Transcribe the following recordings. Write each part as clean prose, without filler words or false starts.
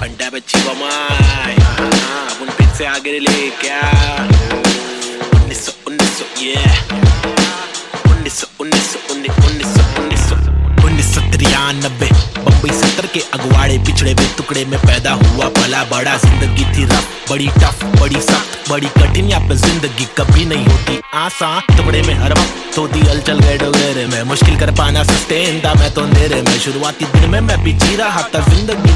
अंडा बच्ची बमाई अब उन फिर से आगे ले क्या 1993 बम्बई 70 के अगवाड़े पिछड़े हुए टुकड़े में पैदा हुआ पला बड़ा। जिंदगी थी रफ, बड़ी टफ, बड़ी सख्त, बड़ी कठिन। यहाँ पे जिंदगी कभी नहीं होती आसान। टुकड़े में हर वक्त होती हलचल गैडोगेरे में, मुश्किल कर पाना सस्टेन था मैं तो अंधेरे में। शुरुआती दिन में मैं भी जी रहा था जिंदगी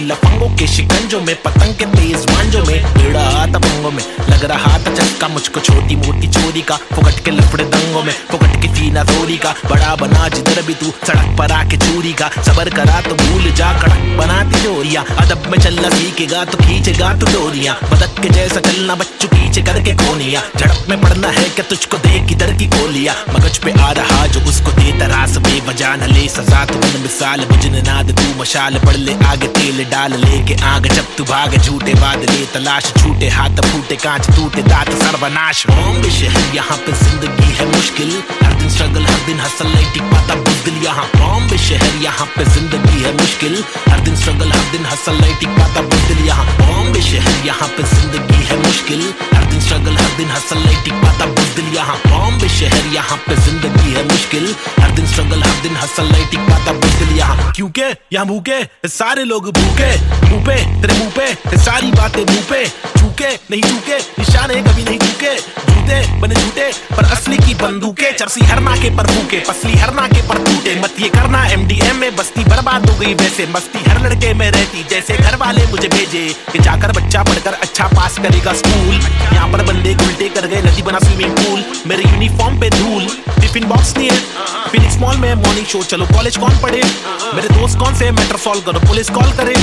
लफंगों के शिकंजों में, पतंग के तेज मांझों में, भिड़ा था पंगों में। लग रहा था चक्का मुझको छोटी मोटी चोरी का, फुकट के लफड़े दंगों में, फुकट की फीना थोड़ी का। बड़ा बना जिधर भी तू सड़क पर आके चोरी का, सबर करा तो भूल जा कड़क बनाती जोरियां। अदब में चलना सीखेगा तो खींचेगा तू डोरियां, बदक के जैसा चलना बच्चों पीछे करके कोनिया। झड़प में पड़ना है क्या तुझको देख किधर की गोलियां, मगज पे आ रहा जो उसको दे तरास बेवजह न ले सजा। तू बन मिसाल बुझने नाद तू मशाल, बढ़ ले आगे तेल डाल लेके आग। जब तू भाग झूठे बादले तलाश, छूटे हाथ फूटे कांच टूटे दांत सर्वनाश। बॉम्बे शहर यहाँ पे जिंदगी है मुश्किल, हर दिन स्ट्रगल हर दिन हसल नहीं टिक पाता बुज़दिल यहाँ। बॉम्बे शहर यहाँ पे जिंदगी है मुश्किल, हर दिन स्ट्रगल हर दिन हसल नहीं टिक पाता बुज़दिल यहाँ। बॉम्बे शहर यहाँ पे जिंदगी है मुश्किल, हर दिन स्ट्रगल हर दिन हसल नहीं टिक पाता बुज़दिल यहाँ। बॉम्बे शहर यहाँ पे जिंदगी है मुश्किल, हर दिन स्ट्रगल हर दिन हसल नहीं टिक पाता बुज़दिल यहाँ। क्योंकि यहाँ भूखे सारे लोग भूखे, मुंह पे तेरे मुंह पे सारी बातें मुंह पे। चूके नहीं चूके निशाने कभी नहीं चूके, झूठे बने झूठे पर असली की बंदूकें। चरसी हर नाके पर फूके, पसली हर नाके पर टूटे। मत ये करना MDM में बस्ती बर्बाद हो गई वैसे, मस्ती हर लड़के में रहती जैसे घर वाले मुझे भेजे कि जाकर बच्चा पढ़कर अच्छा पास करेगा स्कूल। यहाँ पर बंदे उल्टे कर गए नदी बना स्विमिंग पूल, मेरे यूनिफॉर्म पे धूल। टिफिन बॉक्स नहीं है फिनिक्स मॉल में मॉर्निंग शो, चलो कॉलेज कौन पढ़े, मेरे दोस्त कौन से मैटर सॉल्व करो पुलिस कॉल करे।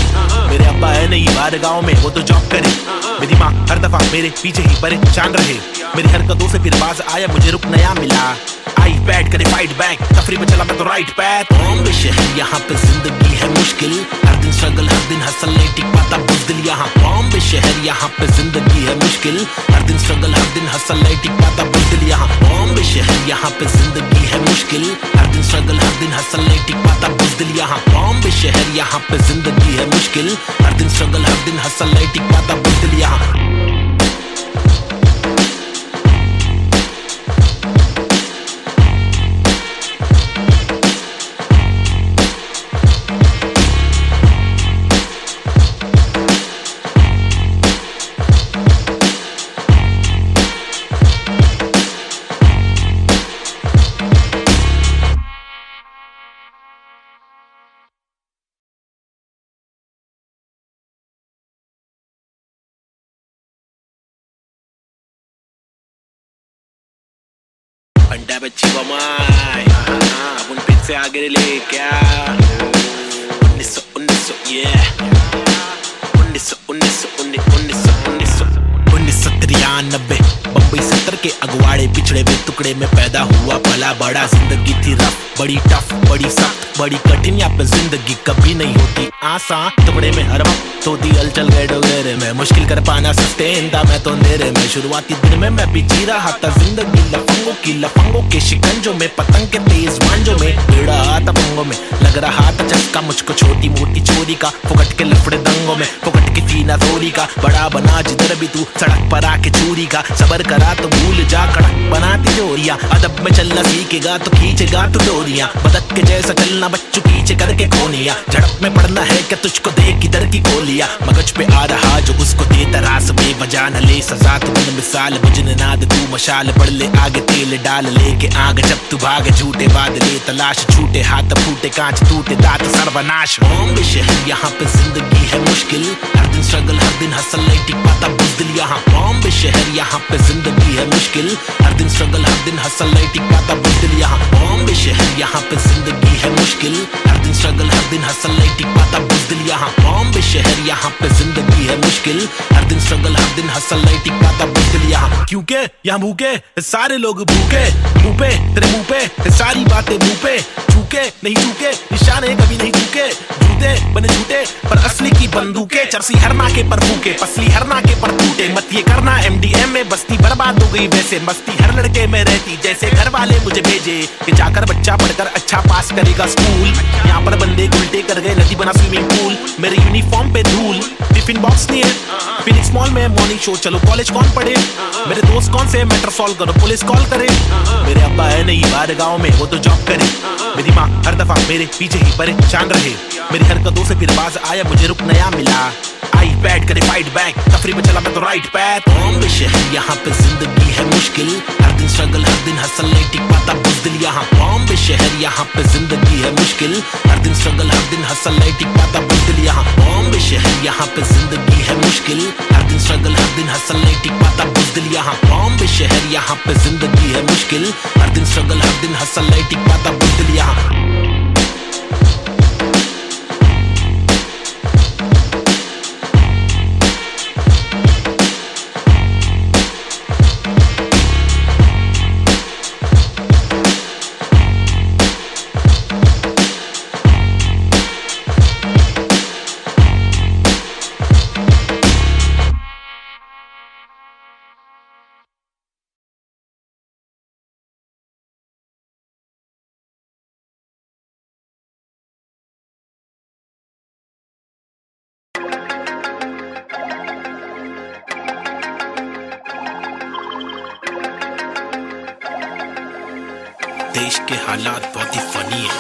मेरे अब्बा है नहीं बाहर गाँव में वो तो जॉब करे, मेरी माँ हर दफा मेरे पीछे ही परेशान रहे। मेरी हरकतों से फिर बाज आया मुझे रुक नया मिला, आई बैट करे फाइट बैक, तफरी पे चला मैं तो राइट पैथ। बॉम्बे शहर यहाँ पे जिंदगी है मुश्किल, हर दिन स्ट्रगल हर दिन हसल नहीं टिक पाता बुज़दिल यहाँ। बॉम्बे शहर यहाँ पे जिंदगी है मुश्किल, हर दिन स्ट्रगल हर दिन हसल नहीं टिक पाता बुज़दिल यहाँ। बॉम्बे शहर यहाँ पे जिंदगी है मुश्किल, हर दिन स्ट्रगल हर दिन हसल नहीं टिक पाता बुज़दिल यहाँ। बॉम्बे शहर यहाँ पे जिंदगी है मुश्किल, हर दिन स्ट्रगल हर दिन हसल नहीं टिक पाता बुज़दिल यहाँ। अंडा बच्ची बमाई अब उन फिर से आगे ले क्या 1993 बम्बई 70 के अगवाड़े पिछड़े हुए टुकड़े में पैदा हुआ पला बड़ा। जिंदगी थी रफ, बड़ी टफ, बड़ी सख्त, बड़ी कठिन। यहाँ पे जिंदगी कभी नहीं होती आसान। टुकड़े में हर वक्त होती हलचल गैडोगेरे में, मुश्किल कर पाना सस्टेन था मैं तो अंधेरे में। शुरुआती दिन में मैं भी जी रहा था जिंदगी लफंगों के शिकंजों में, पतंग के तेज मांझों में, भिड़ा था पंगों में। लग रहा था चक्का मुझको छोटी मोटी चोरी का, फुकट के लफड़े दंगों में, फुकट की फीना थोड़ी का। बड़ा बना जिधर भी तू सड़क पर आके चोरी का, सबर करा तो भूल जा कड़क बनाती जोरियां। अदब में चलना सीखेगा तो खींचेगा तू डोरियां, बदक के जैसा चलना बच्चों पीछे करके कोनिया। झड़प में पड़ना है क्या तुझको देख किधर की गोलियां, मगज पे आ रहा जो उसको दे तरास बेवजह न ले सजा। तू बन मिसाल बुझने नाद तू मशाल, बढ़ ले आगे तेल डाल लेके आग। जब तू भाग झूठे बादले तलाश, छूटे हाथ फूटे कांच टूटे दांत सर्वनाश। बॉम्बे शहर यहाँ पे जिंदगी है मुश्किल, हर दिन स्ट्रगल हर दिन हसल नहीं टिक पाता बुज़दिल यहाँ। बॉम्बे शहर यहाँ पे जिंदगी है मुश्किल, हर दिन स्ट्रगल हर दिन हसल नहीं टिक पाता बुज़दिल यहाँ। बॉम्बे शहर यहाँ पे जिंदगी है मुश्किल, हर दिन स्ट्रगल हर दिन हसल नहीं टिक पाता बुज़दिल यहाँ। बॉम्बे शहर यहाँ पे जिंदगी है मुश्किल, हर दिन स्ट्रगल हर दिन हसल नहीं टिक पाता बुज़दिल यहाँ। क्योंकि यहाँ भूखे सारे लोग भूखे, मुंह पे तेरे मुंह पे सारी बातें मुंह पे। चूके नहीं चूके निशाने कभी नहीं चूके, झूठे बने झूठे पर असली की बंदूकें। चरसी हर नाके पर फूके, पसली हर नाके पर टूटे, मत ये करना MDM में बस्ती बर्बाद हो गई वैसे, मस्ती हर लड़के में रहती जैसे घर वाले मुझे भेजे कि जाकर बच्चा पढ़कर अच्छा पास करेगा स्कूल। यहाँ पर बंदे उल्टे कर गए, नदी बना स्विमिंग पूल, मेरे यूनिफॉर्म पे धूल, टिफिन बॉक्स नहीं है, फिनिक्स मॉल में मॉर्निंग शो, चलो कॉलेज कौन पढ़े, मेरे दोस्त कौन से, मैटर सॉल्व करो पुलिस कॉल करे, मेरे अब्बा है नहीं बाहर गाँव में वो तो जॉब करे, मेरी माँ हर दफा मेरे पीछे ही परेशान रहे, मेरी हरकतों से फिर बाज आया मुझे रुक नया मिला, आई बैठ करे फाइट बैक, तफरी में चला मैं तो राइट पैथ। बॉम्बे शहर यहाँ पे जिंदगी है मुश्किल, हर दिन स्ट्रगल हर दिन हसल नहीं टिक पाता बुज़दिल यहाँ। बॉम्बे शहर यहाँ पे जिंदगी है मुश्किल, हर दिन स्ट्रगल हर दिन हसल नहीं टिक पाता बुज़दिल यहाँ। बॉम्बे शहर यहाँ पे जिंदगी है मुश्किल, हर दिन स्ट्रगल हर दिन हसल नहीं टिक पाता बुज़दिल यहाँ। बॉम्बे शहर यहाँ पे जिंदगी है मुश्किल, हर दिन स्ट्रगल हर दिन हसल नहीं टिक पाता बुज़दिल यहाँ। देश के हालात बहुत ही फनी है,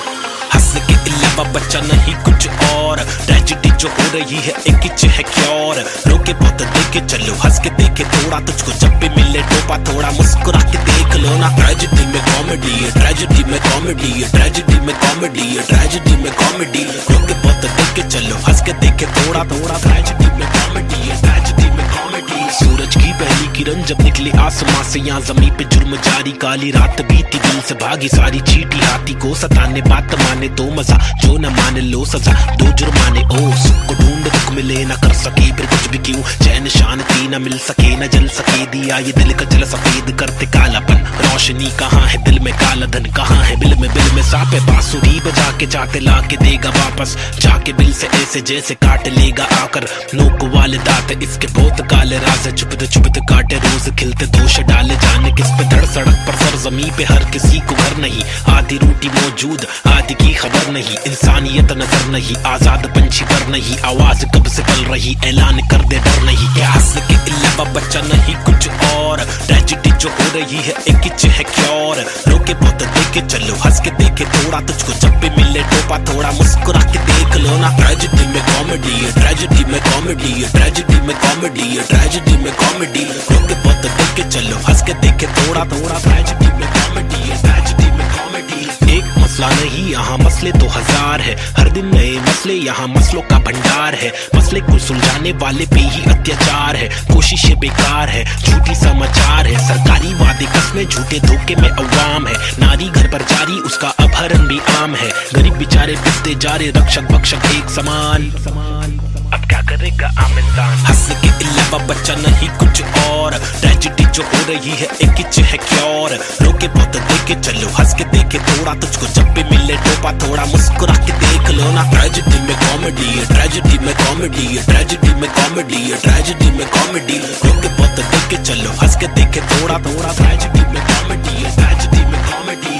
हंस के अलावा बच्चा नहीं कुछ और, ट्रेजेडी जो हो रही है एक किच है क्योर, रोके बहुत देखे चलो हंस के देखे थोड़ा, तुझको जब भी मिले टोपा थोड़ा मुस्कुरा के देख लो ना। ट्रेजेडी में कॉमेडी है, ट्रेजेडी में कॉमेडी है, ट्रेजेडी में कॉमेडी है, ट्रेजेडी में कॉमेडी, रोके बहुत देखे चलो हंस के देखे थोड़ा थोड़ा, ट्रेजेडी में कॉमेडी है, ट्रेजेडी में कॉमेडी। सूरज की पहली किरण जब निकले आसमां से, यहाँ जमीन पे जुर्म जारी, काली रात बीती दिल से भागी सारी चीटी, हाथी को सताने बात माने तो मजा, जो न माने लो सजा, दो जुर्माने ओ सुख को ढूंढ दुख मिले न कर सके फिर कुछ भी क्यों, चैन शांति न मिल सके न जल सके, दिया ये दिल का जल सफेद करते कालापन, रोशनी कहाँ है दिल में काला धन कहाँ है, बिल में सांप है, बांसुरी बजा के चाहते ला के देगा वापस, जाके बिल से ऐसे जैसे काट लेगा आकर, नोक वाले दांत इसके बहुत काले राज है, छुपते छुपते काटे रोज खिलते दोष डाले, जाने किस पे धड़ सड़क पर सर जमी पे हर किसी को घर नहीं, आधी रोटी मौजूद आधी की खबर नहीं, इंसानियत नजर नहीं, आजाद पंछी पर नहीं, आवाज कब से पल रही ऐलान कर दे डर नहीं, क्या हंस के अलावा बच्चा नहीं कुछ और, ट्रेजेडी जो हो रही है एक किच है क्योर, रोके बहुत देखे चलो हंस के देखे थोड़ा, तुझको जब भी मिले टोपा थोड़ा मुस्कुरा के देख लो ना। ट्रेजेडी में कॉमेडी है, ट्रेजेडी में कॉमेडी है, ट्रेजेडी में कॉमेडी है, ट्रेजेडी में कॉमेडी, रोके बहुत देखे चलो हंस के देखे थोड़ा थोड़ा, ट्रेजेडी में कॉमेडी है, ट्रेजेडी में कॉमेडी। एक मसला नहीं यहाँ मसले तो हजार है, हर दिन नए मसले यहाँ मसलों का भंडार है, मसले को सुलझाने वाले पे ही अत्याचार है, कोशिशें बेकार है, झूठी समाचार है, सरकारी वादे कसमें झूठे धोखे में अवाम है, नारी घर पर जारी उसका अपहरण भी आम है, गरीब बेचारे पिसते जा रहे रक्षक भक्षक एक समान, अब क्या करेगा आम इंसान। हंस के अलावा बच्चा नहीं कुछ और, ट्रेजेडी जो हो रही है एक किच है क्योर, रोके बहुत देखे चलो हंस के देखे थोड़ा, तुझको जब भी मिले टोपा थोड़ा मुस्कुरा के देख लो ना। ट्रेजेडी में कॉमेडी है, ट्रेजेडी में कॉमेडी है, ट्रेजेडी में कॉमेडी है, ट्रेजेडी में कॉमेडी, रोके बहुत देखे चलो हंस के देखे थोड़ा थोड़ा, ट्रेजेडी में कॉमेडी है, ट्रेजेडी में कॉमेडी।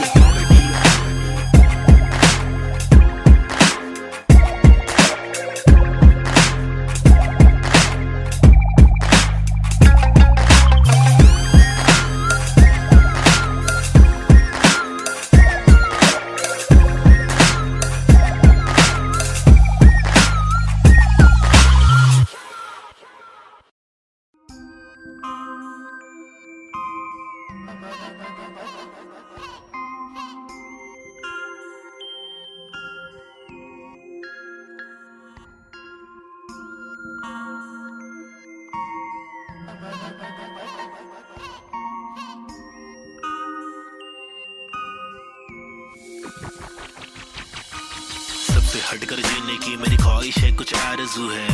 सबसे हटकर जीने की मेरी ख्वाहिश है, कुछ आरज़ू है,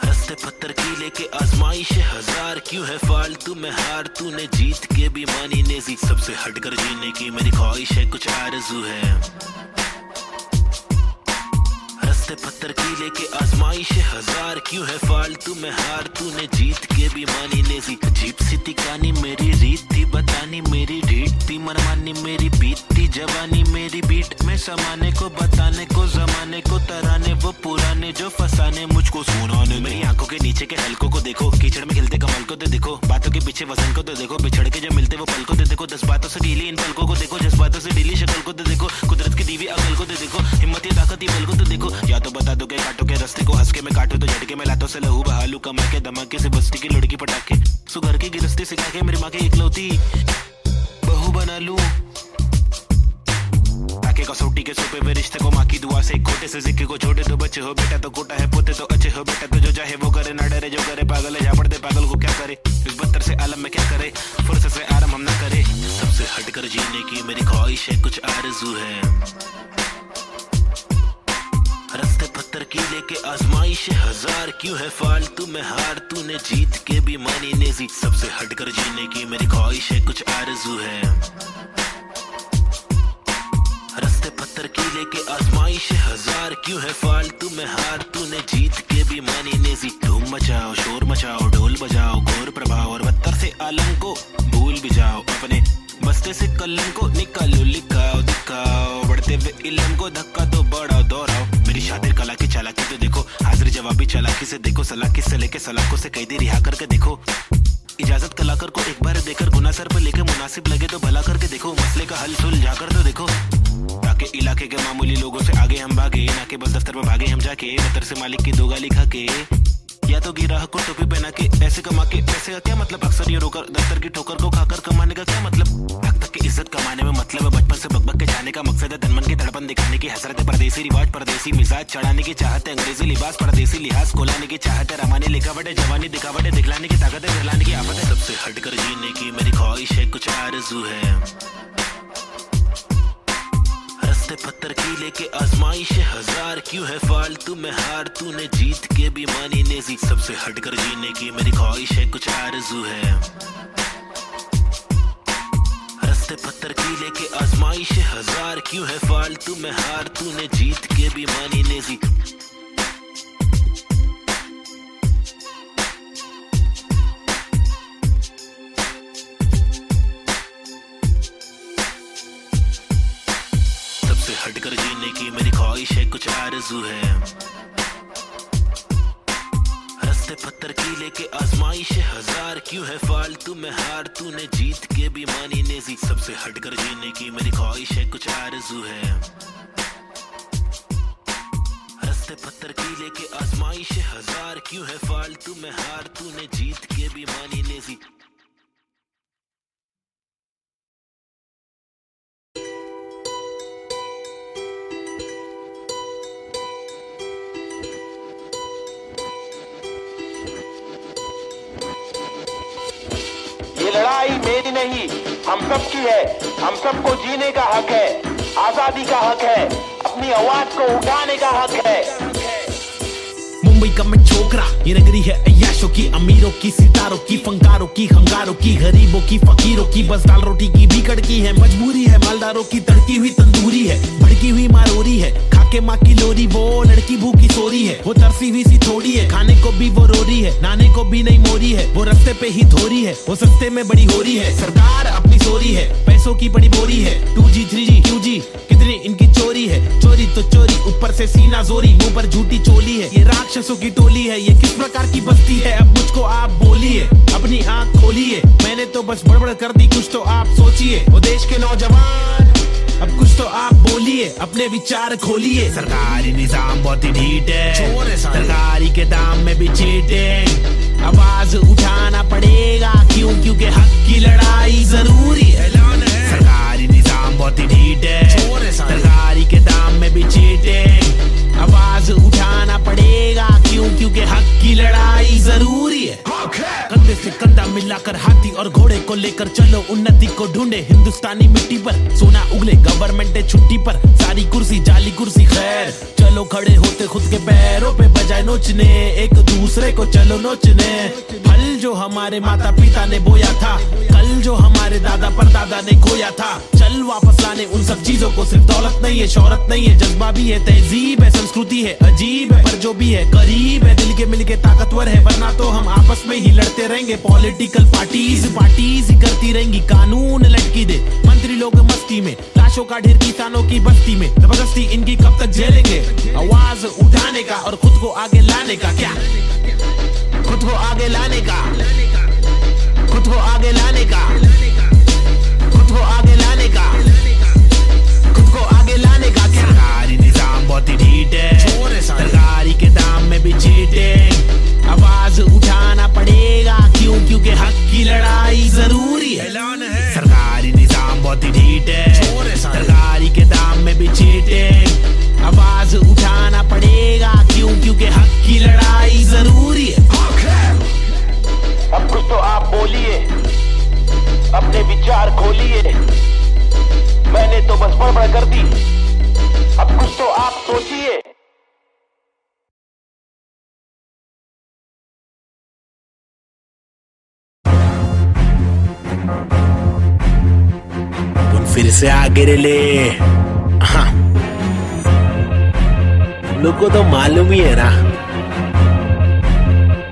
रस्ते पत्थर की लेके आजमाइश है हजार, क्यों है फालतू में हार, तूने जीत के भी मानी नेजी। सबसे हटकर जीने की मेरी ख्वाहिश है, कुछ आरज़ू है, रस्ते पत्थर की लेके आजमाइश आजमाइश हजार क्यों है फालतू में हार तूने जीत के भी मानी लेजी अजीब सी तिकानी मेरी रीत थी बतानी मेरी ढीठ थी मनमानी मेरी बीत थी जवानी मेरी बीट में समाने को बताने को जमाने को तराने वो पुराने जो फसाने मुझको सुनाने मेरी आंखों के नीचे के हलकों को देखो कीचड़ में खिलते कमल को तो देखो बातों के पीछे वजन को तो देखो बिछड़ के जब मिलते वो पल को तो देखो 10 बातों से ढीली इन पलकों को देखो जज्बातों से ढीली शक्ल को तो देखो कुदरत की दीवी अकल को तो देखो हिम्मत ये ताकत ये बल को तो देखो या तो बता दो के काटो के रास्ते को हंस के मैं काटो तो झटके में लातों से लहू बहालू कमा के धमाके से बस्ती की लड़की पटाखे सुगर की गिरस्ती सिखा के मेरी माँ की इकलौती बहू बना लूं ताकि कसौटी के सोपे में रिश्ते को माँ की दुआ से खोटे से सिक्के को छोटे तो बच्चे हो बेटा तो कोटा है पोते तो अच्छे हो बेटा तो जो चाहे वो करे ना डरे जो करे पागल है झापड़ दे पागल को क्या करे इस बदतर से आलम में क्या करे फुर्सत से आराम हम ना करे सबसे हटकर जीने की मेरी ख्वाहिश है कुछ आरज़ू है रास्ते पत्थर की लेके आजमाइश हजार क्यों है फालतू में हार तूने जीत के भी मानी नेजी सबसे हटकर जीने की मेरी ख्वाहिश है कुछ आरज़ू है रास्ते पत्थर की लेके आजमाइश हजार क्यों है फालतू में हार तूने जीत के भी मानी नेजी धूम मचाओ शोर मचाओ ढोल बजाओ घोर प्रभाव और बदतर से आलम को भूल भी जाओ अपने बस्ते से कलम को निकालो लिखाओ दिखाओ बढ़ते हुए इल्म को धक्का तो बढ़ाओ दोहराओ मेरी शातिर कला की चालाकी तो देखो हाजिर जवाबी चालाकी से देखो सलाह से लेके सलाखों से कैदी रिहा करके देखो इजाजत कलाकार को एक बार देकर गुना सर पर लेके मुनासिब लगे तो भला करके देखो मसले का हल सुलझा कर तो देखो ताकि इलाके के मामूली लोगों से आगे हम भागे ना कि बस दफ्तर में भागे हम जाके दफ्तर से मालिक की दो गाली खा के या तो गिराह को टोपी पहना के पैसे कमा के पैसे का क्या मतलब अक्सर ये रोकर दफ्तर की ठोकर को खाकर कमाने का क्या मतलब हक तक की इज्जत कमाने में मतलब है बचपन से बकबक के जाने का मकसद है तनमन की धड़पन दिखाने की हसरत है परदेसी रिवाज परदेसी मिजाज चढ़ाने की चाहत है अंग्रेजी लिबास परदेसी लिहाज कोलाने की चाहत है रमानी लिखावट है जवानी दिखावट है दिखलाने की ताकत है दिखलाने की आफत है सबसे हटकर जीने की मेरी ख्वाहिश है कुछ आरज़ू है रास्ते पत्थर की लेके आजमाइश हजार क्यों है फालतू में हार तूने जीत के भी मानी नेजी सबसे हटकर जीने की मेरी ख्वाहिश है कुछ आरज़ू है रास्ते पत्थर की लेके आजमाइश हजार क्यों है फालतू में हार तूने जीत के भी मानी नेजी हटकर जीने की मेरी ख्वाहिश है कुछ आरज़ू है रास्ते पत्थर की लेके आजमाइश हजार क्यों है फालतू में हार तूने जीत के भी मानी नेजी सबसे हटकर जीने की मेरी ख्वाहिश है कुछ आरज़ू है रास्ते पत्थर की लेके आजमाइश हजार क्यों है फालतू में हार तूने जीत के भी मानी नेजी लड़ाई मेरी नहीं हम सब की है हम सबको जीने का हक है आजादी का हक है अपनी आवाज को उठाने का हक है मुंबई का मैं छोकरा ये नगरी है अय्याशों की अमीरों की सितारों की फंकारों की हंगारों की गरीबों की फकीरों की बस दाल रोटी की भी कड़की है मजबूरी है मालदारों की तड़की हुई तंदूरी है भड़की हुई मारोरी है खाके माँ की लोरी वो लड़की भूखी सोरी है वो तरसी हुई सी थोड़ी है खाने को भी वो रोरी है नाने को भी नहीं मोरी है वो रास्ते पे ही धोरी है वो सस्ते में बड़ी हो रही है सरकार अपनी सोरी है पैसों की बड़ी बोरी है 2G 3G QG कितनी इनकी चोरी है चोरी तो चोरी ऊपर से सीना जोरी मुंह पर झूठी चोली है ये राक्षसों की टोली है ये किस प्रकार की बस्ती है अब मुझको आप बोलिए अपनी आंख खोलिए मैंने तो बस बड़बड़ कर दी कुछ तो आप सोचिए वो देश के नौजवान अब कुछ तो आप बोलिए अपने विचार खोलिए सरकारी निजाम बहुत ही ढीठ है सरकारी के दाम में भी चीटिंग आवाज उठाना पड़ेगा क्यों क्योंकि हक की लड़ाई जरूरी है सरकारी निजाम बहुत ही ढीठ है सरकारी के दाम में भी चीटिंग आवाज उठाना पड़ेगा क्यों क्योंकि हक की लड़ाई जरूरी है कंधे से कंधा मिलाकर हाथी और घोड़े को लेकर चलो उन्नति को ढूंढे हिंदुस्तानी मिट्टी पर सोना उगले गवर्नमेंट है छुट्टी पर सारी कुर्सी जाली कुर्सी खैर चलो खड़े होते खुद के पैरों पे बजाय नोचने एक दूसरे को चलो नोचने फल जो हमारे माता पिता ने बोया था कल सुकून जो हमारे दादा परदादा ने खोया था, चल वापस लाने उन सब चीजों को। सिर्फ दौलत नहीं है, शोहरत नहीं है, जज्बा भी है, तहजीब है, संस्कृति है, अजीब है, पर जो भी है करीब है, दिल के मिलके ताकतवर है। वरना तो हम आपस में ही लड़ते रहेंगे। पॉलिटिकल पार्टीज ही करती रहेंगी, कानून लटकी दे मंत्री लोग मस्ती में, लाशों का ढेर किसानों की बस्ती में। जबरदस्ती इनकी कब तक झेलेंगे? आवाज उठाने का और खुद को आगे लाने का। क्या खुद को आगे लाने का, खुद को आगे लाने का, खुद को आगे लाने का, खुद को आगे लाने का। सरकारी निजाम बहुत ही ढीठ है, सरकारी के दाम में भी चीटिंग। आवाज उठाना पड़ेगा, क्यों? क्योंकि हक की लड़ाई जरूरी है। सरकारी निजाम बहुत ही ढीठ है, सरकारी के दाम में भी चीटिंग। आवाज उठाना पड़ेगा, क्यों? क्योंकि हक की लड़ाई जरूरी है। अब कुछ तो आप बोलिए, अपने विचार खोलिए। मैंने तो बस बड़बड़ कर दी, अब कुछ तो आप सोचिए। फिर से आगे ले। हाँ, लोग को तो मालूम ही है ना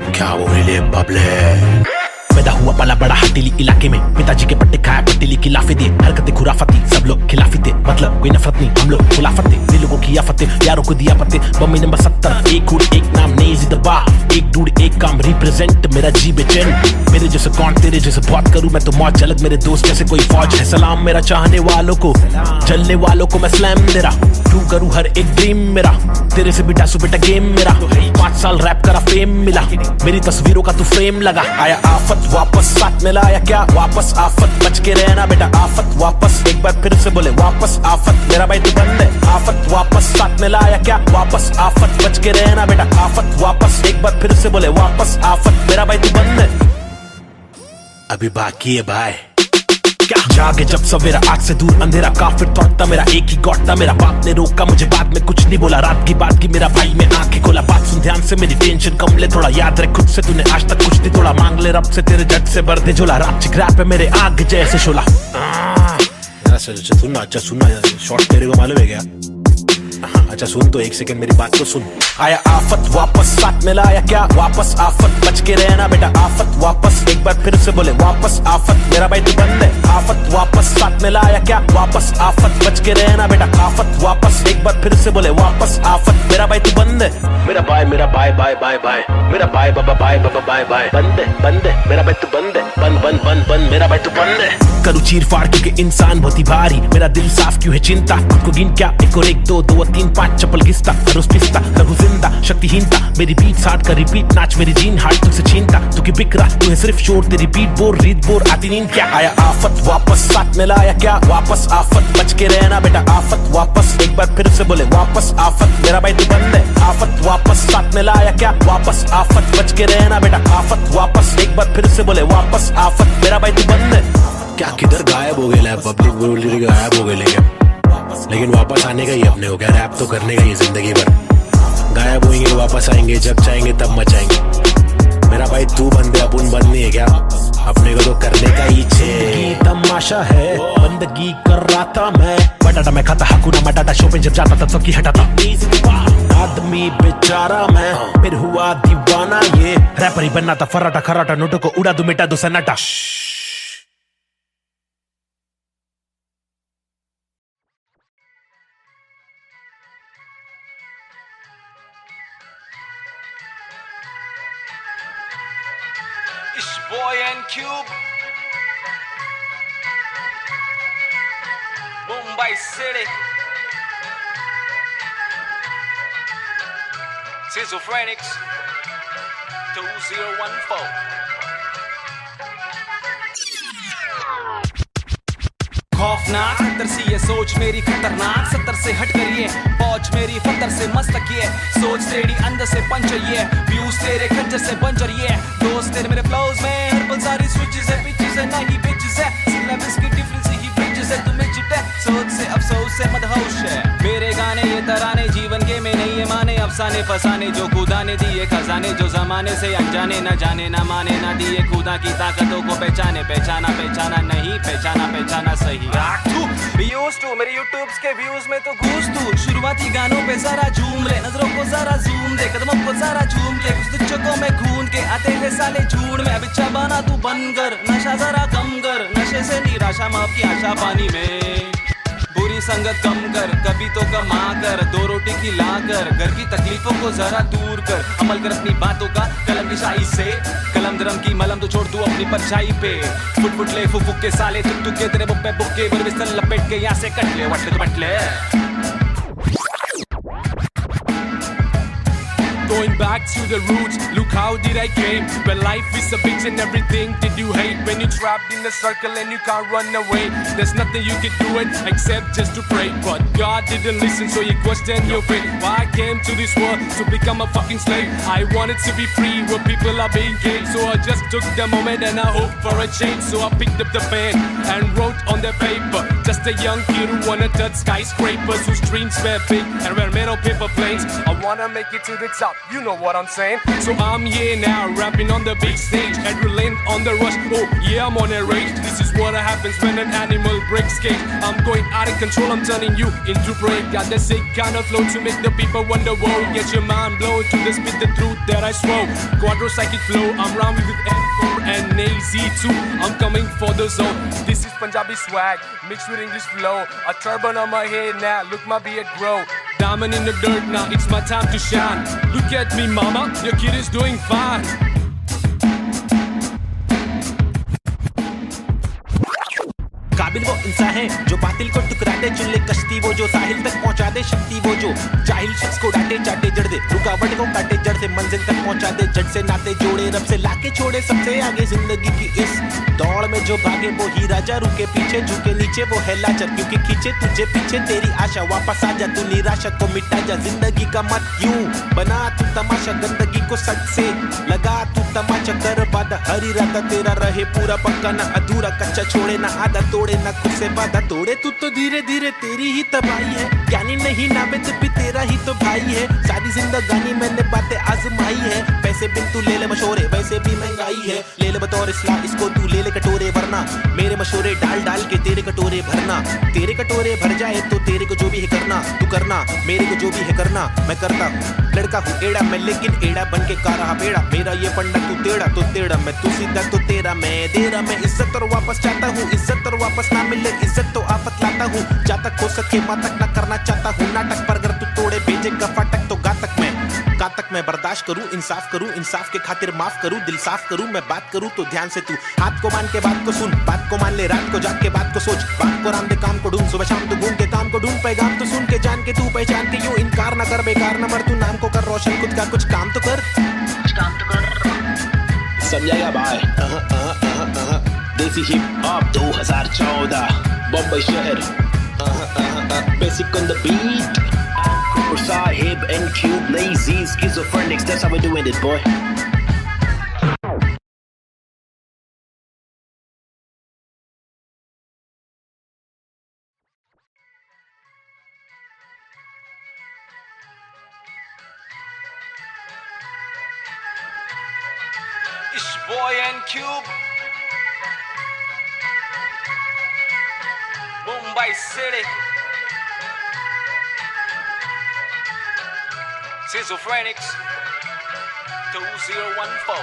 क्या वो ले बबले। पैदा हुआ पला बड़ा हटीली इलाके में, पिताजी के पट्टे खाया पतीली की लाफे दिए, हरकतें खुराफती, सब लोग खिलाफी थे, मतलब कोई नफरत नहीं, हम लोग खुलाफत थे। दिलों की आफतें, यारों को दिया पत्ते। बम्मी नंबर 70, एक हुड एक नाम नहीं जिंदबा, एक डूड एक काम रिप्रेजेंट मेरा जी बेचैन। मेरे जैसे कौन तेरे जैसे बात करूं मैं तो मौज अलग, मेरे दोस्त जैसे कोई फौज है। सलाम मेरा चाहने वालों को, जलने वालों को मैं स्लैम दे रहा, ट्रू करूं हर एक ड्रीम मेरा। तेरे से बिटा सु बेटा गेम मेरा, 5 साल रैप करा फेम मिला, मेरी तस्वीरों का तू फ्रेम लगा। आया आफत वापस साथ में लाया क्या? वापस आफत, बच के रहना बेटा आफत वापस। एक बार फिर से बोले वापस आफत, मेरा भाई तू बंद है। आफत वापस साथ में लाया क्या? वापस आफत, बच के रहना बेटा आफत वापस। एक बार फिर से बोले वापस आफत, मेरा भाई तू बंद है। अभी बाकी है भाई क्या? जागे जब सवेरा, आग से दूर अंधेरा, काफिर थॉट था मेरा, एक ही गॉड था मेरा। बाप ने रोका मुझे, बाद में कुछ नहीं बोला, रात की बात की मेरा भाई में आंखें खोला। बात सुन ध्यान से, मेरी टेंशन कम ले थोड़ा, याद रख खुद से तूने आज तक कुछ नहीं तोड़ा। मांग ले रब से तेरे जट से भर दे झोला, रात चिक रैप है मेरे आग जैसे शोला। सुनना, अच्छा सुनना, शॉर्ट तेरे को मालूम है क्या? अच्छा सुन तो, एक सेकंड मेरी बात तो सुन। आया आफत वापस साथ में लाया क्या? वापस आफत, बच के रहना बेटा आफत वापस। एक बार फिर से बोले वापस आफत, मेरा भाई तू बंद है। आफत वापस साथ में लाया क्या? वापस आफत, बच के रहना बेटा आफत वापस। एक बार फिर से बोले वापस आफत, मेरा भाई तू बंद है। मेरा भाई बाय बाय, मेरा भाई बाबा बाय बाय, बंद है मेरा भाई तू बंद है, बंद मेरा भाई तू बंद है। करूँ चीर फाड़ क्योंकि इंसान बहुत ही भारी, मेरा दिल साफ क्यों है चिंता, खुद को गिन क्या? एक और एक, दो दो और तीन पाँच, चप्पल घिसता रोज पिसता, रहूं जिंदा शक्तिहीनता। मेरी बीट साठ का रिपीट नाच, मेरी जीन हार्ट तुझसे छीनता। तू की बिक रहा, तू है सिर्फ शोर, तेरी बीट बोर रीत बोर, आती नींद क्या? आया आफत वापस साथ में लाया क्या? वापस आफत, बच के रहना बेटा आफत वापस। एक बार फिर से बोले वापस आफत, मेरा भाई तू बंद है। आफत वापस साथ में लाया क्या? वापस आफत, बच के रहना बेटा आफत वापस। एक बार फिर से बोले वापस आफत, मेरा भाई तू बंद है। क्या किधर गायब हो गए? पब्लिक बोली गायब हो गए, लेकिन वापस आने का ही अपने को क्या? रैप तो करने का ही जिंदगी भर। गायब होंगे वापस आएंगे, जब चाहेंगे तब मचाएंगे। मेरा भाई तू बंदे, अपन बंद नहीं है क्या? अपने को तो करने का ही छे। तमाशा है, बंदगी कर रहा था मैं, बटाटा मैं खाता, हकूना मटाटा, शो पे जब जाता था सबकी हटाता। आदमी बेचारा मैं, फिर हुआ दीवाना ये। रैपर ही बनना था, फर्राटा खर्राटा, नोटों को उड़ा दू मिटा दो सन्नाटा। It's boy and Cube, Mumbai City, Schizophrenics 2014. खौफनाक 70 सी ये सोच मेरी खतरनाक, 70 से हट कर ये पहुंच मेरी फतर से मस्तक ये सोच तेरी अंदर से पंचर ये व्यूज तेरे खंजर से बंजर ये दोस्त तेरे मेरे फ्लोज में हर पल सारी स्विचेस है, पिचेस है, नहीं बिचेस है, सिलेबस की डिफरेंस ही ब्रिजेस से तुम्हें चिटे सोच से अफसोस से मदहोश है मेरे गाने ये तराने जीवन के में नहीं ये माने अफसाने फसाने जो खुदा ने दिए खजाने जो जमाने से अनजाने न जाने न माने न दिए खुदा की ताकतों को पहचाने पहचाना पहचाना नहीं पहचाना पहचाना सही यूज टू मेरे यूट्यूब्स के व्यूज में तो घूस तू शुरुआती गानों पे जरा झूम ले नजरों को जरा जूम दे कदमों को जरा झूम के कुछ तुझको में खून के आते हैं साले झूठ में अब इच्छा बना तू बन कर नशा जरा कम कर नशे से निराशा माफ की आशा पानी में बुरी संगत कम कर कभी तो कमा कर दो रोटी खिला कर घर की तकलीफों को जरा दूर कर अमल कर अपनी बातों का कलम की शाही से कलम दरम की मलम तो छोड़ तू अपनी परछाई पे फुट फुट ले फुक के साले तुक के तेरे बुक पे बुक्के बर बिस्तर लपेट के यहाँ से कट ले वट बट ले Going back to the roots, look how did I came. When life is a bitch and everything did you hate. When you're trapped in the circle and you can't run away. There's nothing you can do it except just to pray. But God didn't listen so you question your fate. Why I came to this world to become a fucking slave. I wanted to be free where people are being killed. So I just took the moment and I hoped for a change. So I picked up the pen and wrote on the paper. Just a young kid who wanna touch skyscrapers. Whose dreams were big and were made of paper planes. I wanna make it to the top. You know what I'm saying? So I'm here now, rapping on the big stage. Adrenaline on the rush, oh yeah, I'm on a rage. This is what happens when an animal breaks cage. I'm going out of control, I'm turning you into prey. Got the sick kind of flow to make the people wonder, whoa. Get your mind blown to the spit the truth that I swore. Quadro-psychic flow, I'm rhyming with N4 and AZ2. I'm coming for the zone. This is Punjabi swag, mixed with English flow. A turban on my head now, look my beard grow. Diamond in the dirt now, it's my time to shine. Look at me mama, your kid is doing fine. काबिल वो इंसान है जो बातिल को टुकरा दे चुन ले कश्ती वो जो साहिल तक पहुंचा दे शक्ति वो जो जाहिल शख्स को डांटे चाटे जड़ दे रुकावट को काटे जड़ से मंजिल तक पहुंचा दे जड़ से नाते जोड़े रब से लाके छोड़े सबसे आगे जिंदगी की इस दौड़ में जो भागे वो ही राजा रुके पीछे झुके नीचे वो है लाचार क्योंकि खींचे तुझे पीछे तेरी आशा वापस आ जा तू निराशा को मिटा जा जिंदगी का मत यूं बना तू तमाशा गंदगी को सच से लगा तू तमाचा कर वादा हर इरादा तेरा रहे पूरा पक्का ना अधूरा कच्चा छोड़े ना आधा तोड़े ना खुद से वादा तोड़े तू तो धीरे धीरे तेरी ही तबाही है ज्ञानी नहीं नाबिद भी तेरा ही तो भाई है सारी जिंदगानी मैंने बातें आजमाई है पैसे बिन तू ले ले मशोरे वैसे भी महंगाई है ले ले बतौर इस्लाम इसको तू ले ले कटोरे वरना मेरे मशोरे डाल डाल के तेरे कटोरे भरना तेरे कटोरे भर जाए तो तेरे को जो भी है करना तू करना मेरे को जो भी है करना मैं करता हूँ लड़का हूँ एड़ा मैं लेकिन एड़ा बन के का रहा बेड़ा मेरा ये पंडा तू टेढ़ा तो टेढ़ा मैं तू सीधा तो तेरा मैं दे रहा मैं इज्जत और वापस चाहता हूँ इज्जत और वापस ना मिले इज्जत तो आफत लाता हूँ जा तक हो सके माँ तक ना करना चाहता हूँ नाटक पर अगर तू तोड़े भेजे का फाटक तो गा तक मैं बर्दाश्त करूँ इंसाफ के खातिर माफ करूँ दिल साफ करूँ मैं बात करूँ तो ध्यान से तू हाथ को मान के बात को सुन बात को मान ले रात को जाग के बात को सोच बात को राम दे काम को ढूंढ सुबह शाम तू घूम के काम को ढूंढ पैगाम तो सुन के जान के तू पहचान के यूं इनकार न कर बेकार न मर तू नाम को कर रोशन खुद का कुछ काम तो कर समझाएगा भाई देसी हिप हॉप 2014 बम्बई शहर basic on the beat Sahib and Cube lazy schizophrenics that's how we're doing it boy It's boy and Cube Mumbai City Schizophrenics 2014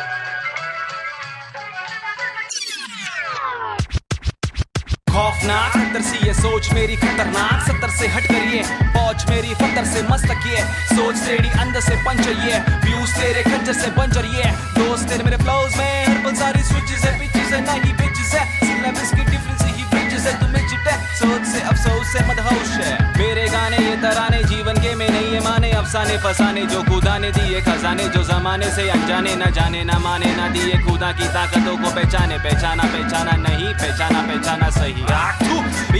खौफनाक अंदर सी ये सोच मेरी खतरनाक 70 से हट कर ये पहुंच मेरी फतर से मस्तक ये सोच तेरी अंदर से पंचर ये व्यूज तेरे खंजर से बंजर ये दोस्त तेरे मेरे फ्लोज में हर पल सारी स्विचेस है पिचेस है नहीं बिचेस है सिलेबस की डिफरेंस ही ब्रिजेस है तुम्हें चिटे सोच से अफसोस से मदहोश है मेरे गाने ये तराने जीवन के में नहीं ये माने अफसाने फसाने जो खुदा ने दिए खजाने जो जमाने से अनजाने न जाने न माने न दिए खुदा की ताकतों को पहचाने पहचाना पहचाना नहीं पहचाना पहचाना सही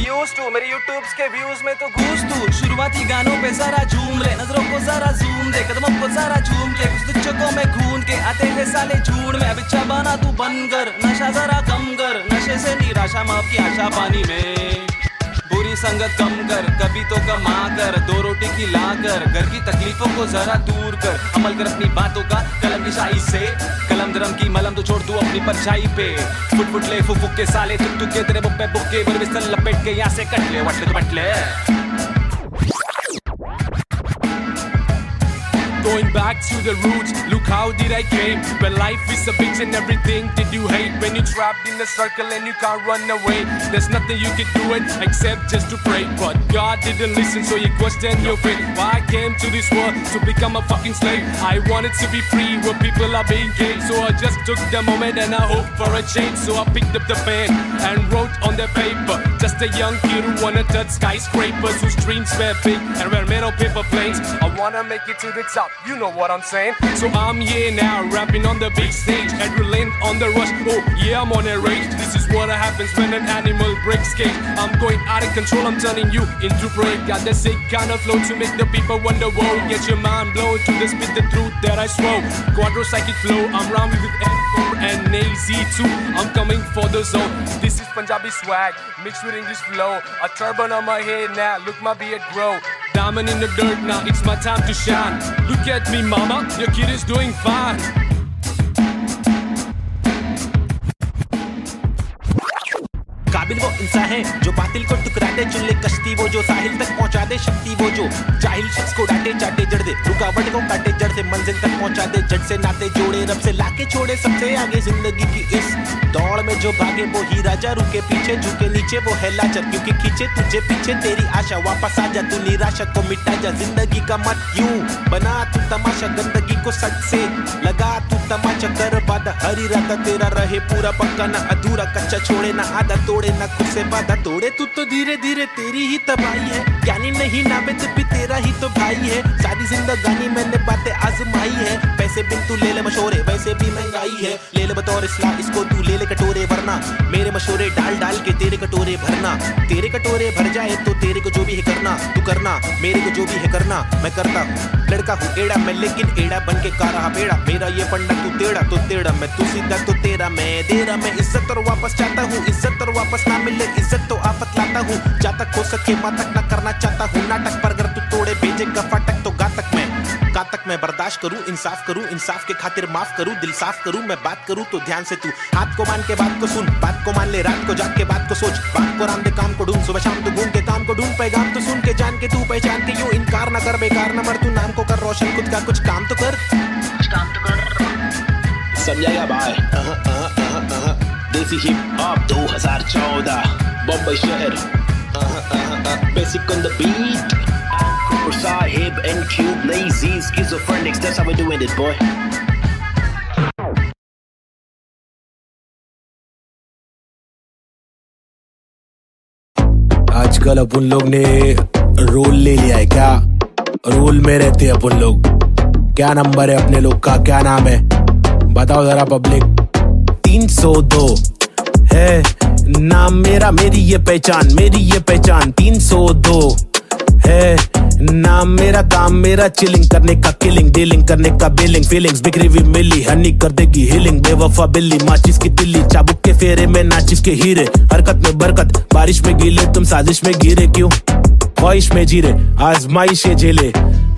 यूज टू मेरे यूट्यूब्स के व्यूज में तो घूस तू शुरुआती गानों पे जरा झूम ले नजरों को जरा जूम दे कदमों को जरा झूम के कुछ तुझको में खून के आते हैं साले झूठ में अब इच्छा बना तू बन कर नशा जरा कम कर नशे से निराशा माफ की आशा पानी में थोड़ी संगत कम कर, कभी तो कमा कर, 2 रोटी खिला कर, घर की तकलीफों को जरा दूर कर, अमल कर अपनी बातों का कलम की शाही से, कलम दरम की मलम तो छोड़ तू अपनी परछाई पे, फुट फुट ले फुक फुक के साले तुक तुक के तेरे बुक्के बुक्के पर बिस्तर लपेट के यहाँ से कट ले वट ले तो बट ले। Going back to the roots, look how did I came. When life is a bitch and everything did you hate. When you trapped in the circle and you can't run away, there's nothing you can do it except just to pray. But God didn't listen, so you question your fate. Why I came to this world to become a fucking slave. I wanted to be free where people are being caged. So I just took the moment and I hoped for a change. So I picked up the pen and wrote on the paper. Just a young kid who wanna touch skyscrapers, whose dreams were big and were made of paper planes. I wanna make it to the top. You know what I'm saying? So I'm here now, rapping on the big stage, adrenaline on the rush. Oh yeah, I'm on a rage. This is what happens when an animal breaks cage. I'm going out of control, I'm turning you into prey. Got the sick kind of flow to make the people wonder. Whoa, get your mind blown to the spit the truth that I swore. Quadro psychic flow, I'm rhyming with M4 and AZ2. I'm coming for the zone. This is Punjabi swag mixed with English flow. A turban on my head now, look my beard grow. Diamond in the dirt now, it's my time to shine. Look at me mama, your kid is doing fine. काबिल वो इंसान है जो बातिल को टुकरा दे, चुन ले कश्ती वो जो साहिल तक पहुंचा दे, शक्ति वो जो जाहिल शख्स को डांटे चाटे जड़ दे, रुकावट को काटे जड़ से मंजिल तक पहुंचा दे, जड़ से नाते जोड़े रब से लाके छोड़े सबसे आगे जिंदगी की इस दौड़ में जो भागे वो ही राजा, रुके पीछे झुके नीचे वो है लाचार, क्योंकि खींचे तुझे पीछे तेरी आशा, वापस आ जा तू निराशा को मिटा जा, जिंदगी का मत यूं बना तू तमाशा, गंदगी को सच से लगा तू तमाचा, कर वादा हर इरादा तेरा रहे पूरा पक्का, ना अधूरा कच्चा छोड़े ना आधा तोड़े, ना खुद से वादा तोड़े, तू तो धीरे धीरे तेरी ही तबाही है, ज्ञानी नहीं नाबिद भी तेरा ही तो भाई है, सारी जिंदगानी मैंने बातें आजमाई है, पैसे बिन तू ले ले मशोरे वैसे भी महंगाई है, ले ले बतौर इस्लाम इसको तू ले ले कटोरे, वरना मेरे मशोरे डाल डाल के तेरे कटोरे भरना, तेरे कटोरे भर जाए तो तेरे को जो भी है करना, तू करना मेरे को जो भी है करना, मैं करता हूँ, लड़का हूँ एड़ा मैं लेकिन एड़ा बन के का रहा पेड़ा, मेरा ये पंडा तू टेढ़ा तो टेढ़ा, मैं तू सीधा तो तेरा मैं दे रहा, मैं इज्जत और वापस चाहता हूँ, इज्जत और वापस ना मिले इज्जत तो आफत लाता हूँ, जहाँ तक हो सके वहाँ तक ना करना चाहता हूँ नाटक, पर अगर तू तोड़े भेजेगा फाटक तो गातक मैं कातक मैं बर्दाश्त करूँ, इंसाफ के खातिर माफ करूँ, दिल साफ करूँ, मैं बात करूँ तो ध्यान से तू हाथ को मान के बात को सुन, बात को मान ले, रात को जाग के बात को सोच, बात को राम दे काम को ढूंढ, सुबह शाम तू घूम के काम को ढूंढ, पैगाम तो सुन के जान के तू पहचान के यूं इनकार ना कर, बेकार न मर तू, नाम को कर रोशन, खुद का कुछ काम तो कर, समझाएगा भाई। देसी हिप हॉप 2014 बम्बई शहर, basic on the beat, Sahib and Cube, lazy schizophrenics, that's how we're doing it boy. आजकल अपन लोग ने रोल ले लिया है क्या, रोल में रहते हैं अपन लोग, क्या नंबर है अपने लोग का, क्या नाम है बताओ जरा पब्लिक। 302 है नाम मेरा, मेरी ये पहचान 302 है नाम मेरा, काम मेरा चिलिंग करने का, किलिंग डीलिंग करने का, बिलिंग फीलिंग्स बिखरी हुई मिली, हनी कर देगी हीलिंग, बेवफा बिल्ली माचिस की दिल्ली, चाबुक के फेरे में नाचिस के हीरे, हरकत में बरकत, बारिश में गीले तुम साजिश में गिरे, क्यों ख्वाहिश में जीरे आजमाइशे झेले,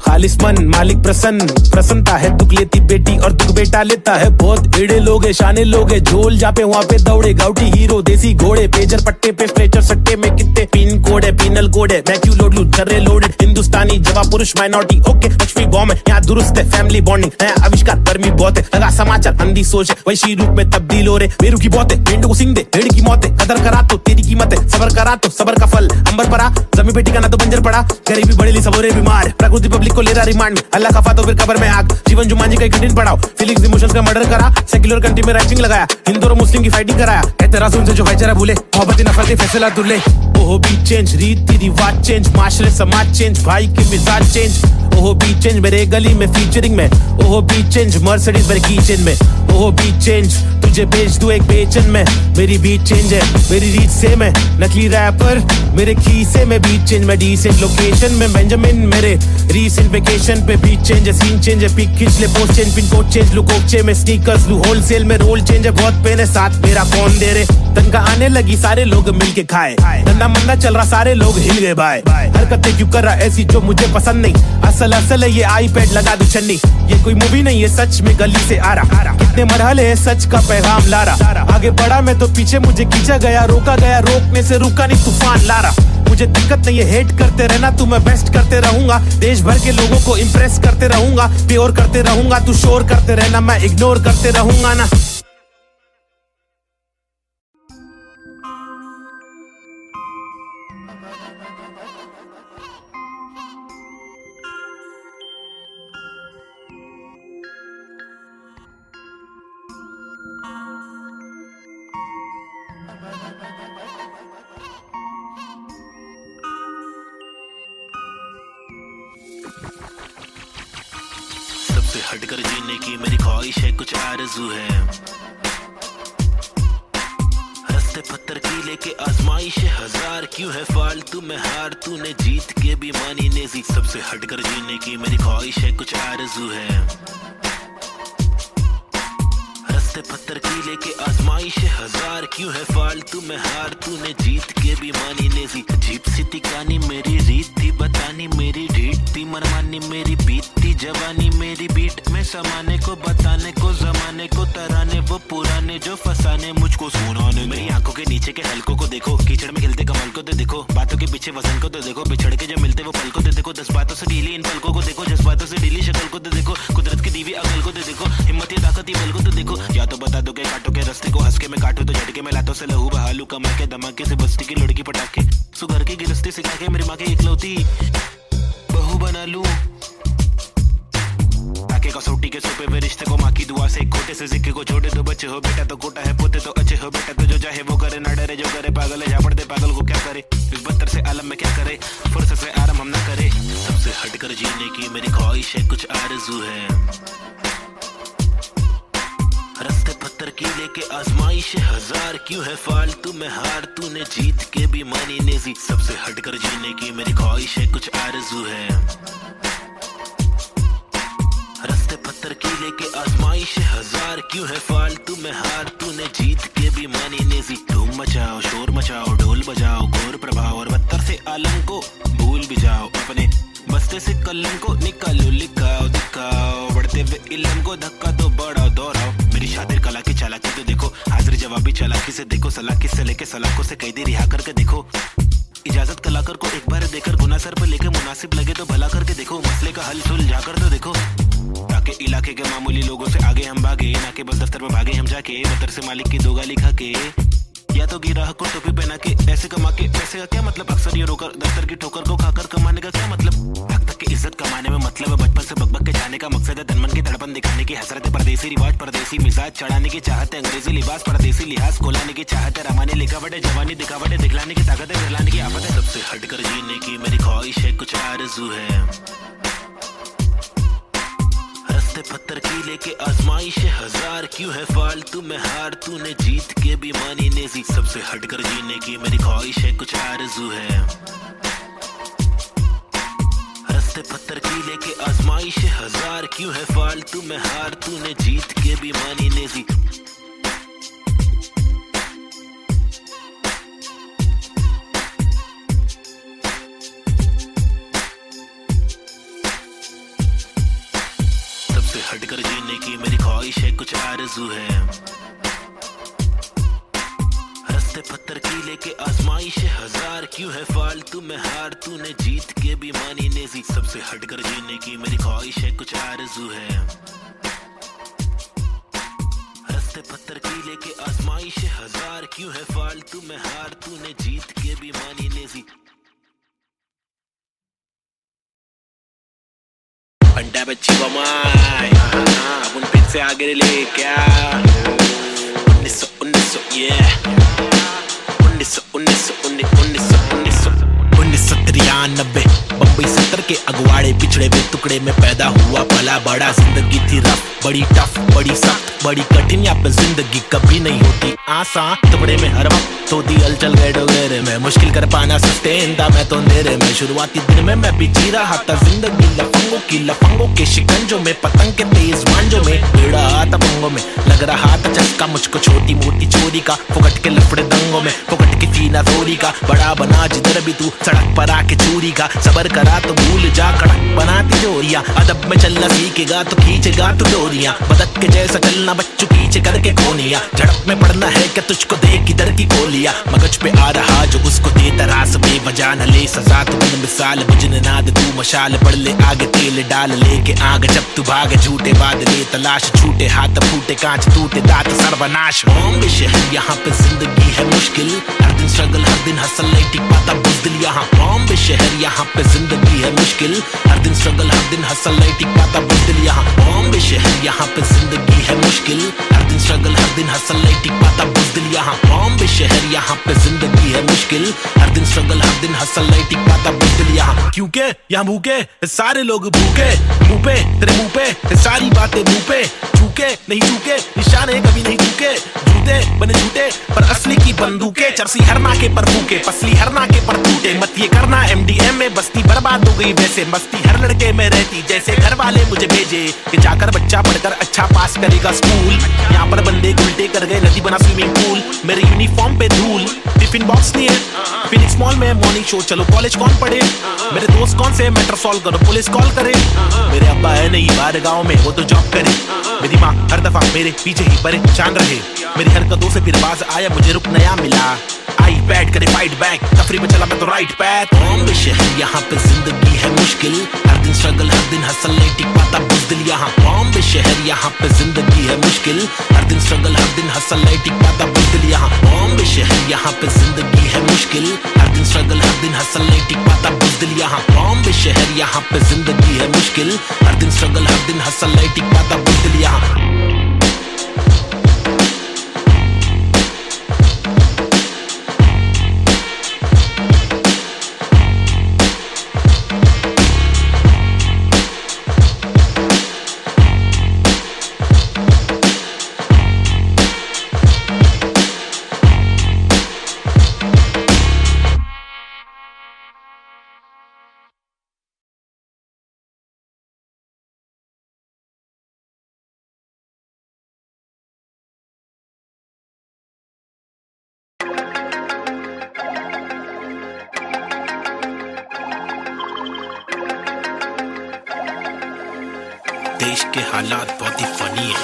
खालिस मन मालिक प्रसन्नता है, दुख लेती बेटी और दुख बेटा लेता है, बहुत एड़े लोग है शाने लोग है, झोल जापे वहाँ पे दौड़े गाउटी हीरो, देसी घोड़े, पेजर पट्टे पे स्ट्रेचर सट्टे में कितने पिन कोड है, पिनल कोड है, मैं क्यों लोड लूं चर्रे लोडेड, हिंदुस्तानी जवाब पुरुष माइनॉरिटी, ओके लक्ष्मी बॉम्ब है यहाँ दुरुस्त है, फैमिली बॉन्डिंग है आविष्कार, गर्मी बहुत है, लगा समाचार अंधी सोच है, वैशी रूप में तब्दील हो रहे, बेरू की बहुत है, मेंढक को सिंह दे भेड़ की मौत है, कदर करा तो तेरी कीमत है, सबर करा तो सबर का फल अंबर पड़ा, जमी बेटी का ना तो बंजर पड़ा, गरीबी बड़ेली सबोरे बीमार, प्रकृति पब्लिक को ले रहा रिमांड में, अल्लाह खफा तो फिर कब्र में आग, जीवन जुमान जी का कठिन पड़ाव, फीलिंग्स इमोशंस का मर्डर करा, सेक्युलर कंट्री में राइटिंग लगाया, हिंदू और मुस्लिम की फाइटिंग कराया, एतराज से जो भाईचारा भूले, मोहब्बत नफरत फैसला दुल्ले, ओहो बी चेंज, रीति रिवाज चेंज, माशरे समाज चेंज, भाई के मिजाज चेंज, ओहो बी चेंज मेरे गली में फीचरिंग में, ओहो बी चेंज मर्सिडीज मेरे कीचेन में, ओहो बी चेंज तुझे बेच दूं एक बेचन में, मेरी बीट चेंज है मेरी रीच सेम है, नकली रैपर मेरे खीसे में, बीट चेंज मैं डिसेंट लोकेशन में, बेंजामिन मेरे रीसेंट वेकेशन पे, बीट चेंज है सीन चेंज है, पिक खींच ले post change, pin code change, look ओचे में स्नीकर्स लू, होलसेल में रोल चेंज है, बहुत पेन है साथ मेरा कौन दे रे, तनखा आने लगी सारे लोग मिलके खाए, धंधा मंदा चल रहा सारे लोग हिल गए भाई। हरकतें क्यों कर रहा ऐसी जो मुझे पसंद नहीं, असल है ये आईपैड लगा दू छन्नी। ये कोई मूवी नहीं है सच में गली से आ रहा, कितने मरहले है सच का पैगाम ला रहा। आगे बढ़ा मैं तो पीछे मुझे खींचा गया, रोका गया रोकने से रुका नहीं तूफान ला रहा। मुझे दिक्कत नहीं है हेट करते रहना तू, मैं बेस्ट करते रहूंगा, देश भर के लोगों को इम्प्रेस करते रहूंगा, प्योर करते रहूंगा, तू शोर करते रहना मैं इग्नोर करते रहूंगा ना। सबसे हटकर जीने की मेरी ख्वाहिश है, कुछ आरज़ू है। हंसते पत्थर की लेके आजमाइश है हजार, क्यों है फालतू में हार, तूने जीत के भी मानी नेजी। सबसे हटकर जीने की मेरी ख्वाहिश है, कुछ आरज़ू है। हंसते पत्थर की लेके आजमाइश है हजार, क्यों है फालतू में हार, तूने जीत के भी मानी नेजी। अजीब सी तिकानी मेरी रीत थी बतानी, मेरी ढीठ थी मनमानी, मेरी बीत थी जवानी, मेरी बीट में समाने को बताने को जमाने को तराने, वो पुराने जो फसाने मुझको सुनाने। मेरी आंखों के नीचे के हलकों को देखो, कीचड़ में खिलते कमल को तो देखो, बातों के पीछे वजन को तो देखो, बिछड़ के जो मिलते वो पल को तो देखो, 10 बातों से ढीली इन पलकों को देखो, जज्बातों से ढीली शक्ल को तो देखो, कुदरत की दीवी अकल को तो देखो, हिम्मत या ताकत बल को तो देखो। या तो बता दो के काटो के रास्ते को, हंस के मैं काटू तो झटके में लातों से लहू बहालू, कमर के धमाके से बस्ती की लड़की पटाखे, सुगर की गिरस्ती सिखा के मेरी माँ की इकलौती बहू बना लूं। ताकि कसौटी के सोपे वे रिश्ते को माँ की दुआ से, खोटे से सिक्के को छोड़े दो, बच्चे हो बेटा तो कोटा है, पोते तो अच्छे हो बेटा तो जो चाहे वो करे, ना डरे जो करे पागल है, झापड़ दे पागल को क्या करे, इस बदतर से आलम में क्या करे, फुर्सत से आराम हम ना करे। सबसे हटकर जीने की मेरी ख्वाहिश है, कुछ आरज़ू है। रस्ते पत्थर की लेके आजमाइश है हजार, क्यों है फालतू में हार, तूने जीत के भी मानी नेजी। सबसे हटकर जीने की मेरी ख्वाहिश है, कुछ आरज़ू है। रस्ते पत्थर की लेके आजमाइश है हजार, क्यों है फालतू में हार, तूने जीत के भी मानी नेजी। धूम मचाओ शोर मचाओ ढोल बजाओ, घोर प्रभाव और बदतर से आलम को भूल भी जाओ, अपने बस्ते से कलम को निकालो, लिखाओ दिखाओ, बढ़ते हुए इल्म को धक्का तो बढ़ाओ दोहराओ। मेरी शातिर कला की चालाकी तो देखो, हाजिर जवाबी चालाकी से देखो, सलाह से लेके सलाखों से कैदी रिहा करके देखो। इजाजत कलाकार को एक बार देकर गुना सर पर लेके मुनासिब लगे तो भला करके देखो, मसले का हल सुलझा कर तो देखो। ताकि इलाके के मामूली लोगों से आगे हम भागे, ना के बस दफ्तर में भागे हम जाके, बतर से मालिक की दो गाली खा के, या तो गिराह को टोपी पहना के पैसे कमा के। पैसे का क्या मतलब, अक्सर ये रोकर दफ्तर की ठोकर को खाकर कमाने का क्या मतलब। हक तक की इज्जत कमाने में मतलब है, बचपन से बकबक के जाने का मकसद है, तनमन की धड़पन दिखाने की हसरत है, परदेसी रिवाज परदेसी मिजाज चढ़ाने की चाहत है, अंग्रेजी लिबास परदेसी लिहाज कोलाने की चाहत है, रमानी लिखावट है, जवानी दिखावट है, दिखलाने की ताकत है, दिखलाने की आफत है। सबसे हटकर जीने की मेरी ख्वाहिश है, कुछ आरज़ू है। रस्ते पत्थर की लेके आजमाइश है हजार, क्यों है फालतू में हार, तूने जीत के भी मानी नेजी। सबसे हटकर जीने की मेरी ख्वाहिश है, कुछ आरज़ू है। रस्ते पत्थर की लेके आजमाइश है हजार, क्यों है फालतू में हार, तूने जीत के भी मानी नेजी। हटकर जीने की मेरी ख्वाहिश है, कुछ आरज़ू है। रस्ते पत्थर की लेके आजमाइश है हजार, क्यों है फालतू में हार, तूने जीत के भी मानी नेजी। सबसे हटकर जीने की मेरी ख्वाहिश है, कुछ आरज़ू है। रस्ते पत्थर की लेके आजमाइश है हजार, क्यों है फालतू में हार, तूने जीत के भी मानी नेजी। पंडा बच्ची बमाई अब उन फिर से आगे ले क्या 1993 बम्बई 70 के अगवाड़े पिछड़े हुए टुकड़े में पैदा हुआ पला बड़ा। जिंदगी थी रफ, बड़ी टफ, बड़ी सख्त, बड़ी कठिन। यहाँ पे जिंदगी कभी नहीं होती आसान। टुकड़े में हर वक्त होती हलचल गैडोगेरे में, मुश्किल कर पाना सस्टेन था मैं तो अंधेरे में। शुरुआती दिन में मैं भी जी रहा था जिंदगी लफंगों के शिकंजों में, पतंग के तेज मांझों में, बेड़ा आता पंगों में। लग रहा था चस्का मुझको छोटी मोटी चोरी का, फुकट के लफड़े दंगों में, फुकट की सीना चोरी का। बड़ा बना जिधर भी तू सड़क पर आके चोरी का, सबर करा तो भूल जा कड़क बनाती जोरियां। अदब में चलना सीखेगा तो खींचेगा तू डोरियां, बदक के जैसा चलना बच्चों पीछे करके कोनिया। झड़प में पड़ना है क्या तुझको देख किधर की गोलियां, मगज पे आ रहा जो उसको दे तरास बेवजह न ले सजा। तू बिन मिसाल बुझने नाद तू मशाल, बढ़ ले आगे तेल डाल लेके आग। जब तू भागे झूठे बादले तलाश, छूटे हाथ फूटे कांच टूटे दांत सर्वनाश। बॉम्बे शहर यहाँ पे जिंदगी है मुश्किल, हर दिन स्ट्रगल हर दिन हसल नहीं टिक पाता बुज़दिल यहाँ। बॉम्बे शहर यहाँ पे जिंदगी है मुश्किल, हर दिन स्ट्रगल हर दिन हसल नहीं टिक पाता बुज़दिल यहाँ। बॉम्बे शहर यहाँ पे जिंदगी है मुश्किल, हर दिन स्ट्रगल हर दिन हसल नहीं टिक पाता बुज़दिल यहाँ। बॉम्बे शहर यहाँ पे जिंदगी है मुश्किल, हर दिन स्ट्रगल हर दिन हसल नहीं टिक पाता बुज़दिल यहाँ। क्योंकि यहाँ भूखे सारे लोग भूखे, मुंह पे तेरे मुंह पे सारी बातें मुंह पे। झूके नहीं झूके निशाने कभी नहीं झूके, झूठे बने झूठे पर असली की बंदूकें। चरसी हर नाके पर फूके, पसली हर नाके पर टूटे। मत ये करना MDM में बस्ती बर्बाद हो गई वैसे, मस्ती हर लड़के में रहती जैसे घर वाले मुझे भेजे कि जाकर बच्चा पढ़कर अच्छा पास करेगा स्कूल। यहाँ पर बंदे उल्टे कर गए नदी बना स्विमिंग पूल, मेरे यूनिफॉर्म पे धूल। टिफिन बॉक्स नहीं है फिनिक्स मॉल में मॉर्निंग शो, चलो कॉलेज कौन पढ़े, मेरे दोस्त कौन से मैटर सॉल्व करो पुलिस कॉल करे। मेरे अब्बा है नहीं बाहर गाँव में वो तो जॉब करे, मेरी माँ हर दफा मेरे पीछे ही परेशान रहे। मेरी हरकतों से फिर बाज आया मुझे रुक नया मिला, आई बैड करे फाइट बैक, तफरी में चला मैं तो राइट पैथ। बॉम्बे शहर यहाँ पे जिंदगी है मुश्किल, हर दिन स्ट्रगल हर दिन हसल नहीं टिक पाता बुज़दिल यहाँ। बॉम्बे शहर यहाँ पे जिंदगी है मुश्किल, हर दिन स्ट्रगल हर दिन हसल नहीं टिक पाता बुज़दिल यहाँ। बॉम्बे शहर यहाँ पे जिंदगी है मुश्किल, हर दिन स्ट्रगल हर दिन हसल नहीं टिक पाता बुज़दिल यहाँ। बॉम्बे शहर यहाँ पे जिंदगी है मुश्किल, हर दिन स्ट्रगल हर दिन हसल नहीं टिक पाता बुज़दिल यहाँ। देश के हालात बहुत ही फनी है,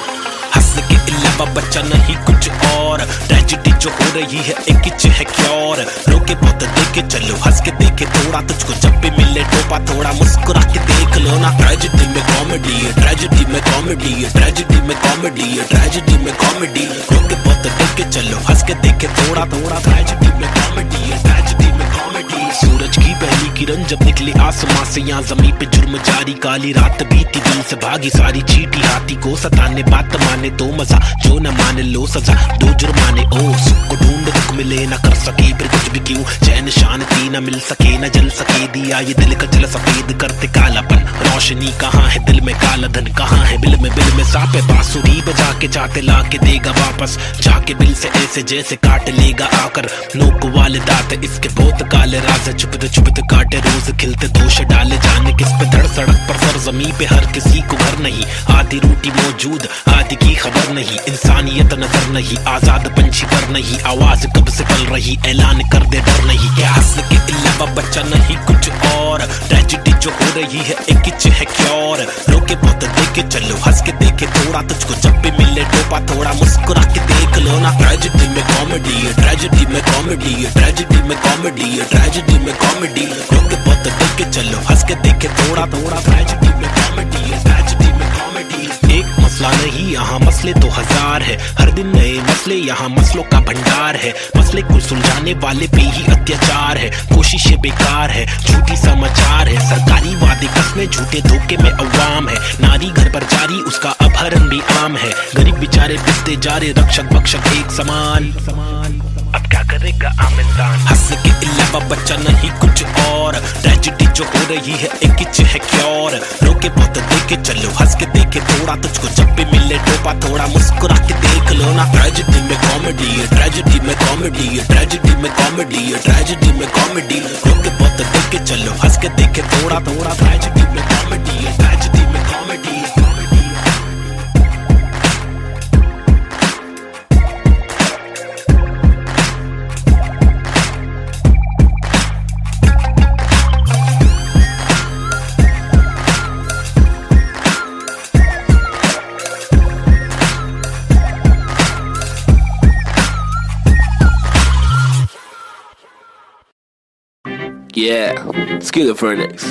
हंस के अलावा बच्चा नहीं कुछ और। ट्रेजेडी जो हो रही है एक किच है क्योर, रोके बहुत देखे चलो हंस के देखे थोड़ा, तुझको जब भी मिले टोपा थोड़ा मुस्कुरा के देख लो ना। ट्रेजेडी में कॉमेडी है, ट्रेजेडी में कॉमेडी है, ट्रेजेडी में कॉमेडी है, ट्रेजेडी में कॉमेडी। रोके बहुत देखे चलो हंस के देखे थोड़ा थोड़ा, ट्रेजेडी में कॉमेडी है, ट्रेजेडी में कॉमेडी। सूरज की पहली किरण जब निकली आसमां से, यहाँ जमीन पे जुर्म जारी, काली रात बीती दिल से भागी सारी चीटी। हाथी को सताने बात माने तो मजा, जो न माने लो सजा, दो जुर्माने। ओ सुख को ढूंढ दुख मिले ना कर सके फिर कुछ भी क्यों, चैन शांति न मिल सके न जल सके दिया ये दिल का जल सफेद करते कालापन। रोशनी कहाँ है दिल में, काला धन कहाँ है बिल में सापे। बांसुरी बजा के चाटे ला के देगा वापस, जाके बिल से ऐसे जैसे काट लेगा आकर। नोक वाले दांत इसके बहुत काले राज, चुपते काटे रोज खिलते दोष डाले। जाने किस पे धड़ सड़क पर सर जमी पे हर किसी को घर नहीं, आधी रोटी मौजूद आधी की खबर नहीं। इंसानियत नजर नहीं, आजाद पंछी पर नहीं, आवाज कब से पल रही ऐलान कर दे डर नहीं। क्या हंस के अलावा बच्चा नहीं कुछ और, ट्रेजेडी जो हो रही है एक किच है क्योर। रोके बहुत देखे चलो हंस के देखे थोड़ा, तुझको जब भी मिले टोपा थोड़ा मुस्कुरा के देख लो ना। ट्रेजेडी में कॉमेडी है, ट्रेजेडी में कॉमेडी है, ट्रेजेडी में कॉमेडी है, ट्रेजेडी में कॉमेडी। रोके बहुत देखे चलो हंस के देखे थोड़ा थोड़ा, ट्रेजेडी में कॉमेडी है, ट्रेजेडी में कॉमेडी। एक मसला नहीं यहाँ मसले तो हजार है, हर दिन नए मसले यहाँ मसलों का भंडार है। मसले को सुलझाने वाले पे ही अत्याचार है, कोशिशें बेकार है, झूठी समाचार है। सरकारी वादे कसमें झूठे धोखे में अवाम है, नारी घर पर जारी उसका अपहरण भी आम है। गरीब बेचारे पिसते जा रहे रक्षक भक्षक एक समान। अब क्या करेगा आम इंसान। हंसने के अलावा बच्चा नहीं कुछ और, ट्रेजेडी जो हो रही है एक किच है क्योर। रोके बहुत देखे चलो, हंस के देखे थोड़ा, तुझको जब भी मिले टोपा थोड़ा मुस्कुरा के देख लो ना। ट्रेजेडी में कॉमेडी है, ट्रेजेडी में कॉमेडी है, ट्रेजेडी में कॉमेडी है, ट्रेजेडी में कॉमेडी। रोके बहुत देखे चलो, हंस के देखे थोड़ा थोड़ा, ट्रेजेडी में कॉमेडी है, ट्रेजेडी में comedy. Yeah, schizophrenics.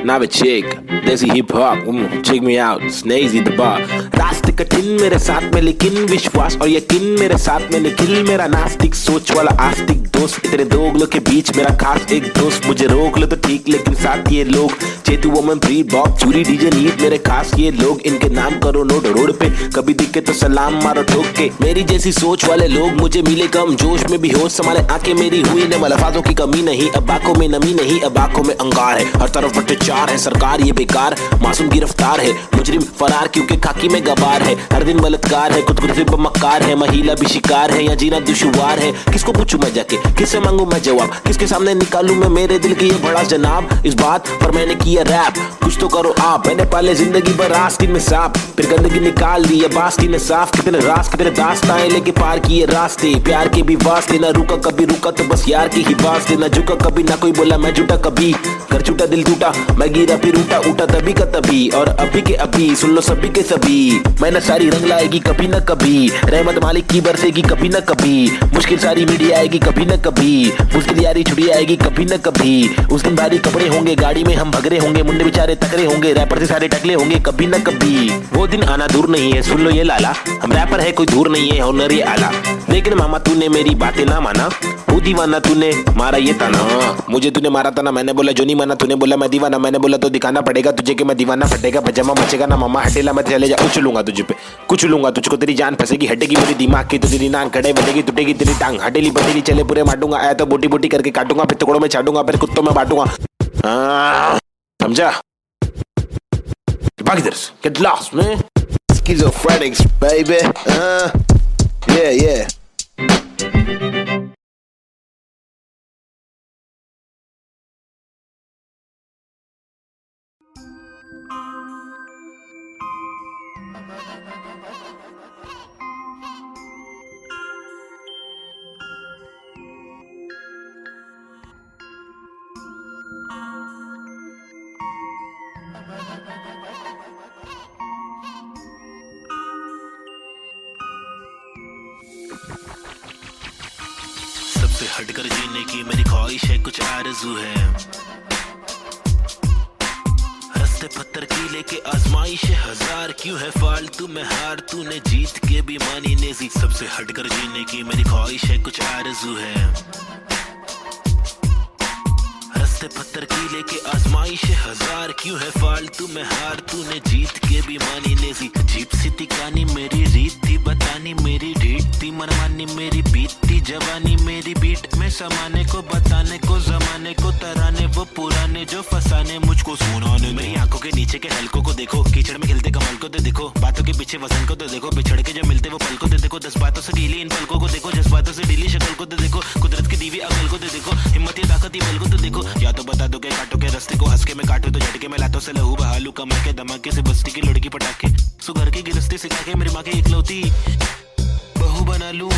Now a chick, desi hip hop, check me out, Snazy the bar. रास्ते कठिन मेरे साथ में लेकिन विश्वास और यकीन मेरे साथ में निखिल। मेरा नास्तिक सोच वाला आस्तिक दोस्त, तेरे दो उंगलों के बीच मेरा खास एक दोस्त। मुझे रोक लो तो ठीक लेकिन साथ ये लोग, चेतु वोमन प्री बॉब चूरी डीजे नीट मेरे खास ये लोग। इनके नाम करो नोट रोड पे, कभी दिखे तो सलाम मारो ठोक के। मेरी जैसी सोच वाले लोग मुझे मिले कम, जोश में भी होश संभाले आंखें मेरी हुई न मलफाजों की कमी नहीं। अब आंखों में नमी नहीं, अब आंखों में अंगार है, हर तरफ भ्रष्टाचार है। सरकार ये बेकार, मासूम गिरफ्तार है, मुजरिम फरार क्योंकि खाकी में गवार है। हर दिन बलात्कार है, खुदकुशी पर मक्कार है, महिला भी शिकार है, या जीना दुश्वार है। किसको पूछूं मैं जाके, किससे मांगू मैं जवाब, किसके सामने निकालूं मैं मेरे दिल की ये बड़ा जनाब। इस बात पर मैंने किया रैप, कुछ तो करो आप। मैंने पाले जिंदगी भर आस्तीन में सांप, फिर गंदगी निकाल दी अब आस्तीन ने साफ। कितने रास कितने दास्तां लेके पार किए रास्ते, प्यार के भी वास्ते। ना रुका कभी रुका तो बस यार की ही वास्ते, ना झुका कभी ना कोई बोला मैं झूठा कभी। घर छूटा दिल टूटा, मैं गिरा फिर उठा, उठा तभी का तभी और अभी के अभी। सुन लो सभी के सभी, मैंने सारी रंग लाएगी कभी न कभी। रहमत मालिक की बरसेगी कभी न कभी, मुश्किल सारी मीडिया आएगी कभी न कभी। मुश्किल यारी छुड़ी आएगी कभी न कभी। उस दिन भारी कपड़े होंगे, गाड़ी में हम भगरे होंगे, मुंडे बेचारे तकरे होंगे, रैपर से सारे टकले होंगे कभी न कभी। वो दिन आना दूर नहीं है, सुन लो ये लाला, हम रैपर है कोई दूर नहीं है, हुनर ये आला। लेकिन मामा तूने मेरी बातें ना माना, वो दीवाना तूने मारा ये ताना। मुझे तूने मारा था ना, मैंने बोला जो नहीं माना, तूने बोला मैं दीवाना, मैंने बोला तो दिखाना पड़ेगा तुझे कि मैं दीवाना। फटेगा पजामा मचेगा ना मामा, हटेला मैं चले जा, उछलूंगा तुझे पे, कुछ लूंगा तुझको, तेरी जान फंसेगी, हटेगी मेरी दिमाग की तो तेरी नान खड़े बजेगी, टूटेगी तेरी टांग, हटेली बटेली चले पूरे मारूंगा। आया तो बोटी बोटी करके काटूंगा, फिर टुकड़ों में छाटूंगा, फिर कुत्तों में बांटूंगा। समझा? भाग इधर से, get lost man. Schizophrenics baby. Yeah. सबसे हटकर जीने की मेरी ख्वाहिश है, कुछ आरज़ू है। रस्ते पत्थर की लेके आजमाइश है हजार, क्यों है फालतू में हार, तूने जीत के भी मानी नेजी। सबसे हटकर जीने की मेरी ख्वाहिश है, कुछ आरज़ू है। रस्ते पत्थर की लेके आजमाइश है हजार, क्यों है फालतू में हार, तूने जीत के भी मानी नेजी। अजीब सी तिकानी मेरी रीत थी बतानी, मेरी ढीठ थी मनमानी, मेरी बीत थी जवानी, मेरी बीट में समाने को बताने को, जमाने को तराने वो पुराने जो फसाने मुझको सुनाने। मेरी आंखों के नीचे के हलकों को देखो, कीचड़ में खिलते कमल को तो देखो, बातों के पीछे वजन को तो देखो, बिछड़ के जो मिलते वो पल को तो देखो, 10 बातों से ढीली इन पलकों को देखो, जज्बातों से ढीली शक्ल को तो देखो, कुदरत की दीवी अकल को तो देखो, हिम्मत ये ताकत ही बल को तो देखो। या तो बता दो के काटो के रास्ते को, हंस के मैं काटू तो झटके में लातों से लहू बहालू, कमर के धमाके से बस्ती की लड़की पटाखे, सुघर की गिरस्ती सिखा के मेरी माँ की इकलौती बहू बना लूं।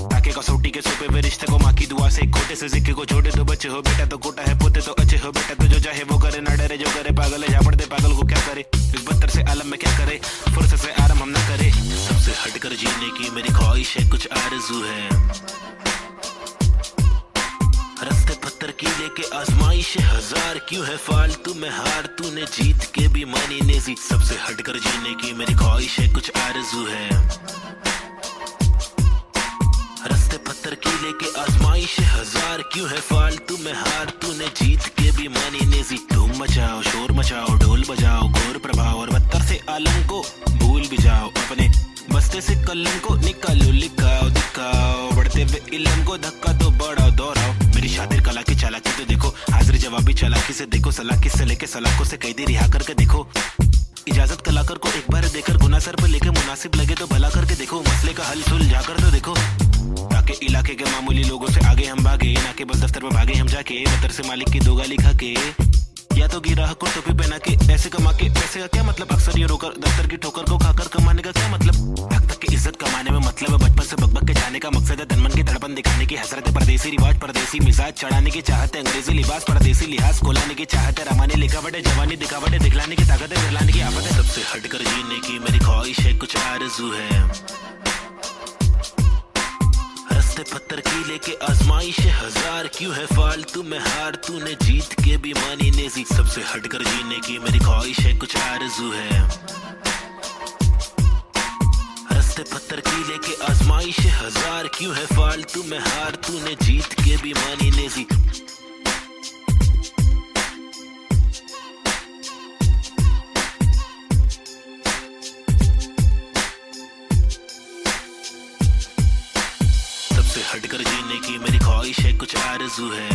ताकि कसौटी के सोपे में रिश्ते को माँ की दुआ से, खोटे से सिक्के को छोड़े तो बच्चे हो बेटा, तो कोटा है पोते तो अच्छे हो बेटा, तो जो चाहे वो करे, ना डरे जो करे पागल है, झापड़ दे पागल को क्या करे, इस बदतर से आलम में क्या करे, फुर्सत से आराम हम ना करे। सबसे हटकर जीने की मेरी ख्वाहिश है, कुछ आरज़ू है। रस्ते पत्थर की लेके आजमाइश है हजार, क्यों है फालतू में हार, तूने जीत के भी मानी नेजी। सबसे हटकर जीने की मेरी ख्वाहिश है, कुछ आरज़ू है। रस्ते पत्थर की लेके आजमाइश है हजार, क्यों है फालतू में हार, तूने जीत के भी मानी नेजी। धूम मचाओ शोर मचाओ ढोल बजाओ, घोर प्रभाव और बदतर से आलम को भूल भी जाओ, अपने बस रास्ते से कलम को निकालो, लिखाओ दिखाओ, बढ़ते हुए इल्म को धक्का दो, बढ़ाओ दोहराओ। मेरी शातिर कला की चालाकी तो देखो, हाजिर जवाबी चालाकी से देखो, सलाकी से लेके सलाखों से कैदी रिहा करके देखो। इजाजत कलाकार को एक बार देकर गुना सर पर लेके मुनासिब लगे तो भला करके देखो, मसले का हल सुलझा कर तो देखो। ताकि इलाके के मामूली लोगों से आगे हम भागे, ना के बस दफ्तर में भागे हम जाके, बदर से मालिक की दो गाली खा के, या तो गिराह को टोपी पहना के पैसे कमा के। पैसे का क्या मतलब, अक्सर ये रोकर दफ्तर की ठोकर को खाकर कमाने का क्या मतलब। हक तक की इज्जत कमाने में मतलब है बचपन से बकबक के जाने का मकसद है, तनमन की धड़पन दिखाने की हसरत है, परदेसी रिवाज परदेसी मिजाज चढ़ाने की चाहत है, अंग्रेजी लिबास परदेसी लिहाज कोलाने की चाहत है, रमाने लिखावट है, जवानी दिखावट है, दिखलाने की ताकत है, दिखलाने की आफत है। सबसे हटकर जीने की मेरी ख्वाहिश है, कुछ आरज़ू है, रस्ते पत्थर की लेके आजमाइश है हजार, क्यों है फालतू में हार, तूने जीत के भी मानी नेजी। सबसे हटकर जीने की मेरी ख्वाहिश है, कुछ आरज़ू है, रस्ते पत्थर की लेके आजमाइश है हजार, क्यों है फालतू में हार, तूने जीत के भी मानी नेजी। हटकर जीने की मेरी ख्वाहिश है, कुछ आरज़ू है,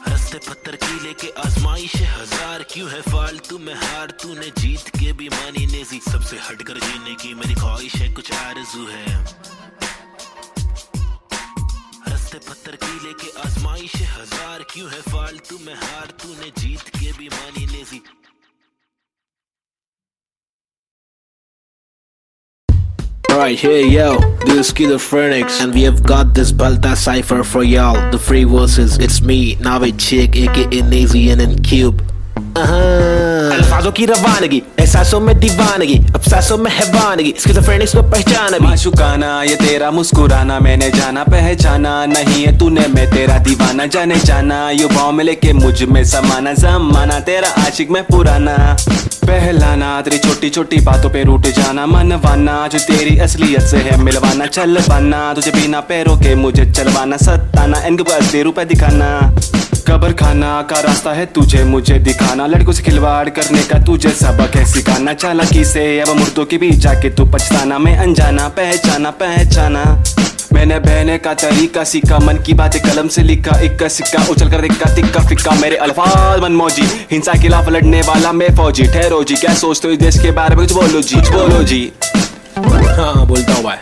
रस्ते पत्थर की लेके आजमाइश है हजार, क्यों है फालतू में हार, तूने जीत के भी मानी नेजी। सबसे हटकर जीने की मेरी ख्वाहिश है, कुछ आरज़ू है, रस्ते पत्थर की लेके आजमाइश है हजार, क्यों है फालतू में हार, तूने जीत के भी मानी Naezy. Alright, hey yo, this is Killer Phoenix, and we have got this Balta cipher for y'all. The free verses, it's me, Navid Chick, aka Nazy and Cube. अल्फाजों की रवानगी, एहसासों में दीवानगी, अफसासों में हैवानगी, स्किज़ोफ्रेनिक्स को पहचाना भी। माशुकाना ये तेरा मुस्कुराना, मैंने जाना पहचाना नहीं है तूने, मैं तेरा दीवाना, जाने जाना युवाओं में लेके मुझ में समाना, जमाना तेरा आशिक में पुराना, पहलाना तेरी छोटी छोटी बातों पे रूठ जाना, मनवाना जो तेरी असलियत से है मिलवाना, चलवाना तुझे बिना पैरों के मुझे चलवाना, सताना इनके पास रुपए दिखाना, कब्र खाना का रास्ता है तुझे मुझे दिखाना, लड़कों से खिलवाड़ करने का तुझे सबक है सिखाना, चालाकी से अब मुर्दों के बीच जाके तू पछताना, मैं अनजाना पहचाना पहचाना, मैंने बहने का तरीका सीखा, मन की बातें कलम से लिखा, इक्का सिक्का उछल कर दिक्का तिक्का फिक्का, मेरे अल्फाज मनमौजी, हिंसा के खिलाफ लड़ने वाला मैं फौजी, ठहरो जी क्या सोचते हो इस देश के बारे में, कुछ बोलो जी, कुछ बोलो जी। हाँ बोलता हूँ भाई,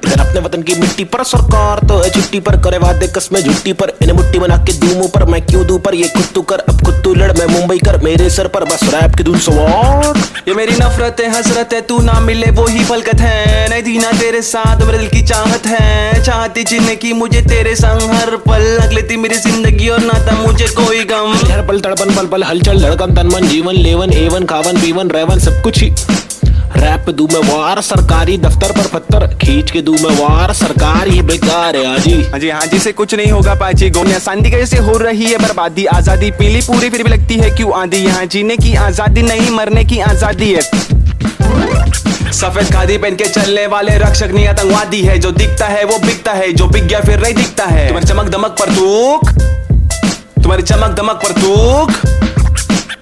इधर अपने वतन की मिट्टी पर सरकार तो है छुट्टी पर, करे वादे कसमें झुट्टी पर, इन्हें मुट्ठी बना के दूं मुंह पर, मैं क्यों दूं पर, ये खुद तू कर अब खुद तू लड़, मैं मुंबई कर मेरे सर पर, बस रैप की धुन सवार। ये मेरी नफरत है हसरत है, तू ना मिले वो ही फलकत है, नहीं दीना तेरे साथ मेरे दिल की चाहत है, चाहती जीने की मुझे तेरे संग हर पल, लग लेती मेरी जिंदगी और ना था मुझे कोई गम, हर पल तड़पन पल पल हलचल धड़कन तन मन जीवन लेवन एवन खावन पीवन रेवन सब कुछ ही, रैप पे दूं मैं वार, सरकारी दफ्तर पर पत्थर खींच के दूं मैं वार, सरकार ये बेकार है हाँ जी से कुछ नहीं होगा पाची, गोनिया शांति कैसे हो रही है बर्बादी, आजादी पीली पूरी फिर भी लगती है क्यों आंधी, यहाँ जीने की आजादी नहीं मरने की आजादी है, सफेद खादी पहन के चलने वाले रक्षक नहीं आतंकवादी है, जो दिखता है वो बिकता है, जो बिक गया फिर नहीं दिखता है, तुम्हारी चमक दमक पर तूक, तुम्हारी चमक दमक पर तूक,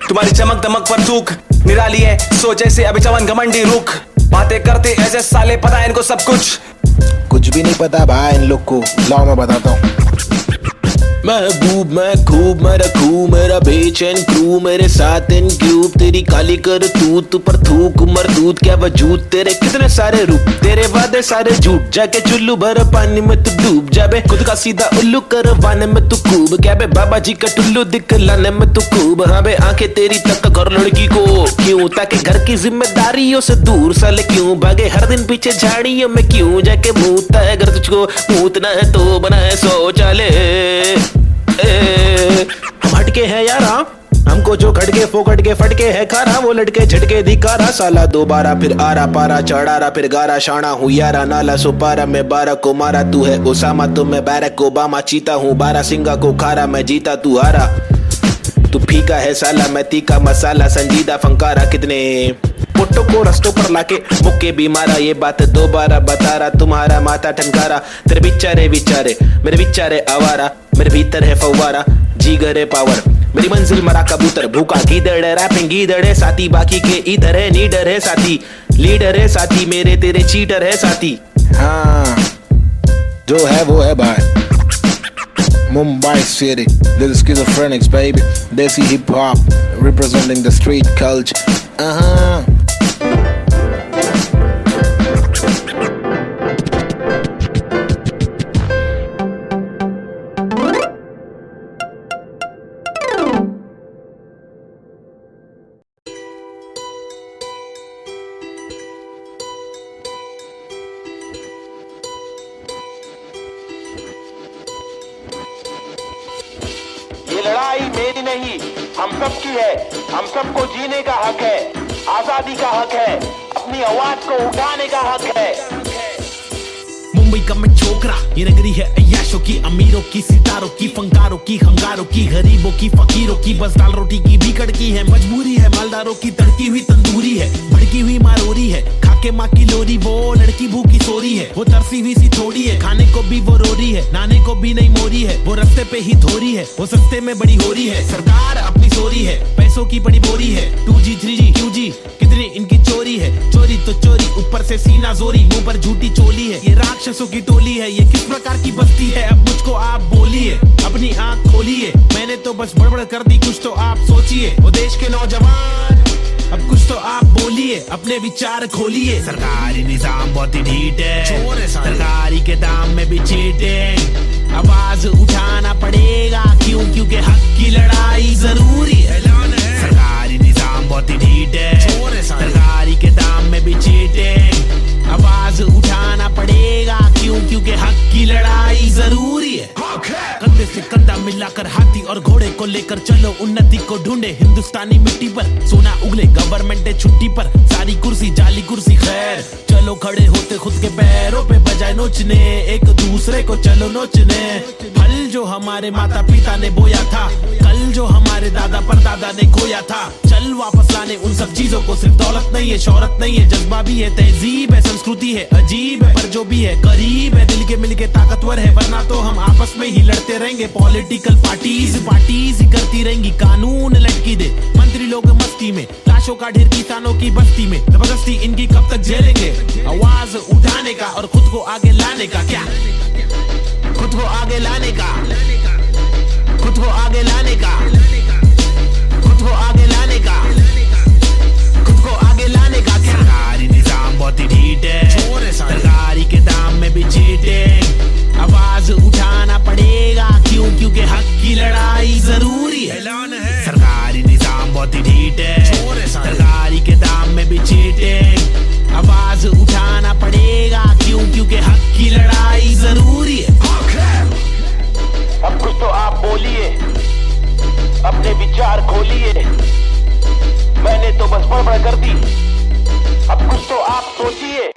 तुम्हारी चमक दमक पर तूक निराली है, सोचे से अभी चवन घमंडी रुख, बातें करते ऐसे साले पता है इनको सब कुछ भी नहीं पता भाई इन लोग को, लाओ मैं बताता हूँ। महबूब मैं खूब मैं रखूं मेरा बेचैन क्रू, मेरे साथ इन क्यूब, तेरी काली कर तूत पर थूक मरदूत, क्या वजूद तेरे कितने सारे रूप, तेरे वादे सारे झूठ, जाके चुल्लू भर पानी में तू डूब जाबे, खुद का सीधा उल्लू करवाने में तू खूब, क्या बे बाबा जी का टुल्लू दिखलाने में तू खूब, हाँ बे आंखें तेरी तक कर लड़की को क्यों, ताकि घर की जिम्मेदारियों से दूर साले क्यों भागे, हर दिन पीछे झाड़ियों में क्यों जाके मूतता है, अगर तुझको मूतना है तो बनाए शौचालय। हम हटके हैं यारा, हमको जो खटके फोकट के फटके है खारा, वो लटके झटके दिखारा, साला दोबारा फिर आरा पारा चढ़ारा फिर गारा, शाना हूँ यारा नाला सुपारा, मैं 12 को मारा तू है ओसामा, तो मैं बैरक ओबामा, चीता हूँ 12 सिंगा को खारा, मैं जीता तू हारा, तू फीका है साला मैं तीखा मसाला, संजीदा फंकारा, कितने पुट्टों को रस्तों पर लाके मुक्के भी मारा, ये बात दोबारा बता रहा, तुम्हारा माथा ठनकारा, तेरे बिचारे विचारे मेरे बिचारे आवारा, मेरे भीतर है फव्वारा, जीगर है पावर, मेरी मंजिल मरा कबूतर, भूखा गीदड़ है, रैपिंग गीदड़ है साथी, बाकी के इधर है, नीडर है साथी, लीडर है साथी, मेरे तेरे चीटर है साथी। हाँ जो है वो है भाई। Mumbai City, little schizophrenics baby, Desi hip hop, representing the street culture. ये लड़ाई मेरी नहीं, हम सब की है, हम सबको जीने का हक है, आजादी का हक है, अपनी आवाज को उठाने का हक है। मुंबई का मैं छोकरा, ये नगरी है अय्याशों की, अमीरों की, सितारों की, फंकारों की, हंगारों की, गरीबों की, फकीरों की, बस दाल रोटी की भी कड़की है, मजबूरी है मालदारों की, तड़की हुई तंदूरी है, भड़की हुई मारोरी है, खाके माँ की लोरी, वो लड़की भूखी सोरी है, वो तरसी हुई सी थोड़ी है, खाने को भी वो रोरी है, नाने को भी नहीं मोरी है, वो रास्ते पे ही धोरी है, वो सस्ते में बड़ी हो रही है, सरकार अपनी सोरी है, पैसों की बड़ी बोरी है, 2G 3G QG कितनी इनकी चोरी है, चोरी तो चोरी, ऊपर से सीना जोरी, मुंह पर झूठी चोली है, ये राक्षसों की टोली है, ये किस प्रकार की बस्ती है, अब मुझको आप बोलिए, अपनी आंख खोलिए, मैंने तो बस बड़बड़ कर दी, कुछ तो आप सोचिए, वो देश के नौजवान अब कुछ तो आप बोलिए, अपने विचार खोलिए। सरकारी निजाम बहुत ही ढीठ है, सरकारी के दाम में भी चीटिंग, आवाज उठाना पड़ेगा क्यों, क्योंकि हक की लड़ाई जरूरी है। सरकारी निजाम बहुत ही ढीठ है, सरकारी के दाम में भी चीटिंग, आवाज उठाना पड़ेगा क्यों, क्योंकि हक की लड़ाई जरूरी है। कंधे से कंधा मिलाकर हाथी और घोड़े को लेकर चलो, उन्नति को ढूंढे हिंदुस्तानी मिट्टी पर, सोना उगले गवर्नमेंट है छुट्टी पर, सारी कुर्सी जाली कुर्सी खैर, चलो खड़े होते खुद के पैरों पे बजाय नोचने, एक दूसरे को चलो नोचने, फल जो हमारे माता पिता ने बोया था, कल जो हमारे दादा परदादा ने खोया था, चल वापस लाने उन सब चीजों को, सिर्फ दौलत नहीं है, शोहरत नहीं है, जज्बा भी है, तहजीब है, संस्कृति है, अजीब है, पर जो भी है करीब है, दिल के मिलके ताकतवर है, वरना तो हम आपस में ही लड़ते रहेंगे, पॉलिटिकल पार्टीज ही करती रहेंगी, कानून लटकी दे मंत्री लोग मस्ती में, लाशों का ढेर किसानों की बस्ती में, जबरदस्ती इनकी कब तक झेलेंगे, आवाज उठाने का और खुद को आगे लाने का, क्या खुद को आगे लाने का, खुद को आगे लाने का, खुद को आगे लाने का, खुद को आगे लाने का। सरकारी निजाम बहुत ही ढीठ है, सरकारी के दाम में भी चीटिंग, आवाज उठाना पड़ेगा क्यों, क्योंकि हक की लड़ाई जरूरी है। सरकारी निजाम बहुत ही ढीठ है, सरकारी के दाम में भी चीटिंग, आवाज उठाना पड़ेगा क्यों, क्योंकि हक की लड़ाई जरूरी है। अब कुछ तो आप बोलिए, अपने विचार खोलिए, मैंने तो बस बड़बड़ कर दी, अब कुछ तो आप सोचिए।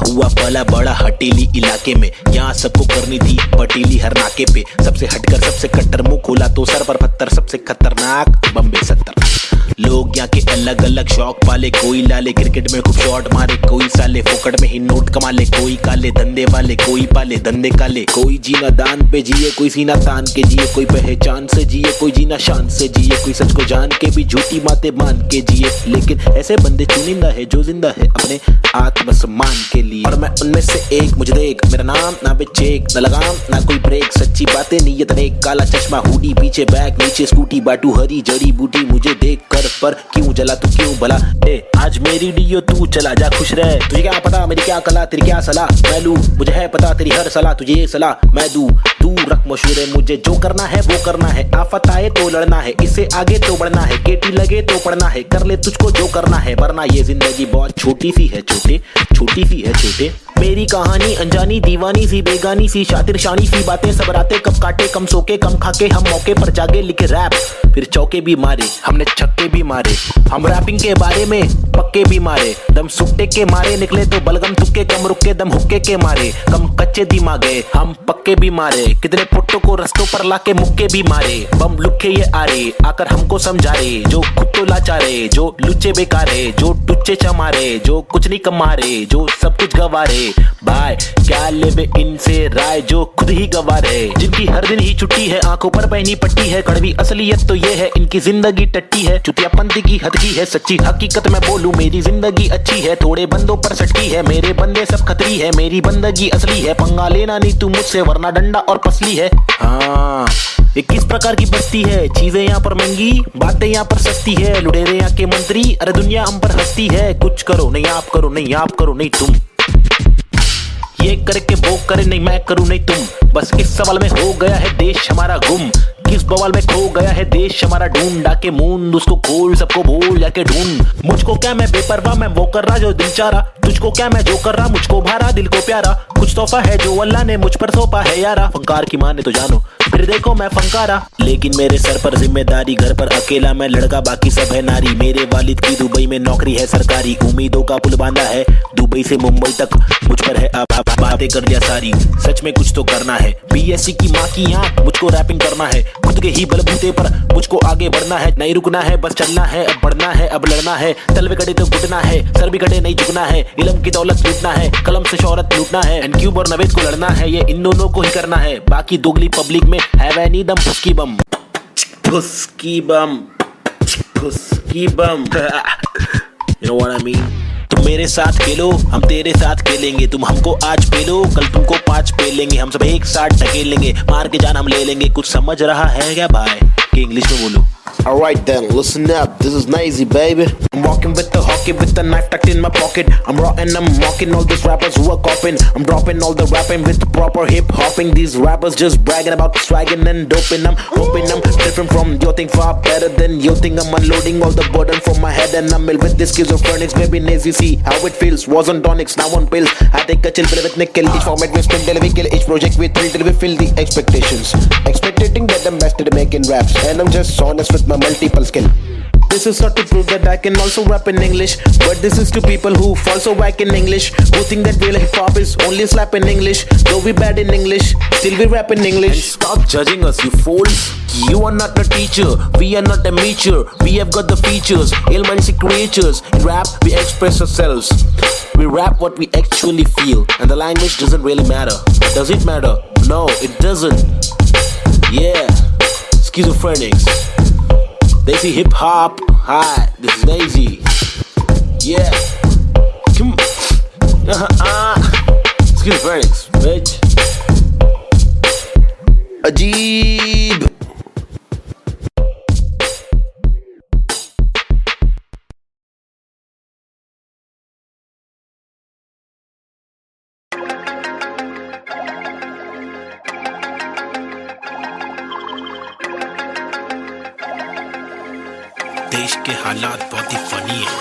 हुआ पला बड़ा हटेली इलाके में, यहाँ सबको करनी थी पटीली हर नाके पे, सबसे हटकर सबसे कट्टर, मुंह खोला तो सर पर पत्थर, सबसे खतरनाक बम्बे 70। लोग यहाँ के अलग अलग शौक पाले, कोई लाले क्रिकेट में खूब शॉट मारे, कोई साले फोकट में ही नोट कमा ले, कोई काले धंधे वाले, कोई पाले धंधे काले, कोई जीना दान पे जिए, कोई सीना तान के जिए, कोई पहचान से जिए, कोई जीना शान से जिए, कोई सच को जान के भी झूठी बातें मान के जिए, लेकिन ऐसे बंदे चुनिंदा है जो जिंदा है अपने आत्मसम्मान के लिए, और मैं उनमें से एक, मुझे देख, मेरा नाम ना बेचेक, न लगाम ना कोई ब्रेक, सच्ची बातें नीयत नेक, काला चश्मा हुडी पीछे बैग, नीचे स्कूटी, बाटू हरी जड़ी बूटी, मुझे देख कर पर क्यों जला तू क्यों भला, आज मेरी डियो तू चला जा खुश रह, तुझे क्या पता मेरी क्या कला, तेरी क्या सलाह मैं लूं, मुझे है पता तेरी हर सलाह, तुझे ये सलाह मैं दूं, तू रख मशहूर है, मुझे जो करना है वो करना है, आफत आए तो लड़ना है, इससे आगे तो बढ़ना है, केटी लगे तो पढ़ना है, कर ले तुझको जो करना है, वरना ये जिंदगी बहुत छोटी सी है, छोटे छोटी सी है छोटे। मेरी कहानी अनजानी दीवानी सी बेगानी सी शातिर शानी सी बातें सब रातें कब काटे कम सोके कम खाके हम मौके पर जागे लिखे रैप फिर चौके भी मारे हमने छक्के भी मारे। हम रैपिंग के बारे में पक्के भी मारे दम सुट्टे के मारे निकले तो बलगम तुक्के कम रुके दम हुक्के के मारे कम कच्चे दिमागे हम पक्के भी मारे। कितने पुट्टों को रस्तों पर लाके मुक्के भी मारे बम लुक्के ये आरे आकर हमको समझा रे जो खुद तो लाचारे जो लुच्चे बेकारे जो टुच्चे चमारे जो कुछ नहीं कमारे जो सब कुछ गवारे भाई क्या लेवे इनसे राय जो खुद ही गवारे जिनकी हर दिन ही छुट्टी है आंखों पर पहनी पट्टी है कड़वी असलियत तो ये है इनकी जिंदगी टट्टी है चुतियापंथी की हद की है सच्ची हकीकत मैं बोलूं मेरी जिंदगी अच्छी है थोड़े बंदों पर सटकी है मेरे बंदे सब खतरी है मेरी बंदगी असली है पंगा लेना नहीं तू मुझसे वरना डंडा और पसली है। हाँ ये किस प्रकार की बस्ती है चीजें यहाँ पर महंगी बातें यहाँ पर सस्ती है लुटेरे यहाँ के मंत्री अरे दुनिया हम पर हंसती है कुछ करो नहीं आप करो नहीं आप करो नहीं तुम ये करके वो करे नहीं मैं करूं नहीं तुम बस इस सवाल में हो गया है देश हमारा गुम किस बवाल में खो गया है देश हमारा ढूंढा के मूंद उसको खोल सबको भूल जाके ढूंढ मुझको क्या मैं बेपरवाह मैं वो कर रहा जो दिल चाह रहा तुझको क्या मैं जो कर रहा मुझको भारा दिल को प्यारा कुछ तोहफा है जो अल्लाह ने मुझ पर सौंपा है यारा फंकार की माने तो जानो फिर देखो मैं फंकारा लेकिन मेरे सर पर जिम्मेदारी घर पर अकेला मैं लड़का बाकी सब है नारी मेरे वालिद की दुबई में नौकरी है सरकारी उम्मीदों का पुल बांधा है दुबई से मुंबई तक मुझ पर है अब बातें कर लिया सारी सच में कुछ तो करना है बीएससी की माँ की आंख मुझको रैपिंग करना है खुद के ही बलबूते पर मुझको आगे बढ़ना है नहीं रुकना है बस चलना है अब बढ़ना है अब लड़ना है तलवे कड़े तो घुटना है सर भी कड़े नहीं झुकना है इल्म की दौलत लूटना है कलम से शोहरत लूटना है एंड क्यूब और नवेद को लड़ना है ये इन दोनों को ही करना है बाकी दोगली पब्लिक में है वह नहीं दम फुसकी बम फुसकी बम फुसकी बम you know what I mean? तुम मेरे साथ खेलो हम तेरे साथ खेलेंगे तुम हमको आज पेलो कल तुमको 5 पेलेंगे हम सब एक साथ ढकेलेंगे मार के जान हम ले लेंगे कुछ समझ रहा है क्या भाई कि इंग्लिश में बोलो। Alright then, listen up, this is Nazy baby. I'm walking with the hockey with the knife tucked in my pocket. I'm raw and I'm mocking all these rappers who are copying. I'm dropping all the rapping with proper hip hopping. These rappers just bragging about swagging and doping. I'm hoping I'm different from your thing, far better than your thing. I'm unloading all the burden from my head and I'm ill with this schizophrenics. Baby Nazy, see how it feels. Was on tonics, now on pills. I take a chill pill with nickel. Each format we spin till we kill. Each project we thrill till we fill the expectations. Expecting that I'm best at making raps and I'm just honest with my multiple skill. This is not to prove that I can also rap in English, but this is to people who fall so whack in English, who think that real hip hop is only slap in English. Though we bad in English, still we rap in English. And stop judging us, you fools. You are not a teacher, we are not amateur. We have got the features, ill-minded creatures. In rap, we express ourselves. We rap what we actually feel, and the language doesn't really matter. Does it matter? No, it doesn't. Yeah, schizophrenics. Desi hip hop. Hi, this is Nazy. Yeah. Come. Schizophrenics, bitch. Ajeeb. देश के हालात बहुत ही funny है